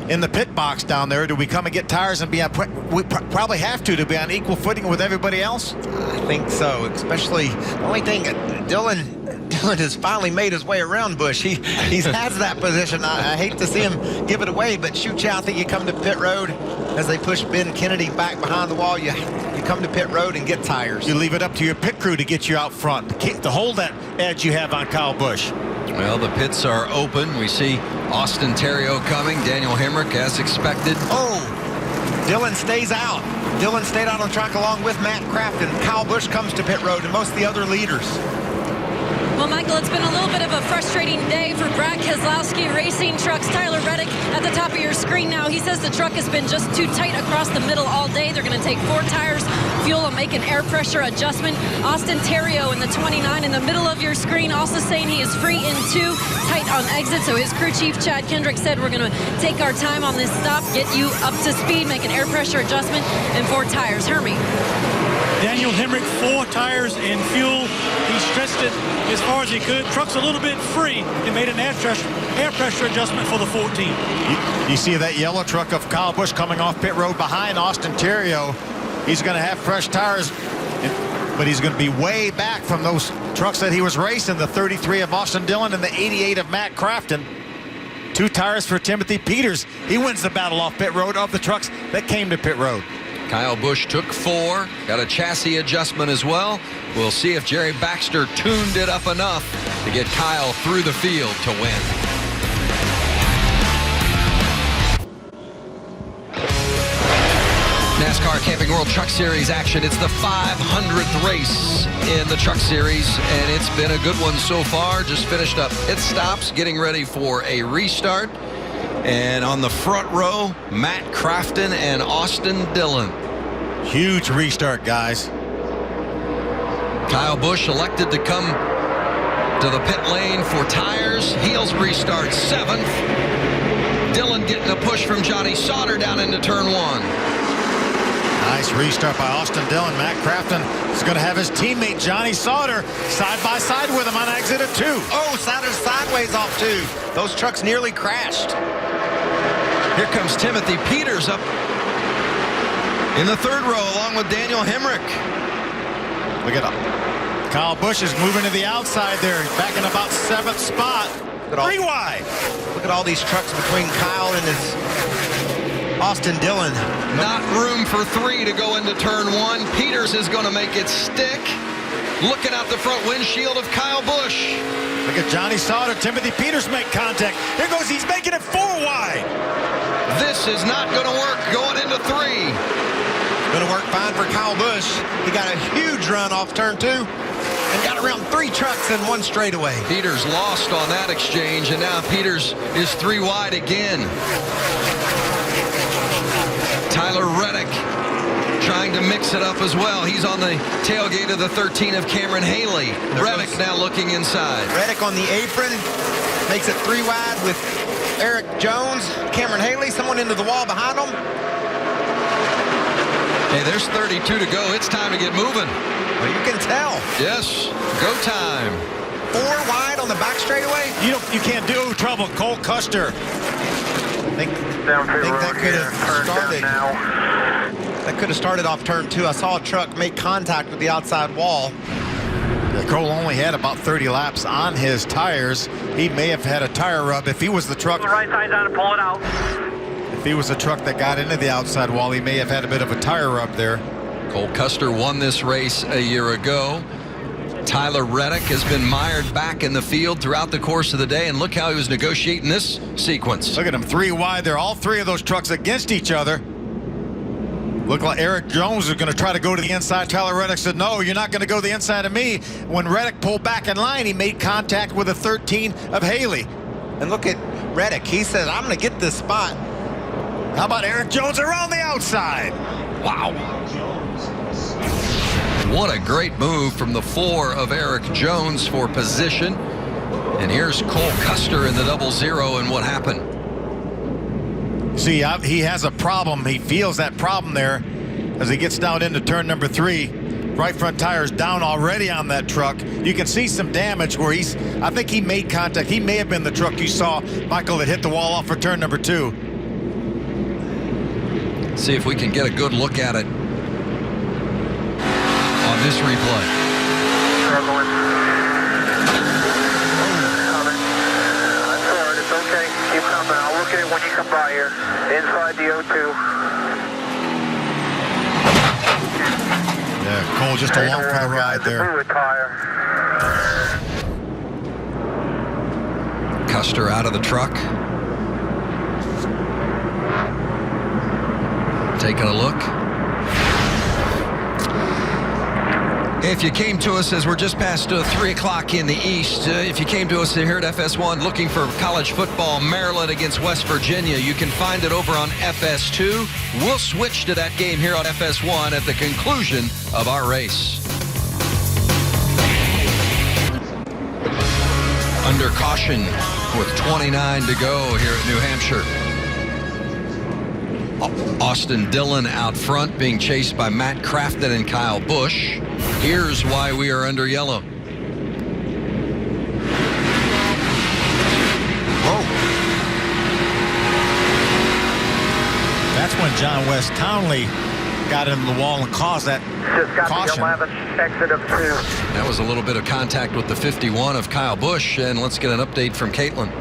in the pit box down there. Do we come and get tires and be on? We probably have to be on equal footing with everybody else. I think so, especially the only thing, Dillon has finally made his way around Busch. He has that position. I hate to see him give it away, but shoot you, I think you come to pit road as they push Ben Kennedy back behind the wall. You come to pit road and get tires. You leave it up to your pit crew to get you out front, to hold that edge you have on Kyle Busch. Well, the pits are open. We see Austin Theriault coming. Daniel Hemrick, as expected. Oh, Dillon stays out. Dillon stayed out on track along with Matt Crafton. Kyle Busch comes to pit road and most of the other leaders. Well, Michael, it's been a little bit of a frustrating day for Brad Keselowski Racing Trucks. Tyler Reddick at the top of your screen now. He says the truck has been just too tight across the middle all day. They're going to take 4 tires, fuel, and make an air pressure adjustment. Austin Theriault in the 29 in the middle of your screen also saying he is free in 2, tight on exit. So his crew chief, Chad Kendrick, said we're going to take our time on this stop, get you up to speed, make an air pressure adjustment, and 4 tires. Hermie. Daniel Hemrick, 4 tires and fuel. He stretched it as far as he could. Truck's a little bit free and made an air pressure adjustment for the 14. You see that yellow truck of Kyle Busch coming off pit road behind Austin Theriault. He's going to have fresh tires, but he's going to be way back from those trucks that he was racing, the 33 of Austin Dillon and the 88 of Matt Crafton. 2 tires for Timothy Peters. He wins the battle off pit road of the trucks that came to pit road. Kyle Busch took 4, got a chassis adjustment as well. We'll see if Jerry Baxter tuned it up enough to get Kyle through the field to win. NASCAR Camping World Truck Series action. It's the 500th race in the Truck Series, and it's been a good one so far. Just finished up pit stops, getting ready for a restart. And on the front row, Matt Crafton and Austin Dillon. Huge restart, guys. Kyle Busch elected to come to the pit lane for tires. Heels restart 7th. Dillon getting a push from Johnny Sauter down into turn 1. Nice restart by Austin Dillon. Matt Crafton is going to have his teammate Johnny Sauter side by side with him on exit of 2. Oh, Sauter's sideways off 2. Those trucks nearly crashed. Here comes Timothy Peters up in the 3rd row along with Daniel Hemrick. Look at him. Kyle Busch is moving to the outside there. He's back in about 7th spot. 3 wide. Look at all these trucks between Kyle and his Austin Dillon. Not room for 3 to go into turn 1. Peters is going to make it stick. Looking out the front windshield of Kyle Busch. Look at Johnny Sauter. Timothy Peters make contact. There goes, he's making it 4 wide. This is not going to work going into 3. Going to work fine for Kyle Busch. He got a huge run off turn 2 and got around 3 trucks in 1 straightaway. Peters lost on that exchange, and now Peters is 3 wide again. Tyler Reddick trying to mix it up as well. He's on the tailgate of the 13 of Cameron Haley. Reddick now looking inside. Reddick on the apron makes it 3 wide with Eric Jones, Cameron Haley, someone into the wall behind them. Hey, there's 32 to go. It's time to get moving. Well, you can tell. Yes, go time. 4 wide on the back straightaway. You can't do trouble. Cole Custer. I think that could have started. That could have started off turn 2. I saw a truck make contact with the outside wall. Cole only had about 30 laps on his tires. He may have had a tire rub. If he was the truck, right side down and pull it out. If he was the truck that got into the outside wall, he may have had a bit of a tire rub there. Cole Custer won this race a year ago. Tyler Reddick has been mired back in the field throughout the course of the day, and look how he was negotiating this sequence. Look at him, 3 wide there. All 3 of those trucks against each other. Looked like Eric Jones was going to try to go to the inside. Tyler Reddick said, no, you're not going to go to the inside of me. When Reddick pulled back in line, he made contact with the 13 of Haley. And look at Reddick. He said, I'm going to get this spot. How about Eric Jones around the outside? Wow. What a great move from the 4 of Eric Jones for position. And here's Cole Custer in the 0-0, and what happened? See, he has a problem. He feels that problem there as he gets down into turn number 3. Right front tire's down already on that truck. You can see some damage where I think he made contact. He may have been the truck you saw, Michael, that hit the wall off for turn number 2. See if we can get a good look at it on this replay. It's okay. Keep coming. I'll look at it when you come by here. Inside the O2. Yeah, Cole, just along for the ride there. Custer out of the truck. Taking a look. If you came to us as we're just past 3 o'clock in the East, if you came to us here at FS1 looking for college football, Maryland against West Virginia, you can find it over on FS2. We'll switch to that game here on FS1 at the conclusion of our race. Under caution with 29 to go here at New Hampshire. Austin Dillon out front being chased by Matt Crafton and Kyle Busch. Here's why we are under yellow. Whoa. That's when John West Townley got into the wall and caused that caution. The 11, exit of 2. That was a little bit of contact with the 51 of Kyle Busch, and let's get an update from Caitlin.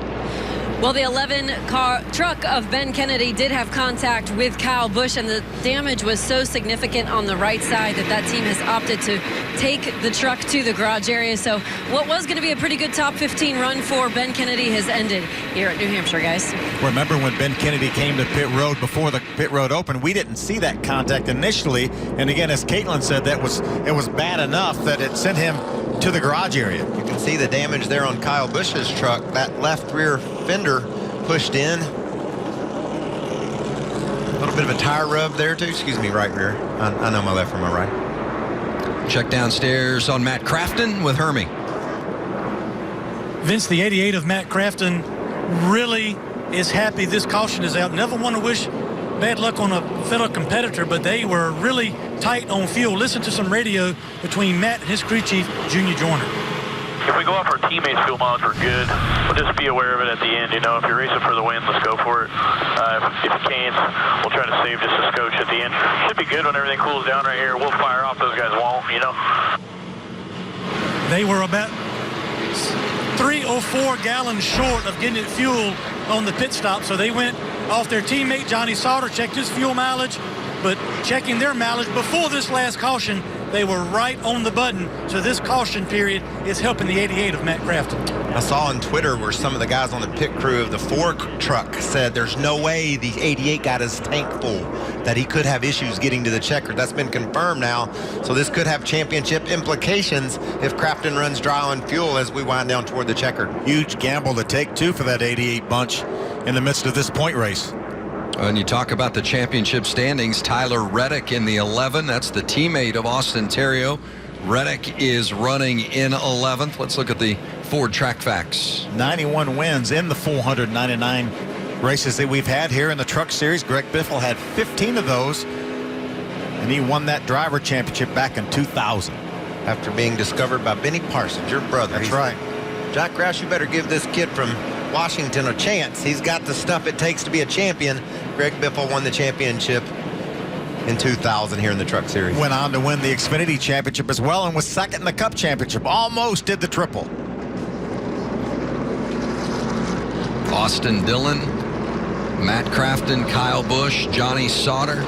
Well, the 11-car truck of Ben Kennedy did have contact with Kyle Busch, and the damage was so significant on the right side that team has opted to take the truck to the garage area. So what was going to be a pretty good top 15 run for Ben Kennedy has ended here at New Hampshire, guys. Remember when Ben Kennedy came to pit road before the pit road opened, we didn't see that contact initially. And again, as Caitlin said, it was bad enough that it sent him to the garage area. You can see the damage there on Kyle Busch's truck. That left rear fender pushed in. A little bit of a tire rub there too. Excuse me, right rear. I know my left from my right. Check downstairs on Matt Crafton with Hermie. Vince, the 88 of Matt Crafton really is happy this caution is out. Never want to wish bad luck on a fellow competitor, but they were really tight on fuel. Listen to some radio between Matt and his crew chief, Junior Joyner. If we go off our teammates' fuel mileage, we're good. But just be aware of it at the end. You know, if you're racing for the win, let's go for it. If you can't, we'll try to save just a skosh at the end. Should be good when everything cools down right here. We'll fire off. Those guys won't, you know. They were about 3 or 4 gallons short of getting it fuel on the pit stop, so they went off their teammate Johnny Sauter, checked his fuel mileage, but checking their mileage before this last caution, they were right on the button. So this caution period is helping the 88 of Matt Crafton. I saw on Twitter where some of the guys on the pit crew of the 4 truck said there's no way the 88 got his tank full, that he could have issues getting to the checker. That's been confirmed now. So this could have championship implications if Crafton runs dry on fuel as we wind down toward the checker. Huge gamble to take, too, for that 88 bunch in the midst of this point race. And you talk about the championship standings, Tyler Reddick in the 11. That's the teammate of Austin Theriault. Reddick is running in 11th. Let's look at the Ford track facts. 91 wins in the 499 races that we've had here in the Truck Series. Greg Biffle had 15 of those, and he won that driver championship back in 2000. After being discovered by Benny Parsons, your brother. That's right. Jack Roush, you better give this kid from Washington a chance. He's got the stuff it takes to be a champion. Greg Biffle won the championship in 2000 here in the Truck Series. Went on to win the Xfinity Championship as well and was second in the Cup Championship. Almost did the triple. Austin Dillon, Matt Crafton, Kyle Busch, Johnny Sauter,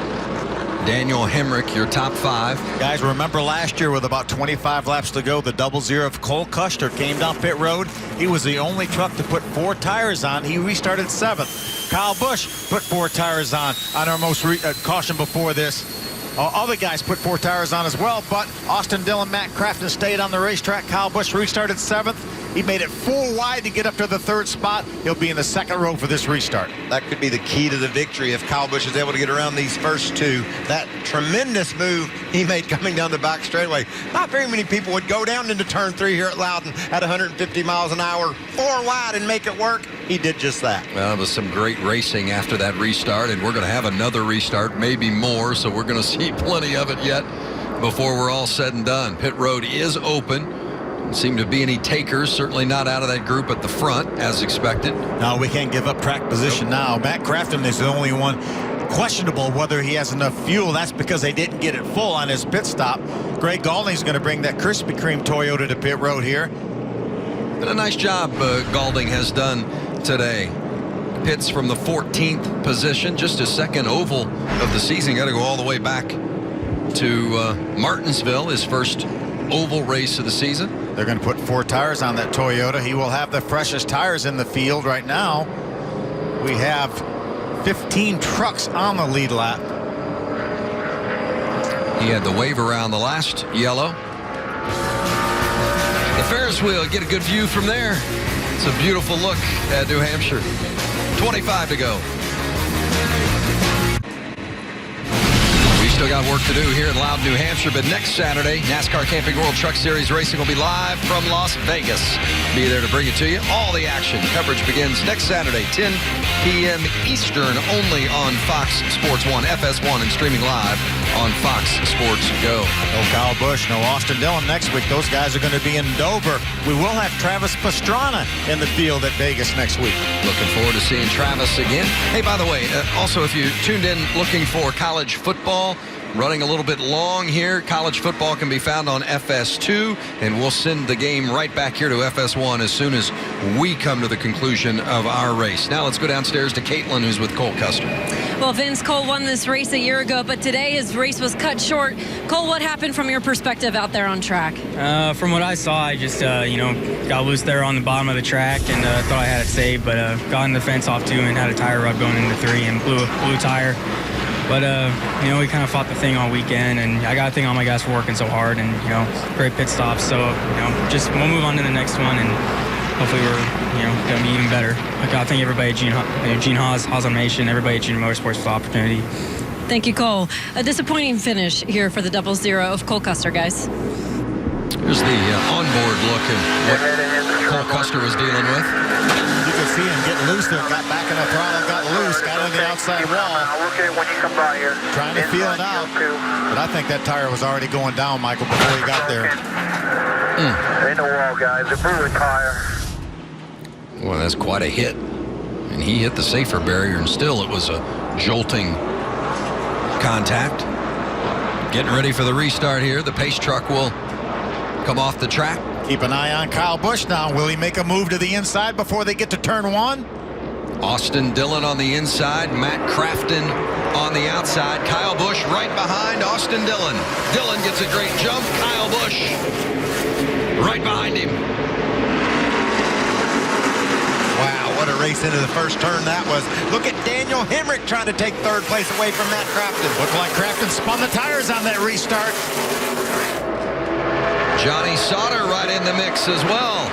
Daniel Hemrick, your top 5. Guys, remember last year with about 25 laps to go, the 0-0 of Cole Custer came down pit road. He was the only truck to put 4 tires on. He restarted 7th. Kyle Busch put 4 tires on our most caution before this. Other guys put 4 tires on as well, but Austin Dillon, Matt Crafton stayed on the racetrack. Kyle Busch restarted 7th. He made it 4 wide to get up to the 3rd spot. He'll be in the 2nd row for this restart. That could be the key to the victory if Kyle Busch is able to get around these first 2. That tremendous move he made coming down the back straightaway. Not very many people would go down into turn 3 here at Loudon at 150 miles an hour, 4 wide and make it work. He did just that. Well, it was some great racing after that restart, and we're going to have another restart, maybe more, so we're going to see plenty of it yet before we're all said and done. Pit road is open. Doesn't seem to be any takers, certainly not out of that group at the front, as expected. No, we can't give up track position now. Matt Crafton is the only one questionable whether he has enough fuel. That's because they didn't get it full on his pit stop. Greg Galding's going to bring that Krispy Kreme Toyota to pit road here. And a nice job Galding has done today. Pits from the 14th position, just his 2nd oval of the season. Got to go all the way back to Martinsville, his first oval race of the season. They're going to put 4 tires on that Toyota. He will have the freshest tires in the field right now. We have 15 trucks on the lead lap. He had the wave around the last yellow. The Ferris wheel, get a good view from there. It's a beautiful look at New Hampshire. 25 to go. Still got work to do here in Loudon, New Hampshire, but next Saturday, NASCAR Camping World Truck Series racing will be live from Las Vegas. Be there to bring it to you. All the action coverage begins next Saturday, 10 p.m. Eastern, only on Fox Sports 1, FS1, and streaming live on Fox Sports Go. No Kyle Busch, no Austin Dillon next week. Those guys are going to be in Dover. We will have Travis Pastrana in the field at Vegas next week. Looking forward to seeing Travis again. Hey, by the way, also if you tuned in looking for college football, running a little bit long here. College football can be found on FS2, and we'll send the game right back here to FS1 as soon as we come to the conclusion of our race. Now let's go downstairs to Caitlin, who's with Cole Custer. Well, Vince, Cole won this race a year ago, but today his race was cut short. Cole, what happened from your perspective out there on track? From what I saw, I just, got loose there on the bottom of the track and thought I had it saved, but got in the fence off 2 and had a tire rub going into 3 and blew a tire. But, we kind of fought the thing all weekend, and I got to thank all my guys for working so hard and, great pit stops. So, we'll move on to the next one, and hopefully we're, going to be even better. I got to thank everybody at Gene Haas Automation, everybody at Junior Motorsports for the opportunity. Thank you, Cole. A disappointing finish here for the 00 of Cole Custer, guys. Here's the onboard look at what Cole Custer was dealing with. You can see him get loose there, got back in the throttle, got loose, got on the outside wall. Trying to feel it out. But I think that tire was already going down, Michael, before he got there. Ain't no wall, guys. It blew a tire. Well, that's quite a hit. And he hit the safer barrier, and still it was a jolting contact. Getting ready for the restart here. The pace truck will come off the track. Keep an eye on Kyle Busch now. Will he make a move to the inside before they get to turn 1? Austin Dillon on the inside, Matt Crafton on the outside. Kyle Busch right behind Austin Dillon. Dillon gets a great jump. Kyle Busch right behind him. Wow, what a race into the first turn that was. Look at Daniel Hemrick trying to take 3rd place away from Matt Crafton. Looked like Crafton spun the tires on that restart. Johnny Sauter right in the mix as well.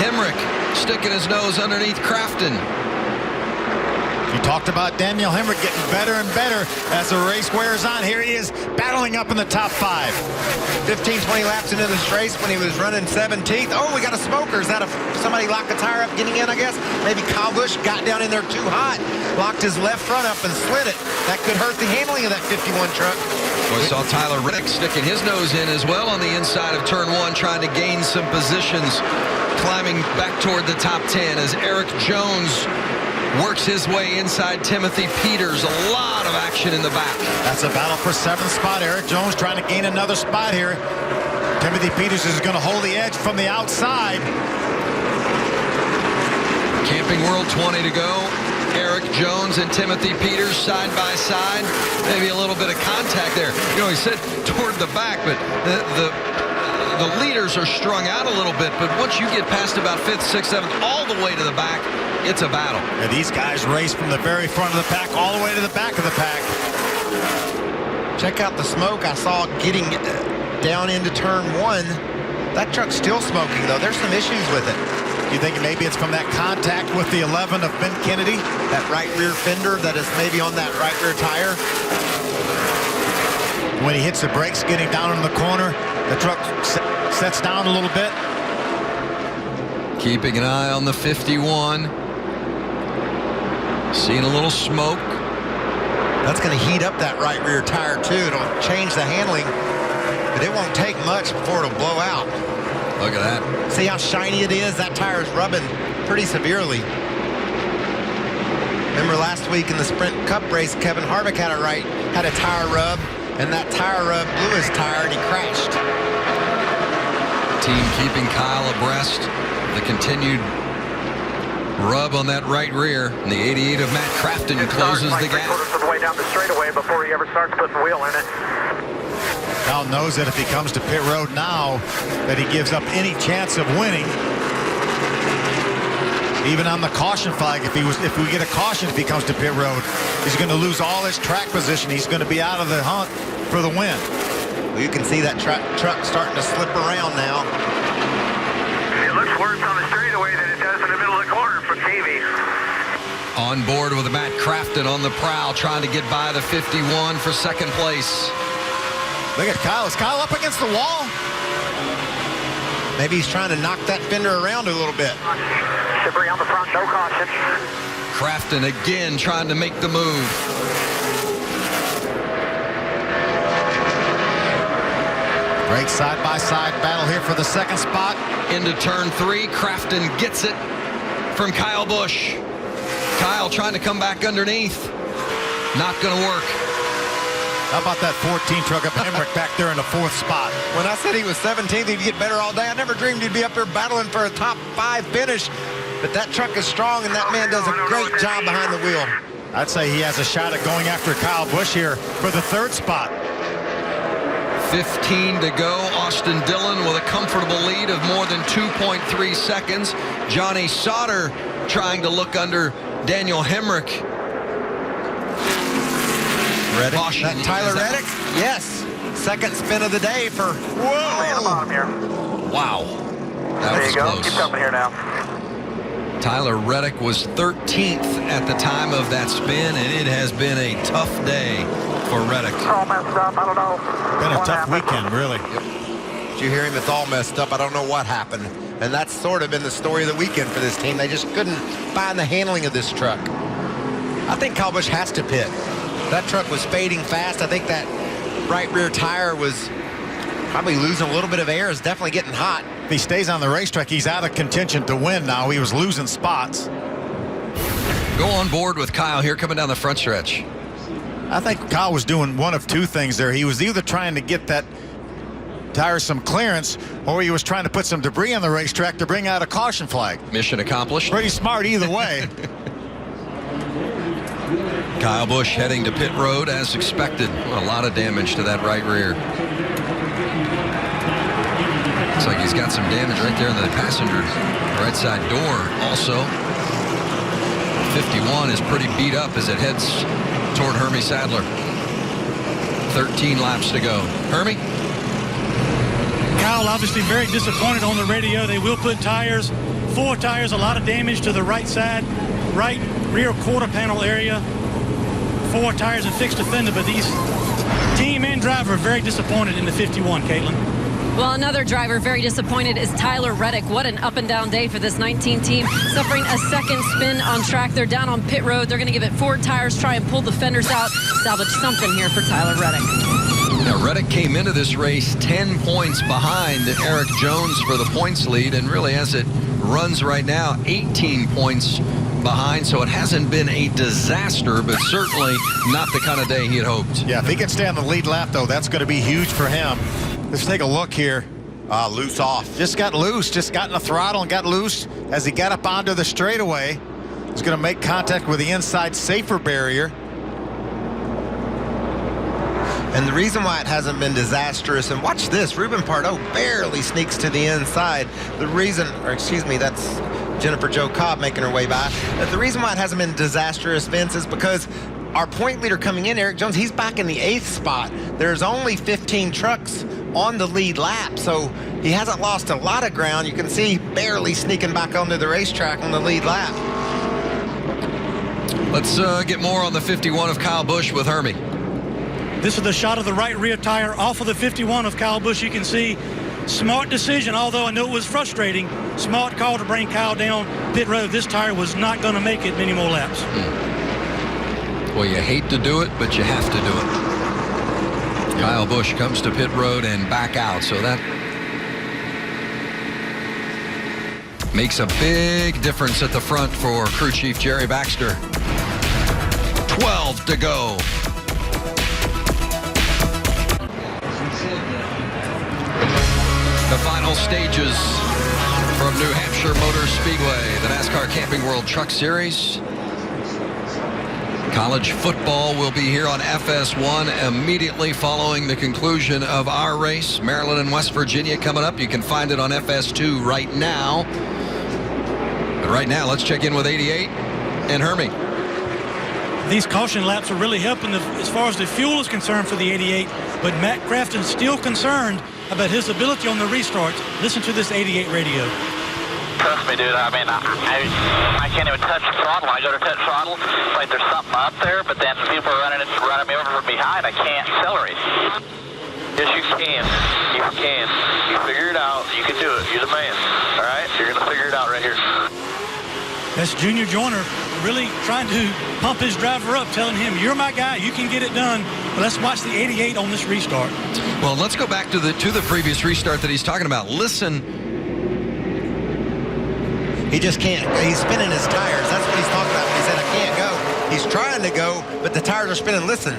Hemrick sticking his nose underneath Crafton. You talked about Daniel Hemrick getting better and better as the race wears on. Here he is battling up in the top 5. 15, 20 laps into this race when he was running 17th. Oh, we got a smoker. Is that somebody locked the tire up getting in, I guess? Maybe Kyle Busch got down in there too hot, locked his left front up and slid it. That could hurt the handling of that 51 truck. We saw Tyler Reddick sticking his nose in as well on the inside of turn 1, trying to gain some positions, climbing back toward the top 10 as Eric Jones works his way inside Timothy Peters. A lot of action in the back. That's a battle for 7th spot. Eric Jones trying to gain another spot here. Timothy Peters is going to hold the edge from the outside. Camping World 20 to go. Eric Jones and Timothy Peters side by side. Maybe a little bit of contact there. He said toward the back, but the leaders are strung out a little bit. But once you get past about 5th, 6th, 7th, all the way to the back, it's a battle. And these guys race from the very front of the pack all the way to the back of the pack. Check out the smoke I saw getting down into turn 1. That truck's still smoking, though. There's some issues with it. You think maybe it's from that contact with the 11 of Ben Kennedy? That right rear fender that is maybe on that right rear tire. When he hits the brakes getting down in the corner, the truck sets down a little bit. Keeping an eye on the 51. Seeing a little smoke. That's going to heat up that right rear tire, too. It'll change the handling, but it won't take much before it'll blow out. Look at that. See how shiny it is? That tire is rubbing pretty severely. Remember last week in the Sprint Cup race, Kevin Harvick had a tire rub, and that tire rub blew his tire and he crashed. Team keeping Kyle abreast. The continued rub on that right rear. And the 88 of Matt Crafton closes the gap. Quarters of the way down the straightaway before he ever starts putting wheel in it. Kyle knows that if he comes to pit road now, that he gives up any chance of winning. Even on the caution flag, if we get a caution if he comes to pit road, he's going to lose all his track position. He's going to be out of the hunt for the win. Well, you can see that truck starting to slip around now. It looks worse on the straightaway than it does in the middle of the corner from TV. On board with Matt Crafton on the prowl, trying to get by the 51 for second place. Look at Kyle. Is Kyle up against the wall? Maybe he's trying to knock that fender around a little bit. Debris on the front, no caution. Crafton again trying to make the move. Great side-by-side battle here for the second spot. Into turn 3, Crafton gets it from Kyle Busch. Kyle trying to come back underneath. Not going to work. How about that 14 truck up Hemrick back there in the 4th spot? When I said he was 17th, he'd get better all day. I never dreamed he'd be up there battling for a top 5 finish. But that truck is strong, and that man does a great job behind the wheel. I'd say he has a shot at going after Kyle Busch here for the 3rd spot. 15 to go. Austin Dillon with a comfortable lead of more than 2.3 seconds. Johnny Sauter trying to look under Daniel Hemrick. Reddick. That Tyler Reddick? Yes. Second spin of the day for... Whoa! In the bottom here. Wow. That there was you go. close. Keep coming here now. Tyler Reddick was 13th at the time of that spin, and it has been a tough day for Reddick. It's all messed up. I don't know. Been a tough weekend, really. Did you hear him? It's all messed up. I don't know what happened. And that's sort of been the story of the weekend for this team. They just couldn't find the handling of this truck. I think Kyle Busch has to pit. That truck was fading fast. I think that right rear tire was probably losing a little bit of air. It's definitely getting hot. If he stays on the racetrack, he's out of contention to win now. He was losing spots. Go on board with Kyle here coming down the front stretch. I think Kyle was doing one of two things there. He was either trying to get that tire some clearance, or he was trying to put some debris on the racetrack to bring out a caution flag. Mission accomplished. Pretty smart either way. Kyle Busch heading to pit road as expected. A lot of damage to that right rear. Looks like he's got some damage right there in the passenger right side door also. 51 is pretty beat up as it heads toward Hermie Sadler. 13 laps to go. Hermie? Kyle obviously very disappointed on the radio. They will put tires, 4 tires, a lot of damage to the right side, right rear quarter panel area. 4 tires and fixed a fender, but these team and driver are very disappointed in the 51, Caitlin. Well, another driver very disappointed is Tyler Reddick. What an up and down day for this 19 team. Suffering a second spin on track. They're down on pit road. They're going to give it 4 tires, try and pull the fenders out, salvage something here for Tyler Reddick. Now, Reddick came into this race 10 points behind Eric Jones for the points lead, and really as it runs right now, 18 points behind, so it hasn't been a disaster, but certainly not the kind of day he had hoped. Yeah, if he can stay on the lead lap, though, that's going to be huge for him. Let's take a look here. Loose off. Just got loose, just got in the throttle and got loose as he got up onto the straightaway. He's going to make contact with the inside safer barrier. And the reason why it hasn't been disastrous, and watch this, Ruben Pardo barely sneaks to the inside. The reason, or excuse me, that's Jennifer Jo Cobb making her way by. The reason why it hasn't been disastrous, Vince, is because our point leader coming in, Eric Jones, he's back in the 8th spot. There's only 15 trucks on the lead lap, so he hasn't lost a lot of ground. You can see barely sneaking back onto the racetrack on the lead lap. Let's get more on the 51 of Kyle Busch with Hermie. This is the shot of the right rear tire off of the 51 of Kyle Busch. You can see smart decision, although I know it was frustrating. Smart call to bring Kyle down pit road. This tire was not going to make it many more laps. Well, you hate to do it, but you have to do it. Kyle Busch comes to pit road and back out, so that makes a big difference at the front for crew chief Jerry Baxter. 12 to go. The final stages from New Hampshire Motor Speedway, the NASCAR Camping World Truck Series. College football will be here on FS1 immediately following the conclusion of our race. Maryland and West Virginia coming up. You can find it on FS2 right now. But right now, let's check in with 88 and Hermie. These caution laps are really helping as far as the fuel is concerned for the 88, but Matt Crafton's still concerned about his ability on the restarts. Listen to this 88 radio. Trust me, dude. I mean, I can't even touch the throttle. I go to touch throttle, it's like there's something up there, but then people are running me over from behind. I can't accelerate. Yes, you can. You can. You figure it out. You can do it. You're the man. All right? You're going to figure it out right here. That's Junior Joyner really trying to pump his driver up, telling him, you're my guy, you can get it done. But let's watch the 88 on this restart. Well, let's go back to the previous restart that he's talking about. Listen. He just can't. He's spinning his tires. That's what he's talking about when he said, I can't go. He's trying to go, but the tires are spinning. Listen.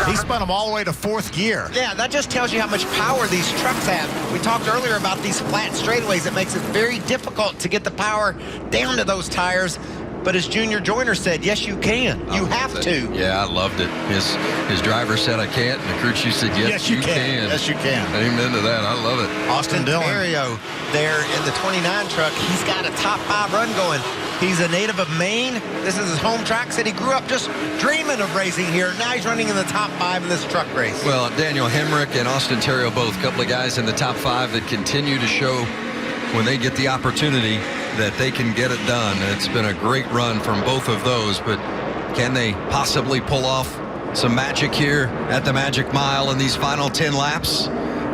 He spun them all the way to fourth gear. Yeah, that just tells you how much power these trucks have. We talked earlier about these flat straightaways. It makes it very difficult to get the power down to those tires. But as Junior Joyner said, yes, you can. You have to. Yeah, I loved it. His driver said, I can't, and the crew chief said, yes, you can. Yes, you can. Amen to that. I love it. Austin Dillon there in the 29 truck. He's got a top 5 run going. He's a native of Maine. This is his home track. Said he grew up just dreaming of racing here. Now he's running in the top 5 in this truck race. Well, Daniel Hemrick and Austin Terrio, both a couple of guys in the top 5 that continue to show when they get the opportunity that they can get it done. It's been a great run from both of those, but can they possibly pull off some magic here at the Magic Mile in these final 10 laps?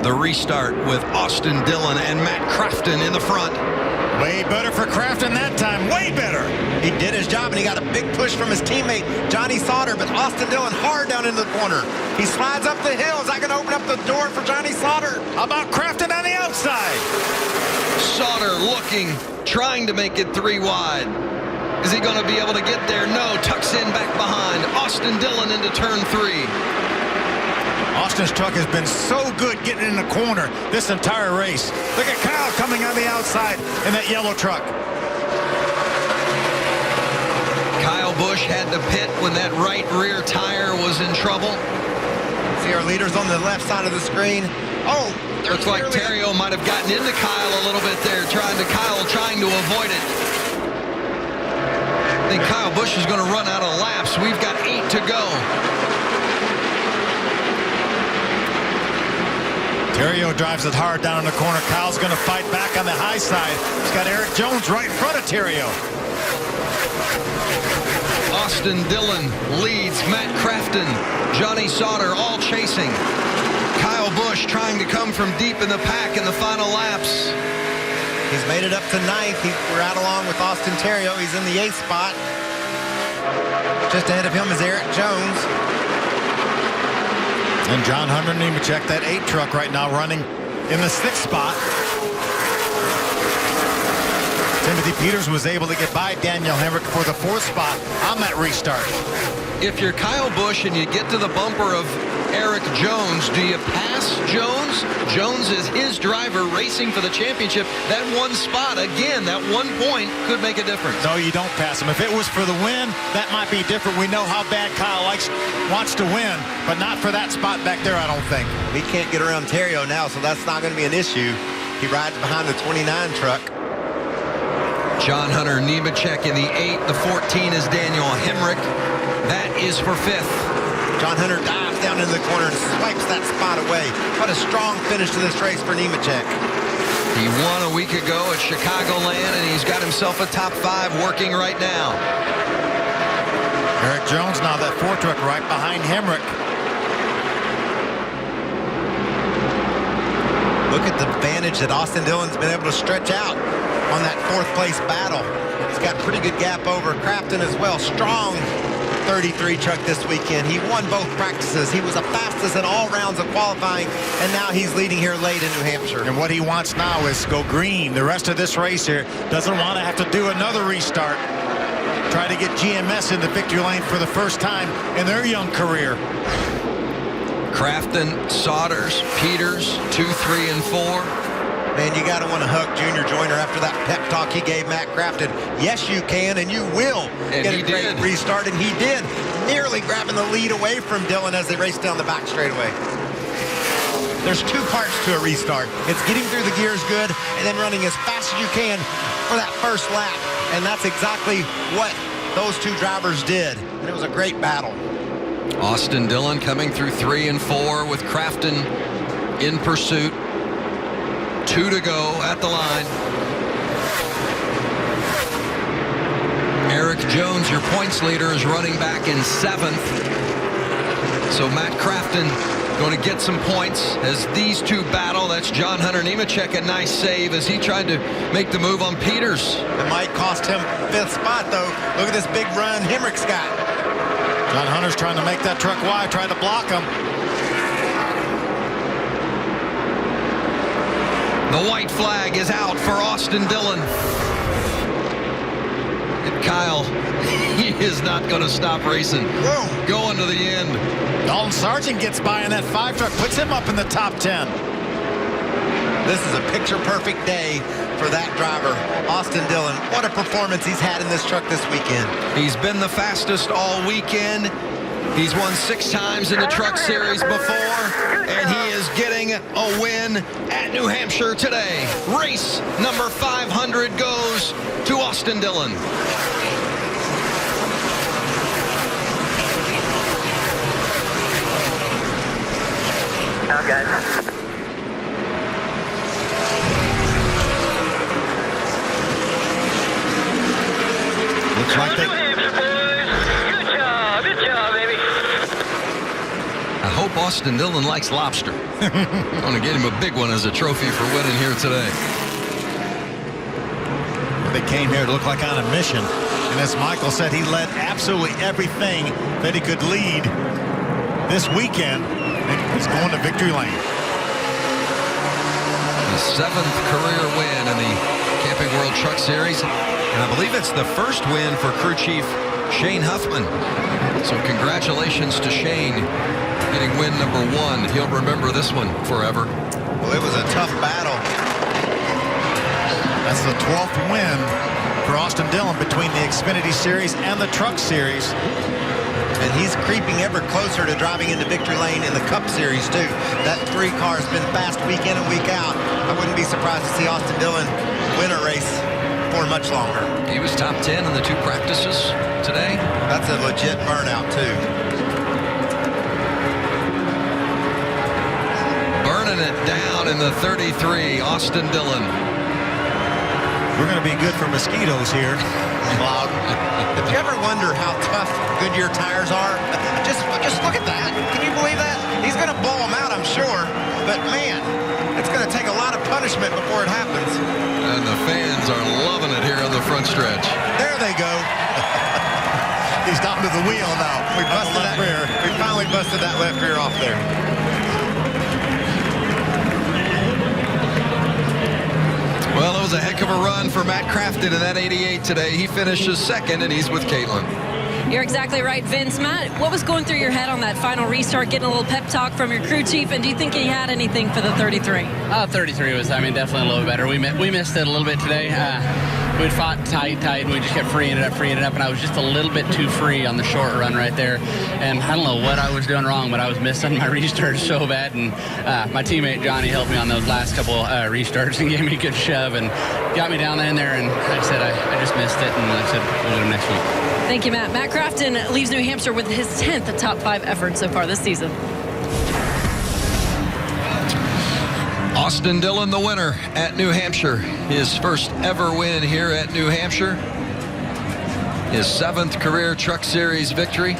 The restart with Austin Dillon and Matt Crafton in the front. Way better for Crafton that time. Way better. He did his job, and he got a big push from his teammate, Johnny Sauter, but Austin Dillon hard down into the corner. He slides up the hill. Is that going to open up the door for Johnny Sauter? How about Crafton on the outside? Sauter looking, trying to make it 3 wide. Is he going to be able to get there? No, tucks in back behind. Austin Dillon into turn 3. Austin's truck has been so good getting in the corner this entire race. Look at Kyle coming on the outside in that yellow truck. Kyle Busch had to pit when that right rear tire was in trouble. See our leaders on the left side of the screen. Oh, looks like Terrio might have gotten into Kyle a little bit there, trying to avoid it. I think Kyle Busch is going to run out of laps. We've got 8 to go. Terrio drives it hard down in the corner. Kyle's going to fight back on the high side. He's got Eric Jones right in front of Terrio. Austin Dillon leads Matt Crafton, Johnny Sauter all chasing. Kyle Busch trying to come from deep in the pack in the final laps. He's made it up to 9th. We're out along with Austin Terrio. He's in the 8th spot. Just ahead of him is Eric Jones. And John Hunter Nemechek, that 8 truck right now running in the 6th spot. Timothy Peters was able to get by Daniel Hemrick for the 4th spot on that restart. If you're Kyle Busch and you get to the bumper of Eric Jones, do you pass Jones? Jones is his driver racing for the championship. That 1 spot, again, that 1 point could make a difference. No, you don't pass him. If it was for the win, that might be different. We know how bad Kyle wants to win, but not for that spot back there, I don't think. He can't get around Terrio now, so that's not going to be an issue. He rides behind the 29 truck. John Hunter Nemechek in the 8. The 14 is Daniel Hemrick. That is for 5th. John Hunter dives down into the corner and swipes that spot away. What a strong finish to this race for Nemechek. He won a week ago at Chicagoland, and he's got himself a top 5 working right now. Eric Jones now, that 4 truck right behind Hemrick. Look at the advantage that Austin Dillon's been able to stretch out on that 4th place battle. He's got pretty good gap over Crafton as well. Strong 33 truck this weekend. He won both practices. He was the fastest in all rounds of qualifying, and now he's leading here late in New Hampshire. And what he wants now is go green the rest of this race here. Doesn't want to have to do another restart. Try to get GMS into victory lane for the first time in their young career. Crafton, Sodders, Peters, 2, 3, and 4. Man, you got to want to hug Junior Joyner after that pep talk he gave Matt Crafton. Yes, you can, and you will get a great restart, and he did, nearly grabbing the lead away from Dillon as they raced down the back straightaway. There's 2 parts to a restart. It's getting through the gears good and then running as fast as you can for that first lap, and that's exactly what those 2 drivers did, and it was a great battle. Austin Dillon coming through 3 and 4 with Crafton in pursuit. 2 to go at the line. Eric Jones, your points leader, is running back in 7th. So Matt Crafton going to get some points as these 2 battle. That's John Hunter Nemechek, a nice save as he tried to make the move on Peters. It might cost him 5th spot, though. Look at this big run Hemrick's got. John Hunter's trying to make that truck wide, trying to block him. The white flag is out for Austin Dillon. And Kyle, he is not going to stop racing. Whoa. Going to the end. Dalton Sargent gets by in that 5 truck, puts him up in the top 10. This is a picture-perfect day for that driver, Austin Dillon. What a performance he's had in this truck this weekend. He's been the fastest all weekend. He's won 6 times in the Truck Series before, and he is getting a win at New Hampshire today. Race number 500 goes to Austin Dillon. Now, guys. Looks like they... I hope Austin Dillon likes lobster. I want to get him a big one as a trophy for winning here today. They came here to look like on a mission. And as Michael said, he led absolutely everything that he could lead this weekend. And he's going to victory lane. The 7th career win in the Camping World Truck Series. And I believe it's the first win for crew chief Shane Huffman. So congratulations to Shane getting win number 1. He'll remember this one forever. Well, it was a tough battle. That's the 12th win for Austin Dillon between the Xfinity Series and the Truck Series. And he's creeping ever closer to driving into victory lane in the Cup Series, too. That 3 car has been fast week in and week out. I wouldn't be surprised to see Austin Dillon win a race for much longer. He was top 10 in the 2 practices today. That's a legit burnout, too. Burning it down in the 33, Austin Dillon. We're going to be good for mosquitoes here. Wow. If you ever wonder how tough Goodyear tires are, just look at that. Can you believe that? He's going to blow them out, I'm sure. But, man, it's going to take a lot of punishment before it happens. And the fans are loving it here on the front stretch. There they go. He's down to the wheel now. We finally busted that left rear off there. Well, it was a heck of a run for Matt Crafton in that 88 today. He finishes 2nd, and he's with Caitlin. You're exactly right, Vince. Matt, what was going through your head on that final restart, getting a little pep talk from your crew chief, and do you think he had anything for the 33? 33 was, definitely a little better. We missed it a little bit today. we'd fought tight, and we just kept freeing it up, and I was just a little bit too free on the short run right there. And I don't know what I was doing wrong, but I was missing my restarts so bad. And my teammate Johnny helped me on those last couple restarts and gave me a good shove and got me down in there. And like I said, I just missed it, and like I said, we'll do them next week. Thank you, Matt. Matt Crafton leaves New Hampshire with his 10th top 5 effort so far this season. Austin Dillon, the winner at New Hampshire. His first ever win here at New Hampshire. His 7th career Truck Series victory.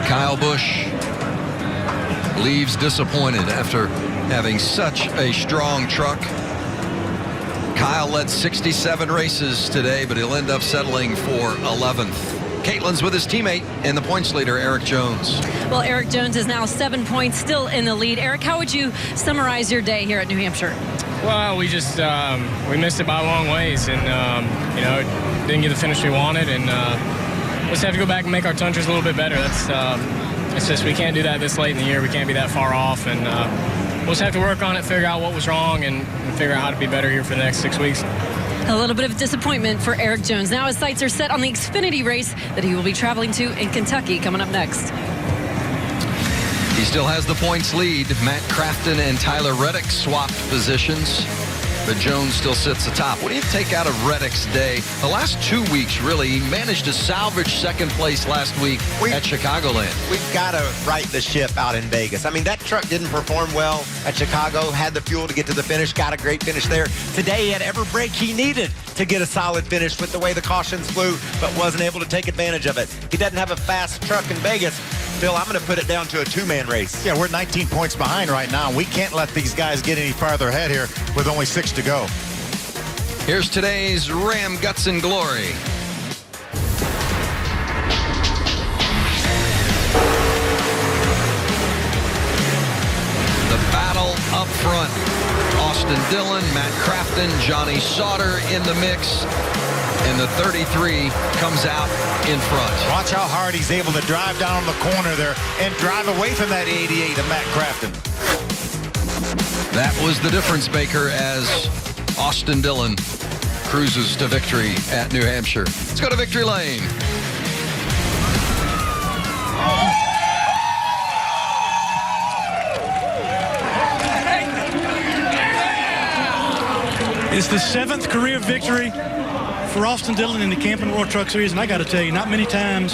Kyle Busch leaves disappointed after having such a strong truck. Kyle led 67 races today, but he'll end up settling for 11th. Caitlin's with his teammate and the points leader, Eric Jones. Well, Eric Jones is now 7 points, still in the lead. Eric, how would you summarize your day here at New Hampshire? Well, we just we missed it by a long ways, and didn't get the finish we wanted, and we'll just have to go back and make our tundras a little bit better. It's just we can't do that this late in the year. We can't be that far off, and we'll just have to work on it, figure out what was wrong, and figure out how to be better here for the next 6 weeks. A little bit of disappointment for Eric Jones. Now his sights are set on the Xfinity race that he will be traveling to in Kentucky coming up next. He still has the points lead. Matt Crafton and Tyler Reddick swapped positions, but Jones still sits atop. What do you take out of Reddick's day? The last 2 weeks, really, he managed to salvage second place last week at Chicagoland. We've got to right the ship out in Vegas. I mean, that truck didn't perform well at Chicago, had the fuel to get to the finish, got a great finish there. Today, he had every break he needed to get a solid finish with the way the cautions flew, but wasn't able to take advantage of it. He doesn't have a fast truck in Vegas. Phil, I'm going to put it down to a 2-man race. Yeah, we're 19 points behind right now. We can't let these guys get any farther ahead here with only 6 to go. Here's today's Ram Guts and Glory. The battle up front. Austin Dillon, Matt Crafton, Johnny Sauter in the mix. And the 33 comes out in front. Watch how hard he's able to drive down on the corner there and drive away from that 88 of Matt Crafton. That was the difference maker as Austin Dillon cruises to victory at New Hampshire. Let's go to victory lane. It's the 7th career victory for Austin Dillon in the Camping World Truck Series, and I got to tell you, not many times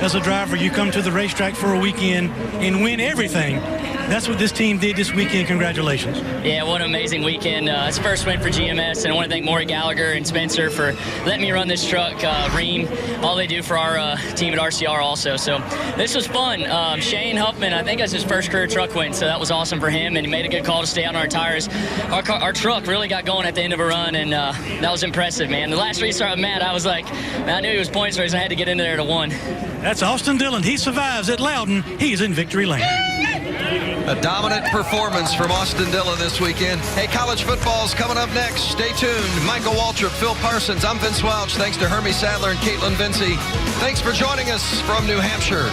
as a driver you come to the racetrack for a weekend and win everything. That's what this team did this weekend. Congratulations. Yeah, what an amazing weekend. It's first win for GMS, and I want to thank Maury Gallagher and Spencer for letting me run this truck, Ream, all they do for our team at RCR also. So this was fun. Shane Huffman, I think that's his first career truck win, so that was awesome for him, and he made a good call to stay out on our tires. Our truck really got going at the end of a run, and that was impressive, man. The last restart with Matt, I was like, I knew he was points race. I had to get into there to 1. That's Austin Dillon. He survives at Loudon. He's in victory lane. A dominant performance from Austin Dillon this weekend. Hey, college football's coming up next. Stay tuned. Michael Waltrip, Phil Parsons. I'm Vince Welch. Thanks to Hermie Sadler and Caitlin Vincey. Thanks for joining us from New Hampshire.